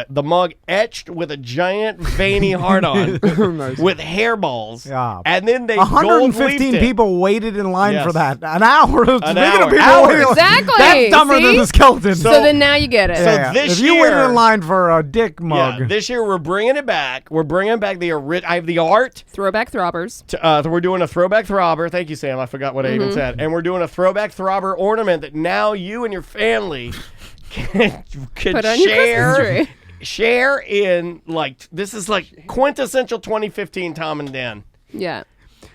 The mug etched with a giant veiny heart-on with hairballs. Yeah. And then they 115 gold-leafed it. people waited in line Yes. for that. An hour. Speaking hour. of people Hours. waiting, Exactly. That's dumber than See? the skeleton. So then now you get it. So this if you year- waited in line for a dick mug, This year we're bringing it back. We're bringing back I have the art. Throwback throbbers. We're doing a throwback throbber. Thank you, Sam. I forgot what I even said. And we're doing a throwback throbber ornament that now you and your family can Put on your Christmas tree. Share in, this is like quintessential 2015 Tom and Dan. Yeah.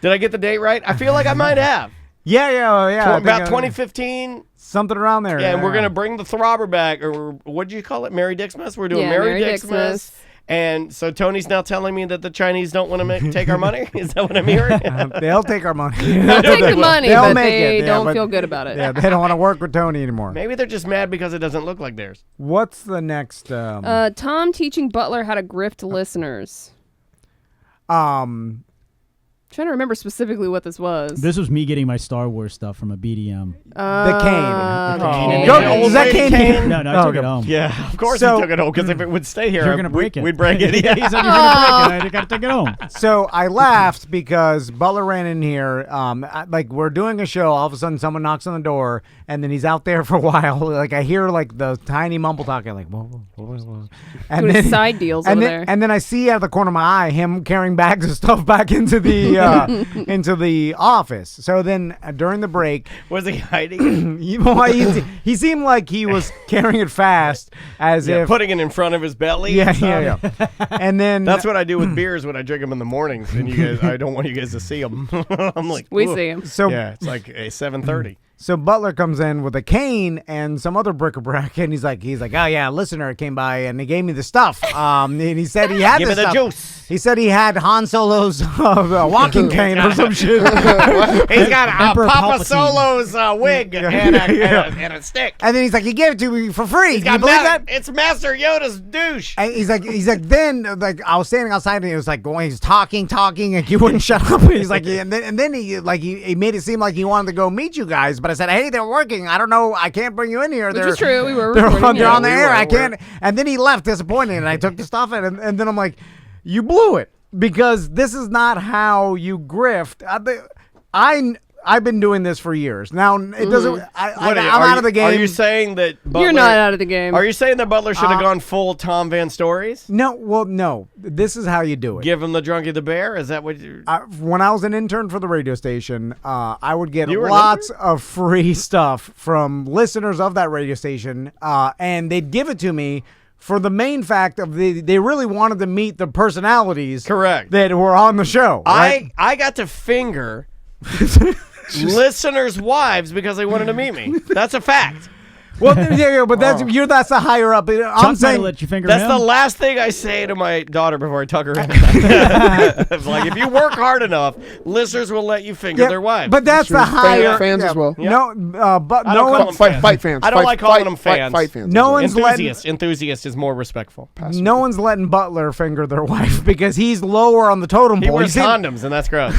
Did I get the date right? I feel like I might have. yeah. I think, About 2015. something around there. Yeah, and we're going to bring the throbber back, or what do you call it? Merry Dixmas? We're doing Yeah, Merry Merry Dixmas. And so Tony's now telling me that the Chinese don't want to take our money? Is that what I'm hearing? They'll take our money. They'll take the money, They'll but make they it, yeah, don't but- feel good about it. Yeah, they don't want to work with Tony anymore. Maybe they're just mad because it doesn't look like theirs. What's the next? Tom teaching Butler how to grift listeners. Trying to remember specifically what this was. This was me getting my Star Wars stuff from a BDM. The cane. cane. Is that cane? No, I took it home. Yeah, of course So- he took it home because if it would stay here, You're gonna break it. we'd break it. He said Yeah. you're gonna break it. I gotta take it home. So I laughed because Butler ran in here. Like we're doing a show. All of a sudden, someone knocks on the door, and then he's out there for a while. Like I hear like the tiny mumble talking, like whoa. And Doing side deals and over then, there. And then I see out of the corner of my eye him carrying bags of stuff back into the into the office. So then during the break, Was he hiding? he seemed like he was carrying it fast, as if putting it in front of his belly. yeah. And then That's what I do with beers when I drink them in the mornings, and you guys, I don't want you guys to see them. I'm like, We "Ooh." see him. So Yeah, it's like a 7:30. So Butler comes in with a cane and some other bric-a-brac, and he's like, oh yeah, a listener came by and he gave me the stuff. And he said he had Give me the the stuff. juice. He said he had Han Solo's walking cane or some shit. He's got Emperor Papa Palpatine. Solo's wig and a stick. And then he's like, he gave it to me for free. He's Can you got believe that? It's Master Yoda's douche. And he's like, then like I was standing outside and he was like going, he's talking, and he wouldn't shut up. He's like, and then he made it seem like he wanted to go meet you guys, but I said, hey, they're working. I don't know, I can't bring you in here. Which is true. We were They're recording. on the we air. were, I can't. And then he left disappointed, and I took the stuff and then I'm like, you blew it because this is not how you grift. I've been doing this for years now. It doesn't. I'm out of the game. Are you saying that Butler, You're not out of the game. Are you saying that Butler should have gone full Tom Van Stories? No. Well, no. This is how you do it. Give him the Drunky the Bear? Is that what you... When I was an intern for the radio station, I would get You were an lots of free stuff from listeners of that radio station, and they'd give it to me for the main fact of they really wanted to meet the personalities Correct. that were on the show. Right? I got to finger listeners' wives because they wanted to meet me. That's a fact. Well, but that's the higher up. I'm Chuck might saying let you finger That's him. the last thing I say to my daughter before I tuck her in. Like, if you work hard enough, listeners will let you finger their wives. But that's the higher fans as well. No, but I no don't call one. them fans. Fight fans. I don't like calling them fans. Fight fans. No one's letting. Enthusiast is more respectful. No one's letting Butler finger their wife because he's lower on the totem He pole. wears condoms, and that's gross.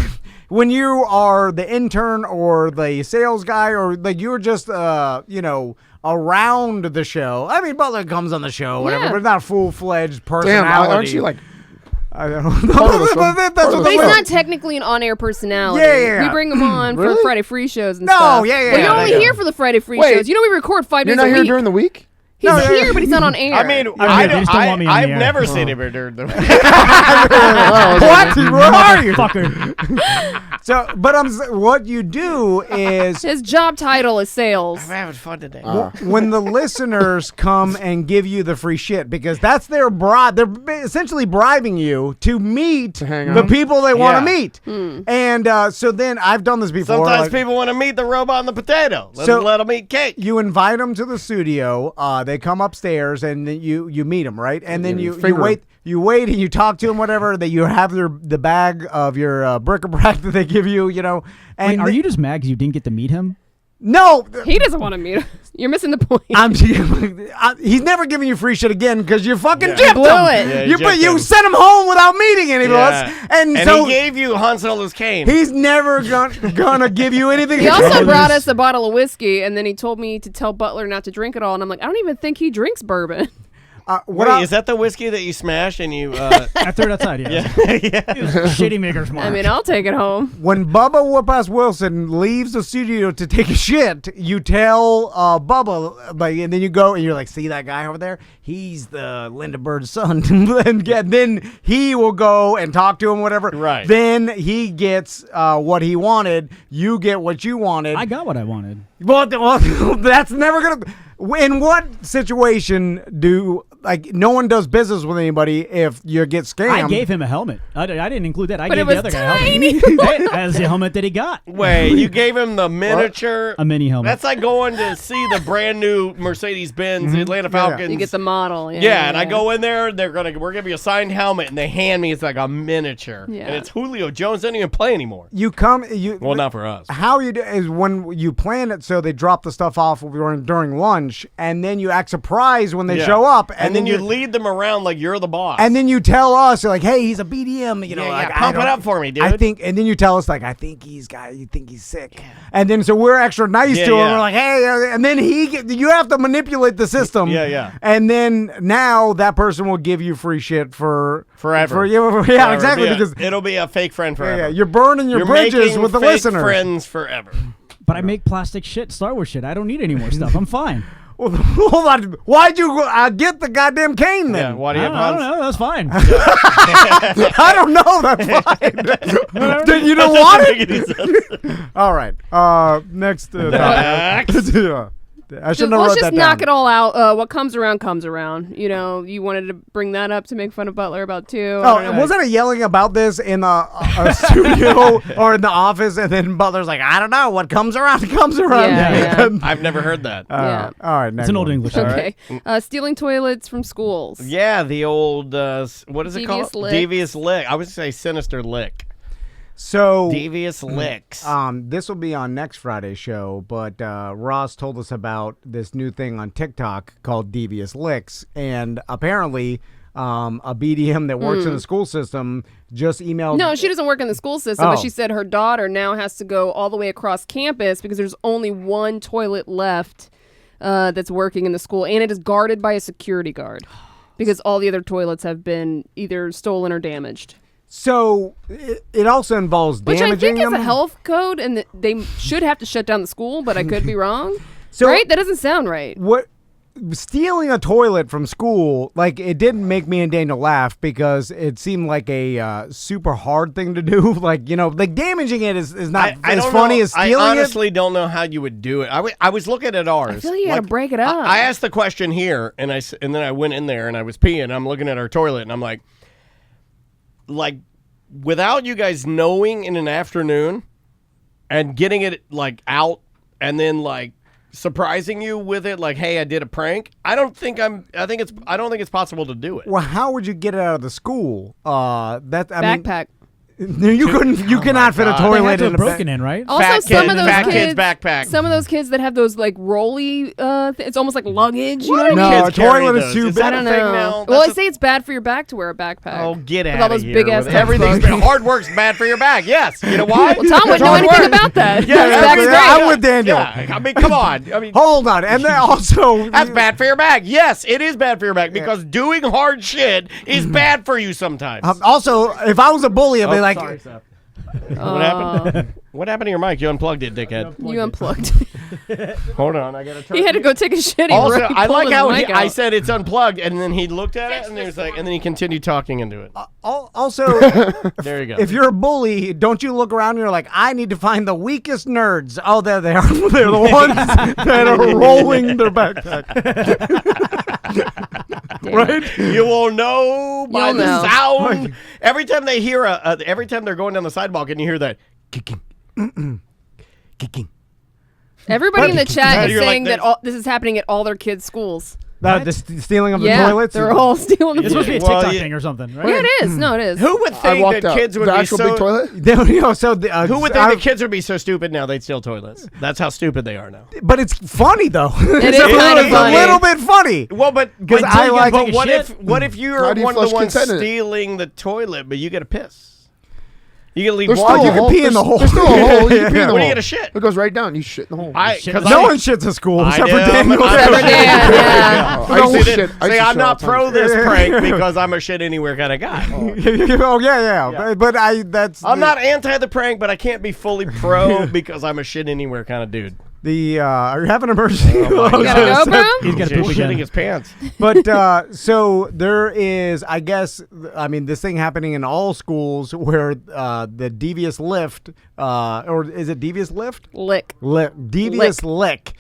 When you are the intern or the sales guy or like you're just around the show. I mean, Butler comes on the show, whatever, Yeah. but not full-fledged Damn, personality. aren't you like? I don't know. That's what But he's the not technically an on-air personality. Yeah. We bring him on for Really? Friday free shows and No, stuff. yeah. But you're only Yeah. here for the Friday free Wait. shows. You know we record 5 You're days not a here week. during the week? He's No, yeah. here, but he's not on air. I mean, they just don't want me on the I've air. never seen him during the... What? Where are you? Fucker. So, but what you do is his job title is sales. I'm having fun today. when the listeners come and give you the free shit because that's their bribe. They're essentially bribing you to meet hang the on. people they want to Yeah. meet. And so then I've done this before. Sometimes like, people want to meet the robot and the potato. So- Let them eat cake. you invite them to the studio. They come upstairs and then you meet them, right? And then you finger 'em. wait. You wait and you talk to them, whatever. That you have the bag of your bric-a-brac that they give you, And Wait, are you just mad because you didn't get to meet him? No, He doesn't want to meet him. You're missing the point. he's never giving you free shit again because you fucking Yeah. gypped Blew him. it. Yeah, you gypped him. Sent him home without meeting any of us, And so he gave you Han Solo's cane. he's never gonna give you anything. He also brought us a bottle of whiskey, and then he told me to tell Butler not to drink it all. And I'm like, I don't even think he drinks bourbon. Wait, is that the whiskey that you smashed and you... I threw it outside, yeah. Shitty maker's mark. I mean, I'll take it home. When Bubba Whoop-Ass Wilson leaves the studio to take a shit, you tell Bubba, and then you go and you're like, see that guy over there? He's the Linda Bird's son. And then he will go and talk to him, whatever. Right. Then he gets what he wanted. You get what you wanted. I got what I wanted. Well, that's never gonna. In what situation no one does business with anybody if you get scammed? I gave him a helmet. I didn't include that. I But gave it the was other guy a tiny. helmet. That's the helmet that he got. Wait, you gave him the miniature... A mini helmet. That's like going to see the brand new Mercedes-Benz Atlanta Falcons. You get the model. Yeah, and I go in there, we're giving you a signed helmet, and they hand me, it's like a miniature. Yeah. And it's Julio Jones, doesn't even play anymore. Well, not for us. How you do is when you plan it so they drop the stuff off during lunch, and then you act surprised when they show up, and then you lead them around like you're the boss. And then you tell us, you're like, hey, he's a BDM, you know, like, pump it up for me, dude. I think, and then you tell us, like, you think he's sick. And then so we're extra nice to him. We're like, hey, and then you have to manipulate the system. Yeah. And then now that person will give you free shit forever. Forever. Exactly. Because it'll be a fake friend forever. Yeah, you're burning your bridges with the fake listeners. Friends forever. But I make plastic shit, Star Wars shit. I don't need any more stuff. I'm fine. Well, hold on. Why'd you get the goddamn cane then? Yeah, why do you have I don't know. That's fine. I don't know. That's fine. Did you don't want it? All right. Next. I shouldn't have Let's wrote just that knock down. it all out. What comes around comes around. You know, you wanted to bring that up to make fun of Butler about too. Oh, wasn't it yelling about this in a studio or in the office, and then Butler's like, I don't know, what comes around comes around. Yeah. I've never heard that. Yeah. All right, next It's an old one. English. Okay. Stealing toilets from schools. Yeah, the old what is it Devious called? lick. Devious lick. I would say sinister lick. So Devious licks. This will be on next Friday's show, but Ross told us about this new thing on TikTok called Devious Licks, and apparently a BDM that works in the school system just emailed. No, she doesn't work in the school system, but Oh. she said her daughter now has to go all the way across campus because there's only one toilet left that's working in the school, and it is guarded by a security guard because all the other toilets have been either stolen or damaged. So it also involves Which damaging I think them. is a health code, and they should have to shut down the school, but I could be wrong. So- right? That doesn't sound right. What stealing a toilet from school, like, it didn't make me and Daniel laugh because it seemed like a super hard thing to do. Like, you know, like damaging it is not I as don't funny know. as stealing I honestly don't know how you would do it. I was looking at ours. I feel like you gotta break it up. I asked the question here, and then I went in there and I was peeing. I'm looking at our toilet, and I'm like, without you guys knowing in an afternoon and getting it like out and then like surprising you with it, like, hey, I did a prank. I don't think it's possible to do it. Well, how would you get it out of the school? Backpack. You cannot fit a God. toilet They had to in have a broken in, right? Also, Fat some kid- of those fat kids, kid's backpack. Some of those kids that have those like rolly, it's almost like luggage. You know what I No, mean? a Kids carry toilet is those. too Is big. that I a don't thing know. now? Well, That's I say it's bad for your back to wear a backpack. Oh, get With out all of those here. big ass with everything's hard work's bad for your back. Yes. You know why? Well, Tom wouldn't know Hard anything work. about that. Yeah, His back's yeah, great. I'm with Daniel. Yeah, I mean, come on. I mean, Hold on, and then also that's bad for your back. Yes, it is bad for your back because doing hard shit is bad for you sometimes. Also, if I was a bully, I'd be like, sorry, Seth. What happened? What happened to your mic? You unplugged it, dickhead. You unplugged. Hold on, I gotta turn. He had to go take a shit. Also, He I pulled like his how mic I out. said it's unplugged, and then he looked at it, and he was like, and then he continued talking into it. also, There you go. if you're a bully, don't you look around and you're like, I need to find the weakest nerds. Oh, there they are. They're the ones that are rolling their backpack. Right? You will know by You'll the know. sound. Every time they hear every time they're going down the sidewalk, and you hear that kicking, kicking. Everybody in the chat is You're like saying that this. this is happening at all their kids' schools. The stealing of the Yeah, toilets? they're all stealing. It's supposed to be a Well, TikTok yeah. thing or something, right? Yeah, it is. No, it is. Who would I think walked that out. kids would the be actual so? big toilet. Who would think that kids would be so stupid now they'd steal toilets? That's how stupid they are now. But it's funny, though. It is It's kind of a funny. little bit funny. Well, but Because I like but take a what shit. if you're How do you one of the flush ones consent in it? stealing the toilet, but you get a piss? You get to leave There's water. still you a can hole. pee in the hole. There's still a hole. You can pee in the When you hole. get a shit. It goes right down. You shit in the hole. Because No one shits at school I except for do. Daniel. I'm- Except for Dan, yeah. I used to See, shit. I used to I'm shit not all the pro time. this prank because I'm a shit anywhere kind of guy. Oh, yeah. But that's I'm not anti the prank, but I can't be fully pro because I'm a shit anywhere kind of dude. are you having an emergency? You gotta go, bro? He's got to poop Shitting again. his pants. But so there is, I guess, this thing happening in all schools where the devious lift, or is it devious lift? Lick. Devious lick.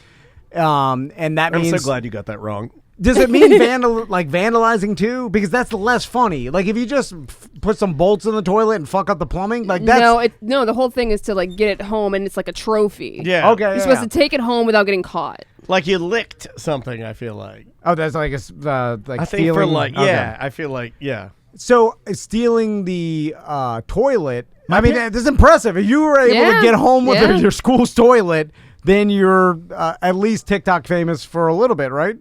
And that I'm means. so glad you got that wrong. Does it mean vandalizing too? Because that's less funny. Like if you just put some bolts in the toilet and fuck up the plumbing, like that's No, the whole thing is to like get it home, and it's like a trophy. Yeah. okay. You're supposed to take it home without getting caught. Like you licked something, I feel like. Oh, that's like like I think stealing. for like, Okay. yeah, I feel like, yeah. So stealing the toilet. I mean, that's impressive. If you were able to get home with your school's toilet, then you're at least TikTok famous for a little bit, right?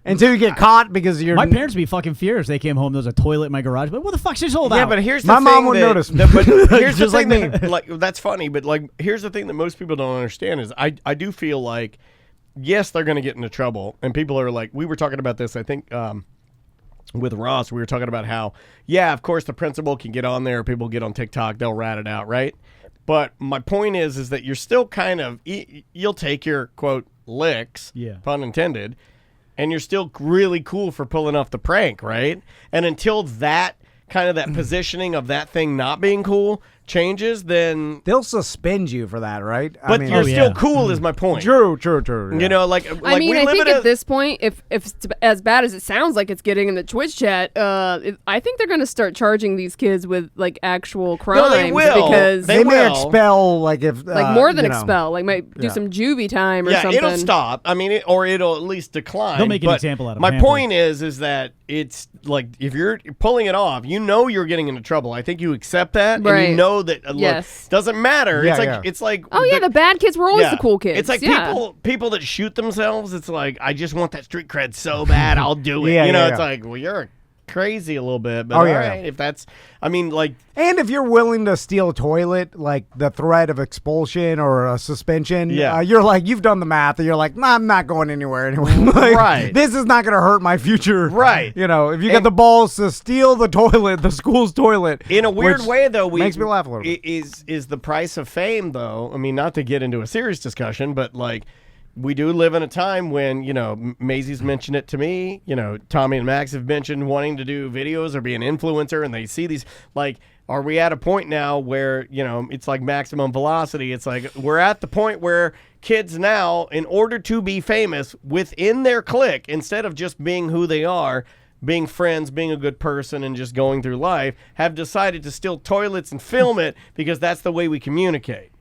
until you get caught because you're. My parents would be fucking furious. They came home. There was a toilet in my garage. But what the fuck's this all about? Yeah, but here's the My thing mom wouldn't notice. But here's Just the like thing me. that, like, that's funny. But like, here's the thing that most people don't understand is I do feel like, yes, they're going to get into trouble, and people are like, we were talking about this. I think. With Ross, we were talking about how, yeah, of course, the principal can get on there. People get on TikTok, they'll rat it out, right? But my point is that you're still kind of, you'll take your, quote, licks, pun intended, and you're still really cool for pulling off the prank, right? And until that kind of that positioning of that thing not being cool changes, then they'll suspend you for that, right? But you're still cool is my point. True. Yeah. You know, like I mean, we I live think in at this point, if it's as bad as it sounds like it's getting in the Twitch chat, I think they're going to start charging these kids with like actual crimes. they will. Because they may expel, like if more than expel, like might do some juvie time or something. Yeah, it'll stop. I mean, or it'll at least decline. They'll make an But example out of my point is that it's like if you're pulling it off, you know you're getting into trouble. I think you accept that, and Right. you know that. Yes. Doesn't matter. Yeah, it's like Oh yeah, the bad kids were always the cool kids. It's like yeah. people that shoot themselves. It's like I just want that street cred so bad, I'll do it. Yeah, It's like, well, you're crazy a little bit, but Oh, all yeah. right, if that's, I mean, like, And if you're willing to steal a toilet, like the threat of expulsion or a suspension, you're like, you've done the math, and you're like, nah, I'm not going anywhere anyway. Like, Right. This is not going to hurt my future. Right. You know, if you got the balls to steal the toilet, the school's toilet. in a weird which way, though, makes me laugh a little bit. Is the price of fame, though? I mean, not to get into a serious discussion, but like, we do live in a time when, you know, Maisie's mentioned it to me, you know, Tommy and Max have mentioned wanting to do videos or be an influencer, and they see these, like, are we at a point now where, you know, it's like maximum velocity? It's like we're at the point where kids now, in order to be famous within their clique, instead of just being who they are, being friends, being a good person, and just going through life, have decided to steal toilets and film it because that's the way we communicate.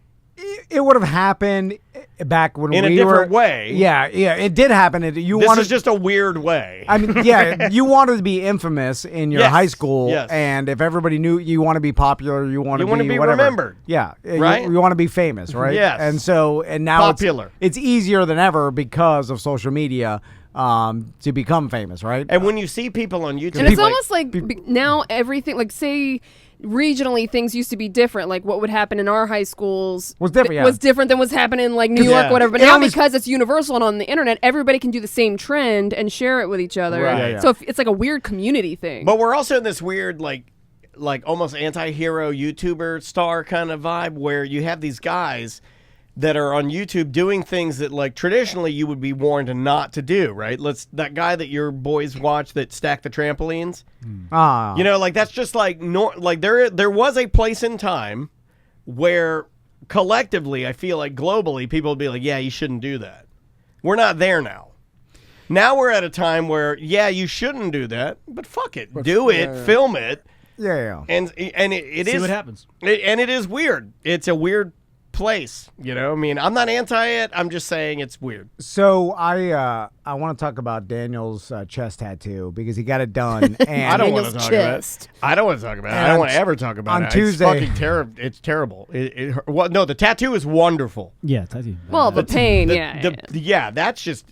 It would have happened back when In a we different were, way. Yeah, it did happen. This Wanted is just a weird way. I mean, yeah, you wanted to be infamous in your Yes, high school, yes. and if everybody knew you want to be popular, you want to be whatever. remembered. Yeah, Right? You want to be famous, right? Yes. And now Popular. It's easier than ever because of social media to become famous, right? And when you see people on YouTube, And it's almost like now everything, like say regionally things used to be different. Like what would happen in our high schools Was different, yeah. was different than what's happening in like New Yeah. York, whatever. But It now always- because it's universal and on the internet, everybody can do the same trend and share it with each other. Right. Yeah, yeah. So it's like a weird community thing. but we're also in this weird, like almost anti-hero YouTuber star kind of vibe where you have these guys that are on YouTube doing things that like traditionally you would be warned not to do, right? That guy that your boys watch that stack the trampolines. You know, like that's just like like there was a place in time where collectively I feel like globally people would be like, yeah, you shouldn't do that. We're not there now. Now we're at a time where yeah, you shouldn't do that, but fuck it, do it, film it. Yeah. And it See is what happens. and it is weird. It's a weird place, you know. I mean, I'm not anti it. I'm just saying it's weird. So I want to talk about Daniel's chest tattoo because he got it done. And I don't want to Daniel's talk chest. about it. I don't want to talk about it. I don't want to ever talk about on it. Tuesday- It's fucking terrible. It's terrible. Well, no, the tattoo is wonderful. Yeah, tattoo. well, the pain, Yeah, that's just.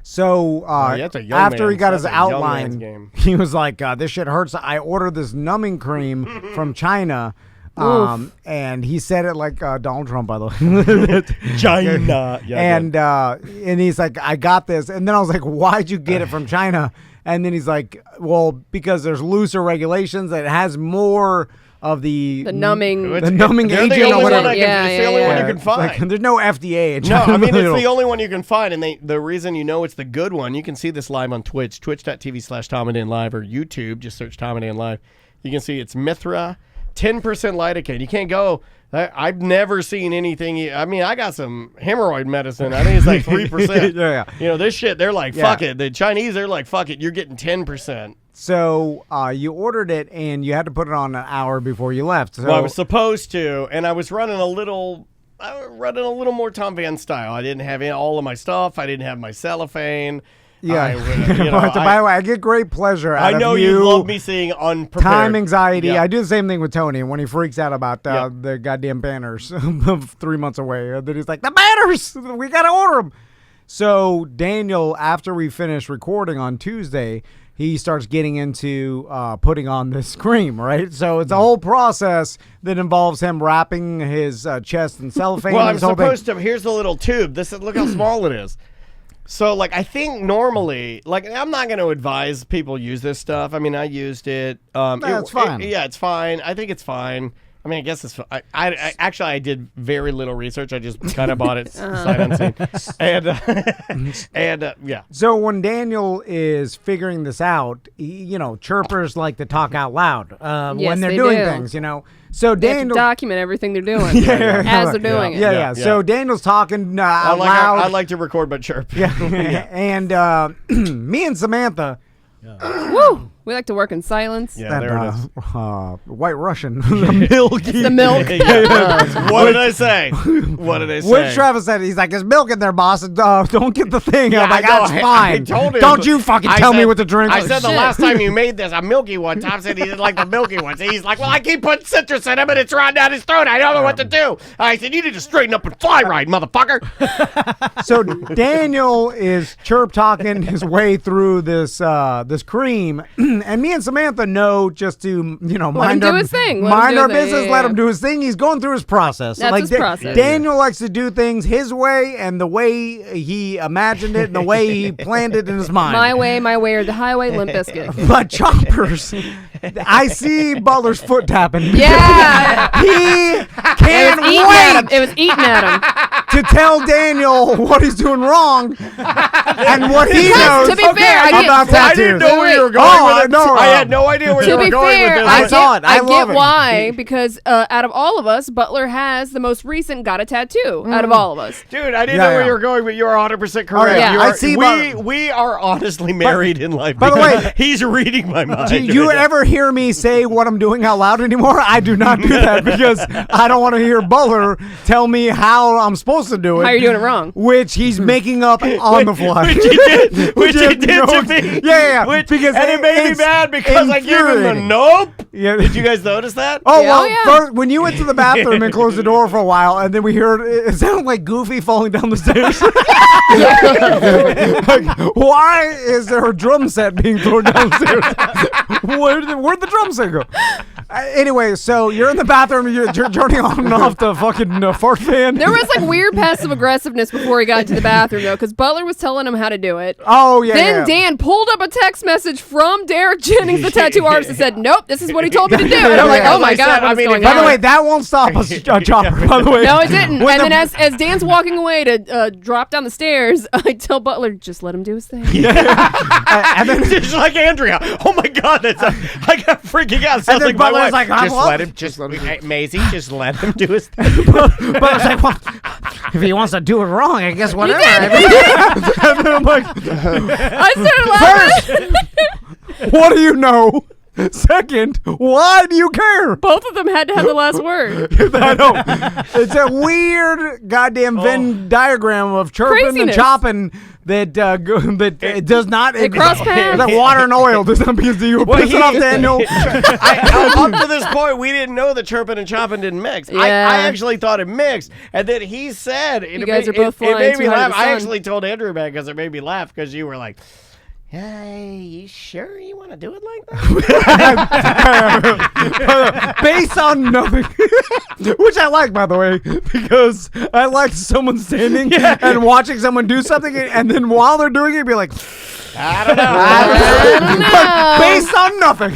So that's a young after he man's- got his that's a young man's outline, game. he was like, this shit hurts. I ordered this numbing cream from China. And he said it like Donald Trump, by the way. China. Yeah, and he's like, I got this. And then I was like, why'd you get it from China? And then he's like, well, because there's looser regulations that it has more of the numbing They're agent the or only whatever. one it's the only one you can It's like, find. there's no FDA in No, China. I mean, it's It'll- the only one you can find. And the reason you know it's the good one, you can see this live on Twitch, twitch.tv/TomandDanLive, or YouTube. Just search Tom and Dan Live. You can see it's Mithra, 10% lidocaine. You can't go. I've never seen anything. I mean, I got some hemorrhoid medicine. I think it's like 3%. Yeah. You know, this shit, they're like, Yeah. fuck it. The Chinese, they're like, fuck it. You're getting 10%. So you ordered it, and you had to put it on an hour before you left. So Well, I was supposed to, and I was running a little more Tom Van style. I didn't have all of my stuff. I didn't have my cellophane. yeah. You know, By the way, I get great pleasure out I know of you love me seeing unprepared. time anxiety. Yeah. I do the same thing with Tony when he freaks out about Yeah. the goddamn banners 3 months away. Then he's like, the banners! We got to order them. So Daniel, after we finish recording on Tuesday, he starts getting into putting on this cream, right? So it's a whole process that involves him wrapping his chest in cellophane. Well, and I'm his whole thing. supposed to. Here's the little tube. Look how small it is. So, like, I think normally, like, I'm not going to advise people use this stuff. I mean, I used it. It's fine. It's fine. I think it's fine. I mean, I guess it's. I actually I did very little research. I just kind of bought it sight unseen, and yeah. So when Daniel is figuring this out, chirpers like to talk out loud Yes, when they're they doing do. things. So They have to Daniel document everything they're doing as they're doing it. Yeah. So Daniel's talking out I loud. like to record but chirp. Yeah. And me and Samantha. Woo! We like to work in silence. Yeah, there it is. White Russian, the milk. It's the milk. What did I say? What did I say? Which Travis said, he's like, there's milk in there, boss. Don't get the thing. Yeah, I'm like, I know. that's fine. I told him. Don't you fucking tell me what to drink. I said the last time you made this, a milky one. Tom said he didn't like the milky ones. He's like, well, I keep putting citrus in him and it's running down his throat. I don't know what to do. I said, you need to straighten up and fly right, motherfucker. So Daniel is chirp talking his way through this cream, and me and Samantha know just to mind do our his thing. mind our Let him do his business. thing. Let him do his thing. He's going through his process. That's his process. Daniel likes to do things his way and the way he imagined it and the way he planned it in his mind. My way, or the highway, Limp Bizkit. But choppers, I see Butler's foot tapping. Yeah. He can't wait It was eating at him. to tell Daniel what he's doing wrong and what he knows to be fair, about tattoos. I didn't know where you were going with it. No, I had no idea where you To were be going fair, with this. I saw it. I get love it. why, because out of all of us, Butler has the most recent got a tattoo out of all of us. Dude, I didn't Yeah, know where yeah. you were going, but you're 100% correct. yeah. You I are- see, we are honestly married in life. by the because way, he's reading my mind. Do you ever hear me say what I'm doing out loud anymore? I do not do that because I don't want to hear Butler tell me how I'm supposed to do it. How you're doing it wrong. Which he's making up on the fly. Which he did, which he did No, to me. Yeah. Because and it made me it's mad because I gave him the infuriating. nope. Yeah. Did you guys notice that? Oh, Yeah. well, Oh, yeah. first, when you went to the bathroom and closed the door for a while, and then we heard it sounded like Goofy falling down the stairs. Like, why is there a drum set being thrown down the stairs? Where'd the drum set go? Anyway, so you're in the bathroom, you're turning on and off the fucking fart fan. There was like weird passive aggressiveness before he got into the bathroom though, because Butler was telling him how to do it. Oh, yeah. Then yeah. Dan pulled up a text message from Derek Jennings, the tattoo artist, and said, "Nope, this is what he told me to do." And I'm like, Yeah. "Oh my Like I god, said, what's I mean, going By the on?" way, that won't stop a chopper, by the way. No, it didn't. When And the- then as Dan's walking away to drop down the stairs, I tell Butler, "Just let him do his thing." and then Just like Andrea. Oh my God, I got freaking out. Sounds then like my Butler's wife. like, just well, let him. Just let him. Hey, Maisie, just let him do his thing. But I was like, well, if he wants to do it wrong, I guess whatever. did. And then I'm like, I started laughing. what do you know? Second, why do you care? Both of them had to have the last word. I know. It's a weird goddamn Venn diagram of chirping and Craziness. chopping that it does not. It cross paths. Like water and oil does not because you were pissing off Daniel. Up to this point, we didn't know that chirping and chopping didn't mix. I Yeah. actually thought it mixed, and then he said, You guys are both flying It made too me high to laugh. the I sun. actually told Andrew back because it made me laugh because you were like, "Hey, you sure you want to do it like that?" Based on nothing, which I like, by the way, because I like someone standing and watching someone do something, and then while they're doing it, be like, I don't know. I based on nothing.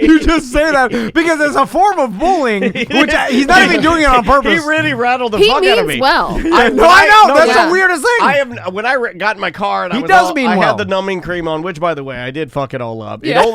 You just say that because it's a form of bullying, which he's not even doing it on purpose. He really rattled the He fuck out of means me. well. I know. That's yeah. the weirdest thing. I am when I got in my car and He I was does all, mean I well. had the numbing cream on, which by the way I did fuck it all up. Yeah. It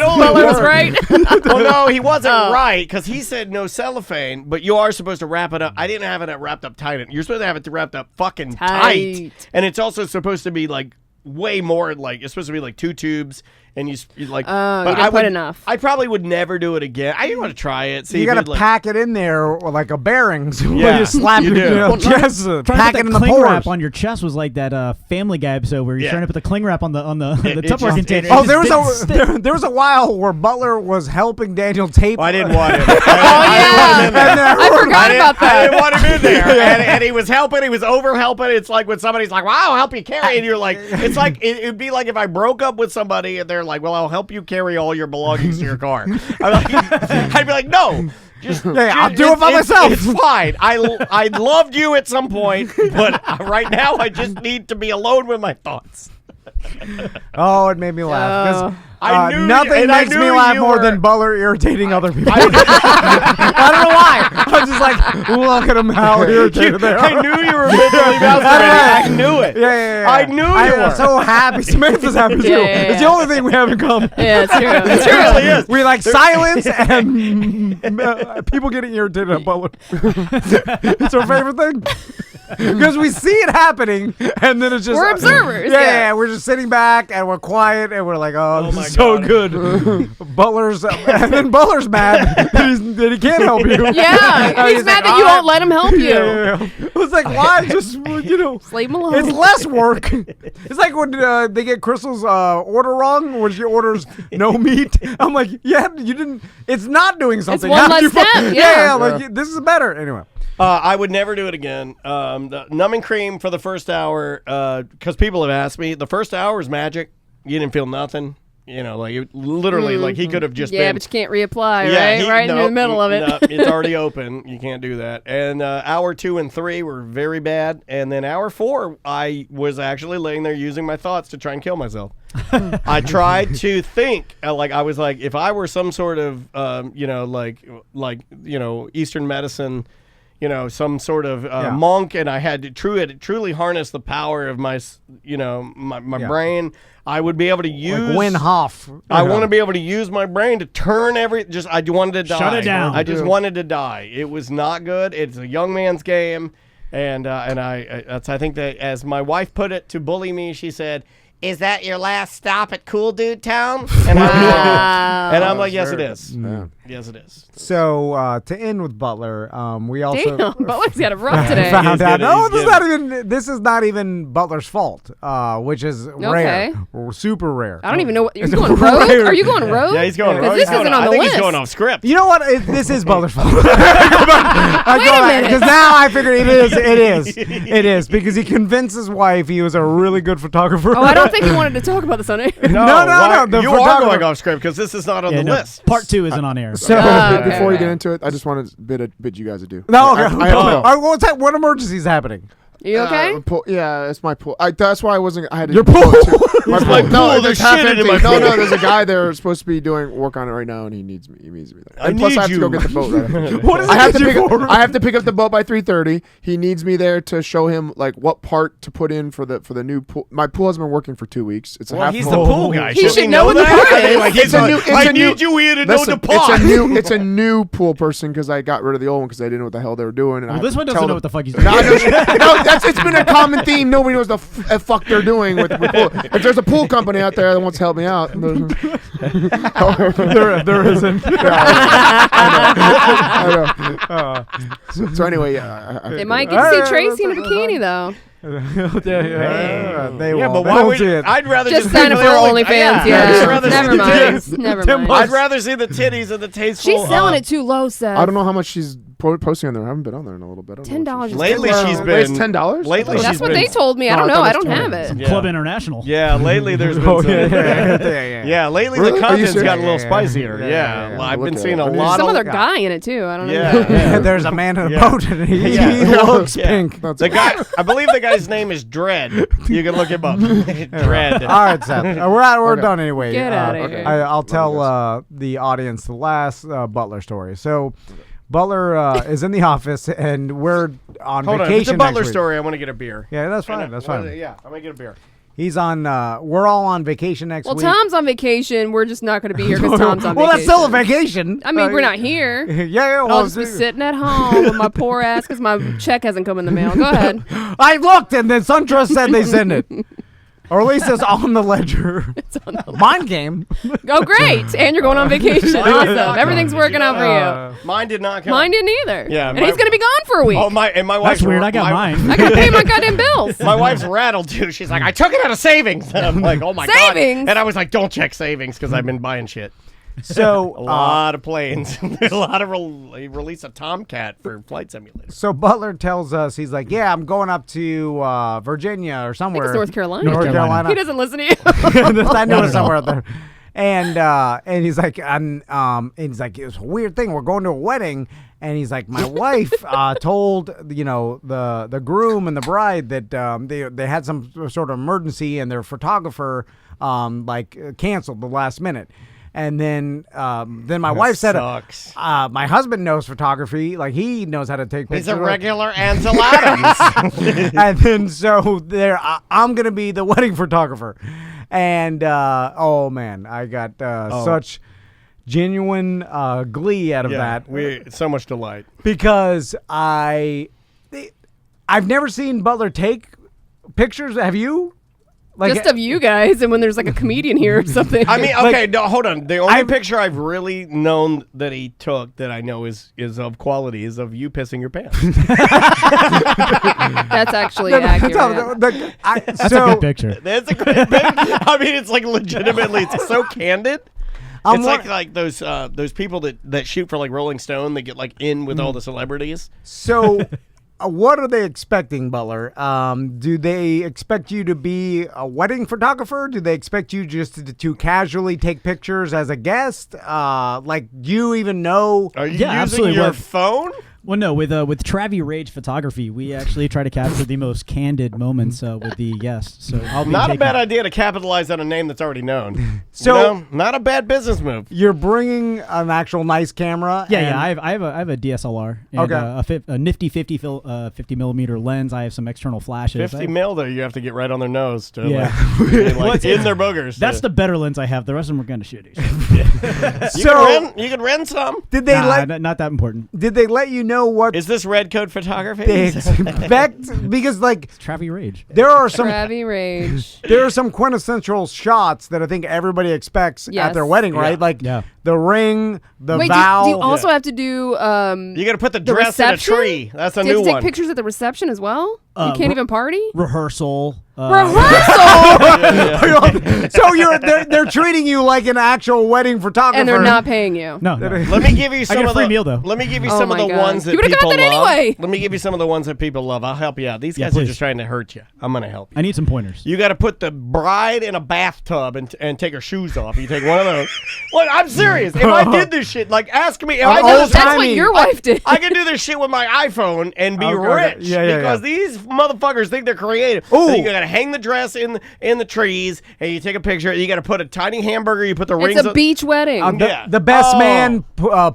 only Butler was worked. right. Well, no, he wasn't Oh. right because he said no cellophane, but you are supposed to wrap it up. I didn't have it wrapped up tight. You're supposed to have it wrapped up fucking tight, Tight. and it's also supposed to be like way more like it's supposed to be like 2 tubes and you like. Oh, but you didn't put would, enough. I probably would never do it again. I want to try it. See You if got it, to like, pack it in there like a bearings. Yeah, Where you slap you your do. Well, chest, trying pack to it put in the the cling pores. wrap on your chest was like that Family Guy episode where you're Yeah. trying to put the cling wrap on the It Tupperware just- container. it- Oh, It's there this was big stick. there was a while where Butler was helping Daniel tape. I didn't want him. Oh, yeah. I forgot about that. I didn't want him in there, and he was helping. He was over helping. It's like when somebody's like, "Well, I'll help you carry," and you're like, "It's like it'd be like if I broke up with somebody and they're like, well, I'll help you carry all your belongings to your car." I'd be like, "No." I'll do it by myself. It's fine. I loved you at some point, but right now I just need to be alone with my thoughts. Oh, it made me laugh. 'Cause, I knew nothing and I makes knew me laugh you more were- than Butler irritating other people. I don't know why. I was just like, look at him, how irritated they are. I knew you were mentally masturbating. I knew it. Yeah. I knew you were. I'm so happy. Samantha's happy too. Yeah. It's the only thing we have in common. Yeah, it's true. It's It true. really is. We like silence and people getting irritated at Butler. It's our favorite thing. Because we see it happening, and then it's just We're observers, Yeah, yeah. we're just sitting back and we're quiet, and we're like, "Oh, my this is so God. good." Butler's, and then Butler's mad that he can't help you. Yeah, And he's mad like, that you "All won't let him help you. Yeah. It's like, why? Just Just leave him alone. it's less work. It's like when they get Crystal's order wrong, when she orders no meat. I'm like, yeah, you didn't. It's not doing something. one How less did you step, yeah, yeah. like this is better. Anyway. I would never do it again. The numbing cream for the first hour, because people have asked me. The first hour is magic. You didn't feel nothing. You know, like it, literally, like he could have just Yeah, been. but you can't reapply, right? Right in the middle of it. No, it's already open. You can't do that. And hour 2 and 3 were very bad. And then hour 4, I was actually laying there using my thoughts to try and kill myself. I tried to think, like I was like, if I were some sort of, Eastern medicine. Some sort of monk, and I had to truly harness the power of my brain. I would be able to use Like Win Hof. I want to be able to use my brain to turn I wanted to die. Shut it down. I just wanted to die. It was not good. It's a young man's game, and I think that as my wife put it to bully me, she said, "Is that your last stop at Cool Dude Town?" And I'm like, yes, it is. Yes, it is. So to end with Butler, we also Damn, Butler's got it rough today. found out. He's No, good. this is not even Butler's fault, which is rare, super rare. I don't even know what you're going rogue. Are you going rogue? Yeah, he's going. Because rogue. this He's going isn't off- on the I think list. he's going off script. You know what? This is Butler's fault. Wait a minute. Because now I figure it is because he convinced his wife he was a really good photographer. Oh, I don't think he wanted to talk about this on air. No. The You are photographer- going off script because this is not on the list. Part 2 isn't on air. So okay. Before you get into it, I just wanted to bid you guys adieu. no, I okay. have to go. All right, what emergency is happening? You okay? Yeah, it's my pool. That's why I wasn't. I had to Your go pool? to- My my pool. No, pool, there's there's half shit in empty. my No, pool. there's a guy there supposed to be doing work on it right now, and he needs me. He needs me there. I And plus, need I have to go you. get the boat. Right What is I have it to you pick. for? I have to pick up the boat by 3:30. He needs me there to show him like what part to put in for the new pool. My pool has been working for 2 weeks. It's a Well, half he's full. the pool guy. He Shouldn't should know what the that? part is. Like, he's It's a like, new- it's I a new- need you here to know Listen, the pot. it's a new pool person because I got rid of the old one because I didn't know what the hell they were doing. And I Well, had this to one tell doesn't know them- what the fuck he's doing. It's been a common theme. Nobody knows the fuck they're doing with pool. If there's a pool company out there that wants to help me out, there isn't. I know. So anyway, yeah. They might get to see Tracy in a bikini, though. They Yeah, won't. but why would see it? I'd rather Just just sign up see for the OnlyFans, I'd yeah. rather see Never the mind. titties. Never Tim mind. I'd rather see the titties and the tasteful. She's selling it too low, Seth. I don't know how much she's posting on there. I haven't been on there in a little bit. $10 is Lately, too low. she's It's been $10. Lately, That's she's what been, they told me. I No, don't I know. thought I it was don't have 20. it. Yeah. Club International. Yeah, lately there's been some. Yeah, lately Really? the Are you content's serious? gotten a little spicier. Yeah, yeah. I've Look been at seeing it. a I mean, lot Some of. other guy in it too. I don't know. Yeah, There's a man in a Yeah. boat and he Yeah. looks Yeah. pink. The guy, I believe the guy's name is Dread. You can look him up. Dread. All right, Seth. We're done anyway. Get outta here. I'll tell the audience the last Butler story. So, Butler is in the office, and we're on Hold on, vacation. if it's a Butler next week. story. I want to get a beer. Yeah, that's fine. That's fine. Yeah, I'm gonna get a beer. He's on. We're all on vacation next Well, week. Tom's on vacation. We're just not going to be here because Tom's on well, vacation. that's still a vacation. I mean, we're not here. Yeah, well, I'll just be sitting at home with my poor ass because my check hasn't come in the mail. Go ahead. I looked, and then SunTrust said they sent it. Or at least it's on the ledger. It's on the Mind game. Oh, great. And you're going on vacation. Awesome. Everything's working out for you. Mine did not come. Mine didn't either. Yeah, and he's going to be gone for a week. Oh, my wife's That's weird. I got mine. I got to pay my goddamn bills. My wife's rattled too. She's like, I took it out of savings. And I'm like, oh my god. Savings? And I was like, don't check savings because I've been buying shit. So A lot of planes. a lot of release a Tomcat for flight simulator. So Butler tells us, he's like, yeah, I'm going up to Virginia or somewhere. I think it's North Carolina. North Carolina. He doesn't listen to you. I know it's somewhere out there. And he's like, and he's like, it's a weird thing. We're going to a wedding, and he's like, my wife told the groom and the bride that they had some sort of emergency, and their photographer canceled the last minute. And then my wife said, my husband knows photography. Like, he knows how to take pictures. He's a regular Ansel Adams. And then so there, I'm going to be the wedding photographer. And, oh, man, I got such genuine glee out of that. So much delight. Because I've never seen Butler take pictures. Have you? Just of you guys, and when there's like a comedian here or something. I mean, okay, no, hold on. The only picture I've really known that he took that I know is of quality is of you pissing your pants. That's actually accurate. That's a good picture. That's a good picture. I mean, it's like legitimately, it's so candid. It's like those people that shoot for like Rolling Stone. They get like in with all the celebrities. So. What are they expecting, Butler? Do they expect you to be a wedding photographer? Do they expect you just to casually take pictures as a guest? Do you even know? Are you using your phone? Well, no. With Travi Rage photography, we actually try to capture the most candid moments with the guests. So I'll be not a bad idea to capitalize on a name that's already known. So not a bad business move. You're bringing an actual nice camera. Yeah. I have a DSLR. And, a nifty 50 millimeter lens. I have some external flashes. 50 mil though, you have to get right on their nose to like in their boogers. That's the better lens I have. The rest of them are kind of shitty. You can rent some. Did they not that important. Did they let you know what is this red coat photography? They expect because it's Travi Rage. There are some Travi Rage. There are some quintessential shots that I think everybody expects at their wedding, right? Like the ring, the vow. Do you also have to do? You got to put the dress reception? in a tree. That's a do you new have to one. take pictures at the reception as well? You can't even party. Rehearsal. Rehearsal. So they're treating you like an actual wedding photographer, and they're not paying you. No. Let me give you some I get of a free the meal though. Let me give you some of the ones that you would've people got that love. anyway. Let me give you some of the ones that people love. I'll help you out. These guys are just trying to hurt you. I'm gonna help you. I need some pointers. You got to put the bride in a bathtub and take her shoes off. You take one of those. Look, I'm serious. If I did this shit, like ask me. If I did this, that's what your wife did. I can do this shit with my iPhone and be rich because these motherfuckers think they're creative. Ooh. You got to hang the dress in the trees, and you take a picture. You got to put a tiny hamburger. You put the rings. It's a beach wedding. The best man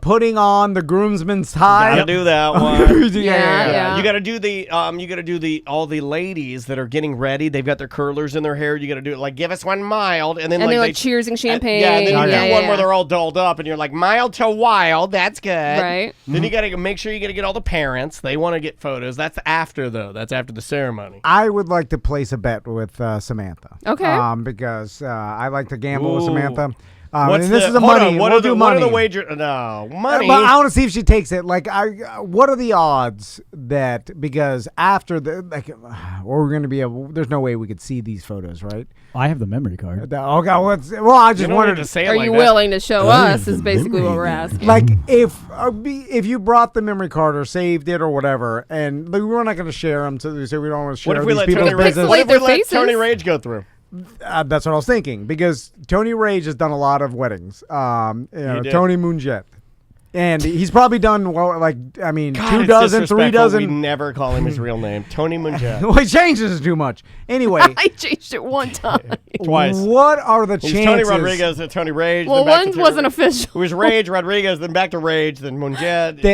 putting on the groomsman's tie. Gotta do that one. Yeah. You got to do the all the ladies that are getting ready. They've got their curlers in their hair. You got to do it like give us one mild, and then they're they cheersing champagne. Then you do one where they're all dolled up, and you're like mild to wild. That's good. Right. Then you got to make sure you got to get all the parents. They want to get photos. That's after though. That's after the ceremony. I would like to place a bet with Samantha. Okay. Because I like to gamble with Samantha. What are the wager? No, money. But I want to see if she takes it. Like, what are the odds that because after we're going to be able? There's no way we could see these photos, right? I have the memory card. Okay, I just wanted to say. Are you willing to show us? Is basically what we're asking. Like, if you brought the memory card or saved it or whatever, and we're not going to share them, so we don't want to share these people's business. What if we let Tony Rage go through? That's what I was thinking because Tony Rage has done a lot of weddings. Tony Munjet. And he's probably done, 2 dozen, 3 dozen. We never call him his real name. Tony Munjet. Well, he changes too much. Anyway. I changed it one time. Twice. What are the chances? Tony Rodriguez and Tony Rage. Well, one wasn't official. It was Rage, Rodriguez, then back to Rage, then Munjet.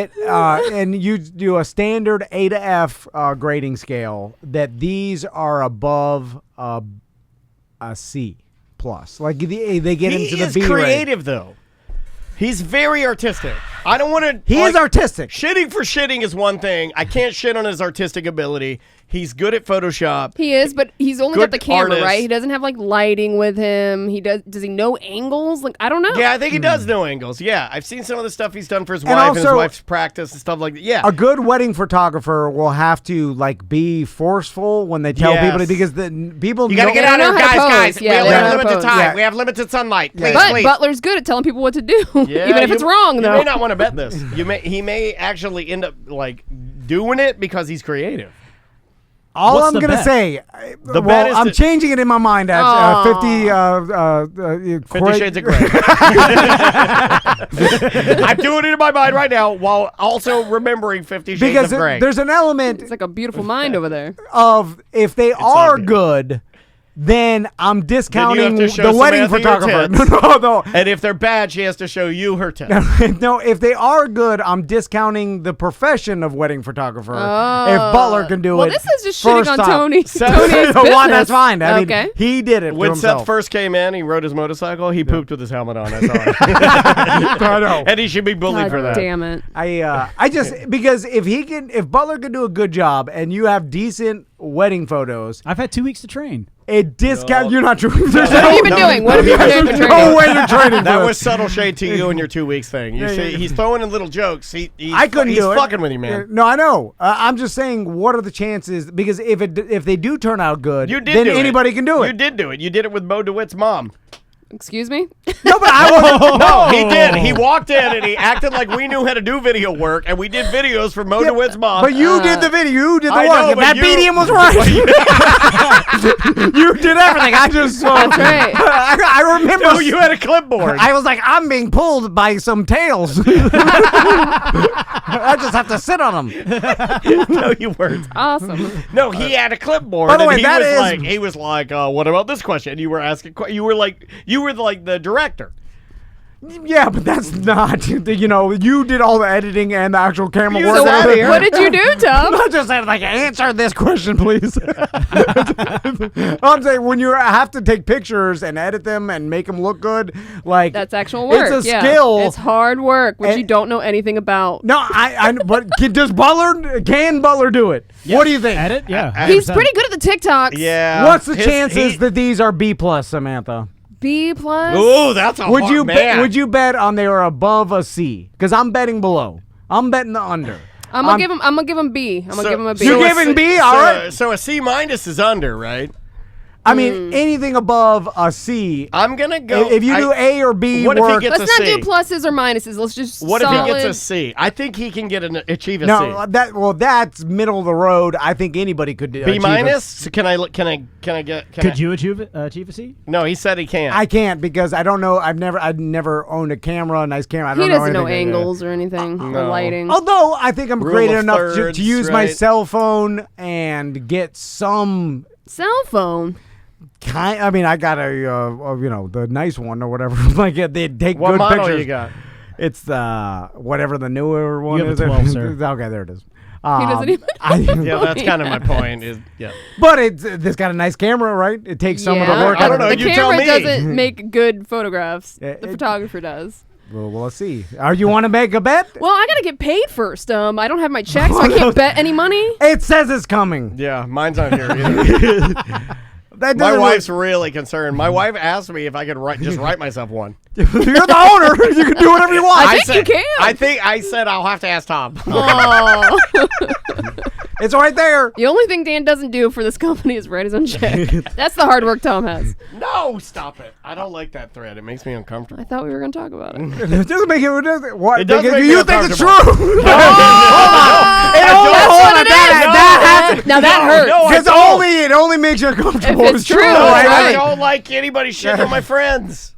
And you do a standard A to F grading scale that these are above a C plus. Like they get into the B rate. He is creative, rate. though. He's very artistic. I don't want to... He is artistic. Shitting for shitting is one thing. I can't shit on his artistic ability. He's good at Photoshop. He is, but he's only got Good the camera, artist. right? He doesn't have like lighting with him. Does he know angles? Like, I don't know. Yeah, I think he does know angles. Yeah, I've seen some of the stuff he's done for his And wife and his also- wife's practice and stuff like that. Yeah. A good wedding photographer will have to like be forceful when they tell people to, Yes. because the people You got to don't- get They out don't there, know how to guys. pose. We Yeah, only they have don't know how to limited pose. time. Yeah. We have limited sunlight. Please, But please. Butler's good at telling people what to do, Yeah, even if it's wrong, though. You may not want to bet this. He may actually end up like doing it because he's creative. All What's I'm the going to bet? say, The bet well, is I'm to- changing it in my mind at Aw. 50 Shades of Grey. I'm doing it in my mind right now while also remembering 50 Shades because of Grey. there's an element It's like a beautiful mind over there. of if they are obvious. good, then I'm discounting to show the wedding Samantha your photographer. tits. No. And if they're bad, she has to show you her tits. No, if they are good, I'm discounting the profession of wedding photographer. Oh. If Butler can do Well, it, this is just shitting first on off. Tony. Seth- Tony's Well, business. that's fine. I mean, Okay. he did it When to himself. Seth first came in, he rode his motorcycle. He pooped with his helmet on. I saw it. I know. And he should be bullied God for that. damn it. I just because if Butler can do a good job and you have decent wedding photos, I've had 2 weeks to train. it discount. You're not true. What have you been doing? What have you been doing for There's training? no way you're training. That for was this. subtle shade to you and your 2 weeks thing. You see, he's throwing in little jokes. He's I couldn't he's do it. fucking with you, man. No, I know. I'm just saying, what are the chances? Because if they do turn out good, You did then do it. anybody can do it. You did do it. You did it with Mo DeWitt's mom. Excuse me? No, but I wasn't. No, he did. He walked in and he acted like we knew how to do video work, and we did videos for Mo DeWitt's mom. But you did the video. You did the I work. know, If but that you- medium was right. You did everything. I just That's right. I remember. No, you had a clipboard. I was like, I'm being pulled by some tails. I just have to sit on them. No, you weren't. Awesome. No, he had a clipboard. By the and way, he that was is- like, he was like, what about this question? And you were asking, you were like the director. Yeah, but that's not. You did all the editing and the actual camera You work. was out here. What did you do, Tom? I just said, like, answer this question, please. I'm saying when you have to take pictures and edit them and make them look good, like That's actual work. It's a yeah. skill. It's hard work, which And- you don't know anything about. No, but can Butler do it? What do you think? Edit? Yeah. He's 100%. pretty good at the TikToks. Yeah. What's the chances that these are B+, Samantha? B+. Ooh, that's a Would hard you man. would you bet on they are above a C? Because I'm betting below. I'm betting the under. I'm gonna give him B. I'm gonna give him a B. You So a giving C- B? So, All right. So a C- is under, right? I mean, anything above a C. I'm gonna go. If you do A or B What work, if he gets Let's a not C? do pluses or minuses. Let's just What if solid. he gets a C? I think he can achieve a no, C. that's middle of the road. I think anybody could do B achieve minus? So can I get? Could you achieve a C? No, he said he can't. I can't because I don't know. I've never owned a camera, a nice camera. I don't He know doesn't know anything. angles or anything or No. lighting. Although I think I'm Rule creative of enough thirds, to use my right? cell phone and get some Cell phone. kind. I mean, I got the nice one or whatever. Like they take What good model pictures. you got? It's whatever the newer one You have is. a 12, sir. Okay, there it is. He doesn't even. Yeah, that's kind of my point. Yeah. But it's got a nice camera, right? It takes some of the Yeah. work. I out don't of know. it. The You tell camera me. doesn't make good photographs. Yeah, The it- photographer does. Well, let's see. You want to make a bet? Well, I gotta get paid first. I don't have my check, so I can't bet any money. It says it's coming. Yeah, mine's not here either. That My doesn't wife's really concerned. My wife asked me if I could just write myself one. You're the owner. You can do whatever you want. I think you can. I said I'll have to ask Tom. Oh. It's right there. The only thing Dan doesn't do for this company is write his own check. That's the hard work Tom has. No, stop it. I don't like that thread. It makes me uncomfortable. I thought we were gonna talk about it. It doesn't make it. What? It does because make me you think it's true? uncomfortable. That's what it is. Now that hurts. No, I Because don't. it only makes you uncomfortable. If it's true, No, Right. I don't like anybody shitting on my friends.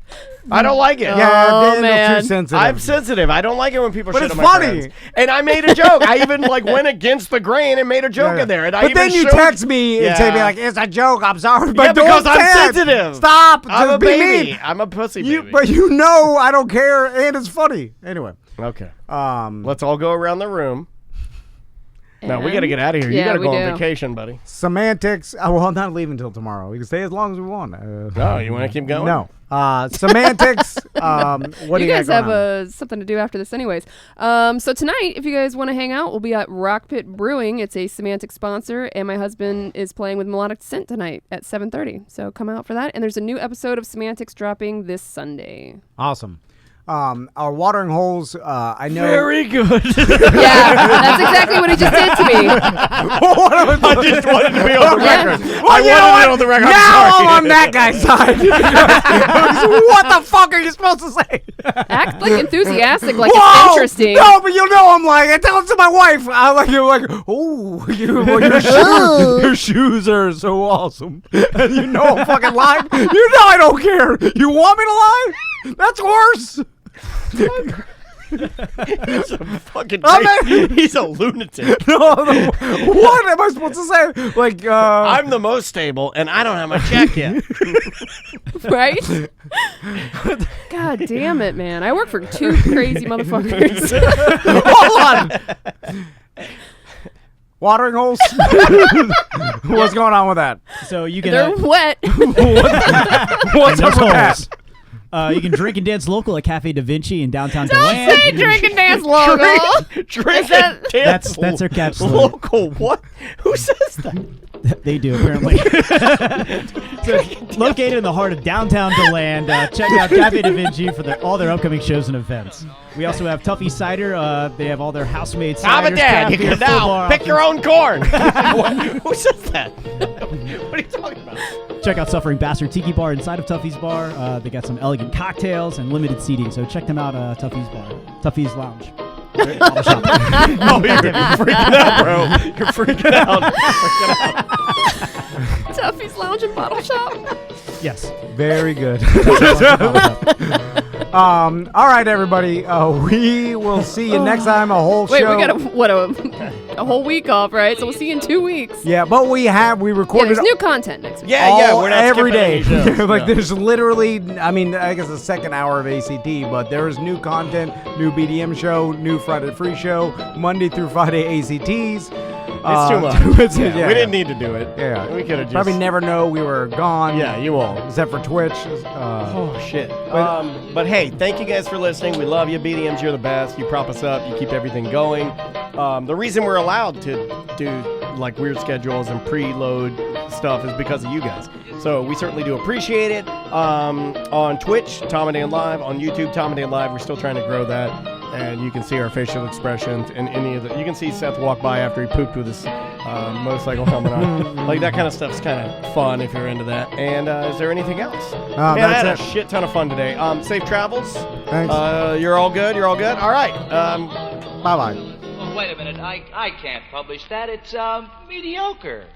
I don't like it. Yeah, Oh, Daniel's man. too sensitive. I'm sensitive. I don't like it when people But shit it's on my funny. friends. And I made a joke. I even went against the grain and made a joke in there. And I But even then you showed- text me and say Yeah. me like, it's a joke. I'm sorry. But Yeah, because don't I'm say it. sensitive. Stop. I'm Just a be baby. mean. I'm a pussy baby. But you know I don't care and it's funny. Anyway. Okay. Um, Let's all go around the room. No, we got to get out of here. Yeah, you got to we go on do. vacation, buddy. Semantics. Well, I'm not leaving until tomorrow. We can stay as long as we want. Oh, you want to keep going? No. Semantics. What do you you guys got have going on? something to do after this anyways. So tonight, if you guys want to hang out, we'll be at Rock Pit Brewing. It's a Semantic sponsor, and my husband is playing with Melodic Descent tonight at 7:30. So come out for that. And there's a new episode of Semantics dropping this Sunday. Awesome. Our watering holes, I know. Very good. Yeah, that's exactly what he just did to me. I just wanted to be on the record. Well, I you know wanted what? it on the record. Now I'm I'm on that guy's side. What the fuck are you supposed to say? Act like enthusiastic, like Whoa! it's interesting. No, but you know I'm like, I tell it to my wife. You're like, oh, your shoes are so awesome. And you know I'm fucking lying. You know I don't care. You want me to lie? That's worse. He's a fucking. I'm He's a lunatic. No, what am I supposed to say? Like, I'm the most stable, and I don't have my check yet. Right? God damn it, man. I work for two crazy motherfuckers. Hold on. Watering holes? What's going on with that? So you can. They're wet. What's up with that? You can drink and dance local at Cafe Da Vinci in downtown Don't DeLand. say drink and dance logo. Drink Is that- and dance. That's their catch slogan. Local what? Who says that? They do, apparently. So it's located in the heart of downtown DeLand. Check out Cafe Da Vinci for all their upcoming shows and events. We also have Tuffy Cider. They have all their house-made Mom ciders. and Dad, craft you beer, can full now bar pick your options. own corn. Who says that? What are you talking about? Check out Suffering Bastard Tiki Bar inside of Tuffy's Bar. They got some elegant cocktails and limited seating, so check them out, Tuffy's Bar. Tuffy's Lounge. Bottle shop. Oh, you're freaking out, bro. You're freaking out. Tuffy's Lounge and Bottle Shop. Yes. Very good. All right, everybody. We will see you next time. A whole Wait, show. we got a whole week off, right? So we'll see you in 2 weeks. Yeah, but we Yeah, recorded there's new content next week. Yeah, we're not every day. skipping any shows. Like No. there's literally, I mean, I guess the second hour of ACT, but there is new content, new BDM show, new Friday Free show, Monday through Friday ACTs. It's too much. Yeah, we didn't need to do it. Yeah, We could have just. probably never know we were gone. Yeah, you won't. except for Twitch. Oh, shit. But hey, thank you guys for listening. We love you. BDMs, you're the best. You prop us up. You keep everything going. The reason we're allowed to do like weird schedules and preload stuff is because of you guys. So we certainly do appreciate it. On Twitch, Tom and Dan Live. On YouTube, Tom and Dan Live. We're still trying to grow that. And you can see our facial expressions and any of the. You can see Seth walk by after he pooped with his motorcycle helmet on. Like that kind of stuff's kind of fun if you're into that. And is there anything else? Man, I had that's a shit ton of fun today. Safe travels. Thanks. You're all good. You're all good. All right. Bye bye. Oh, wait a minute. I can't publish that. It's mediocre.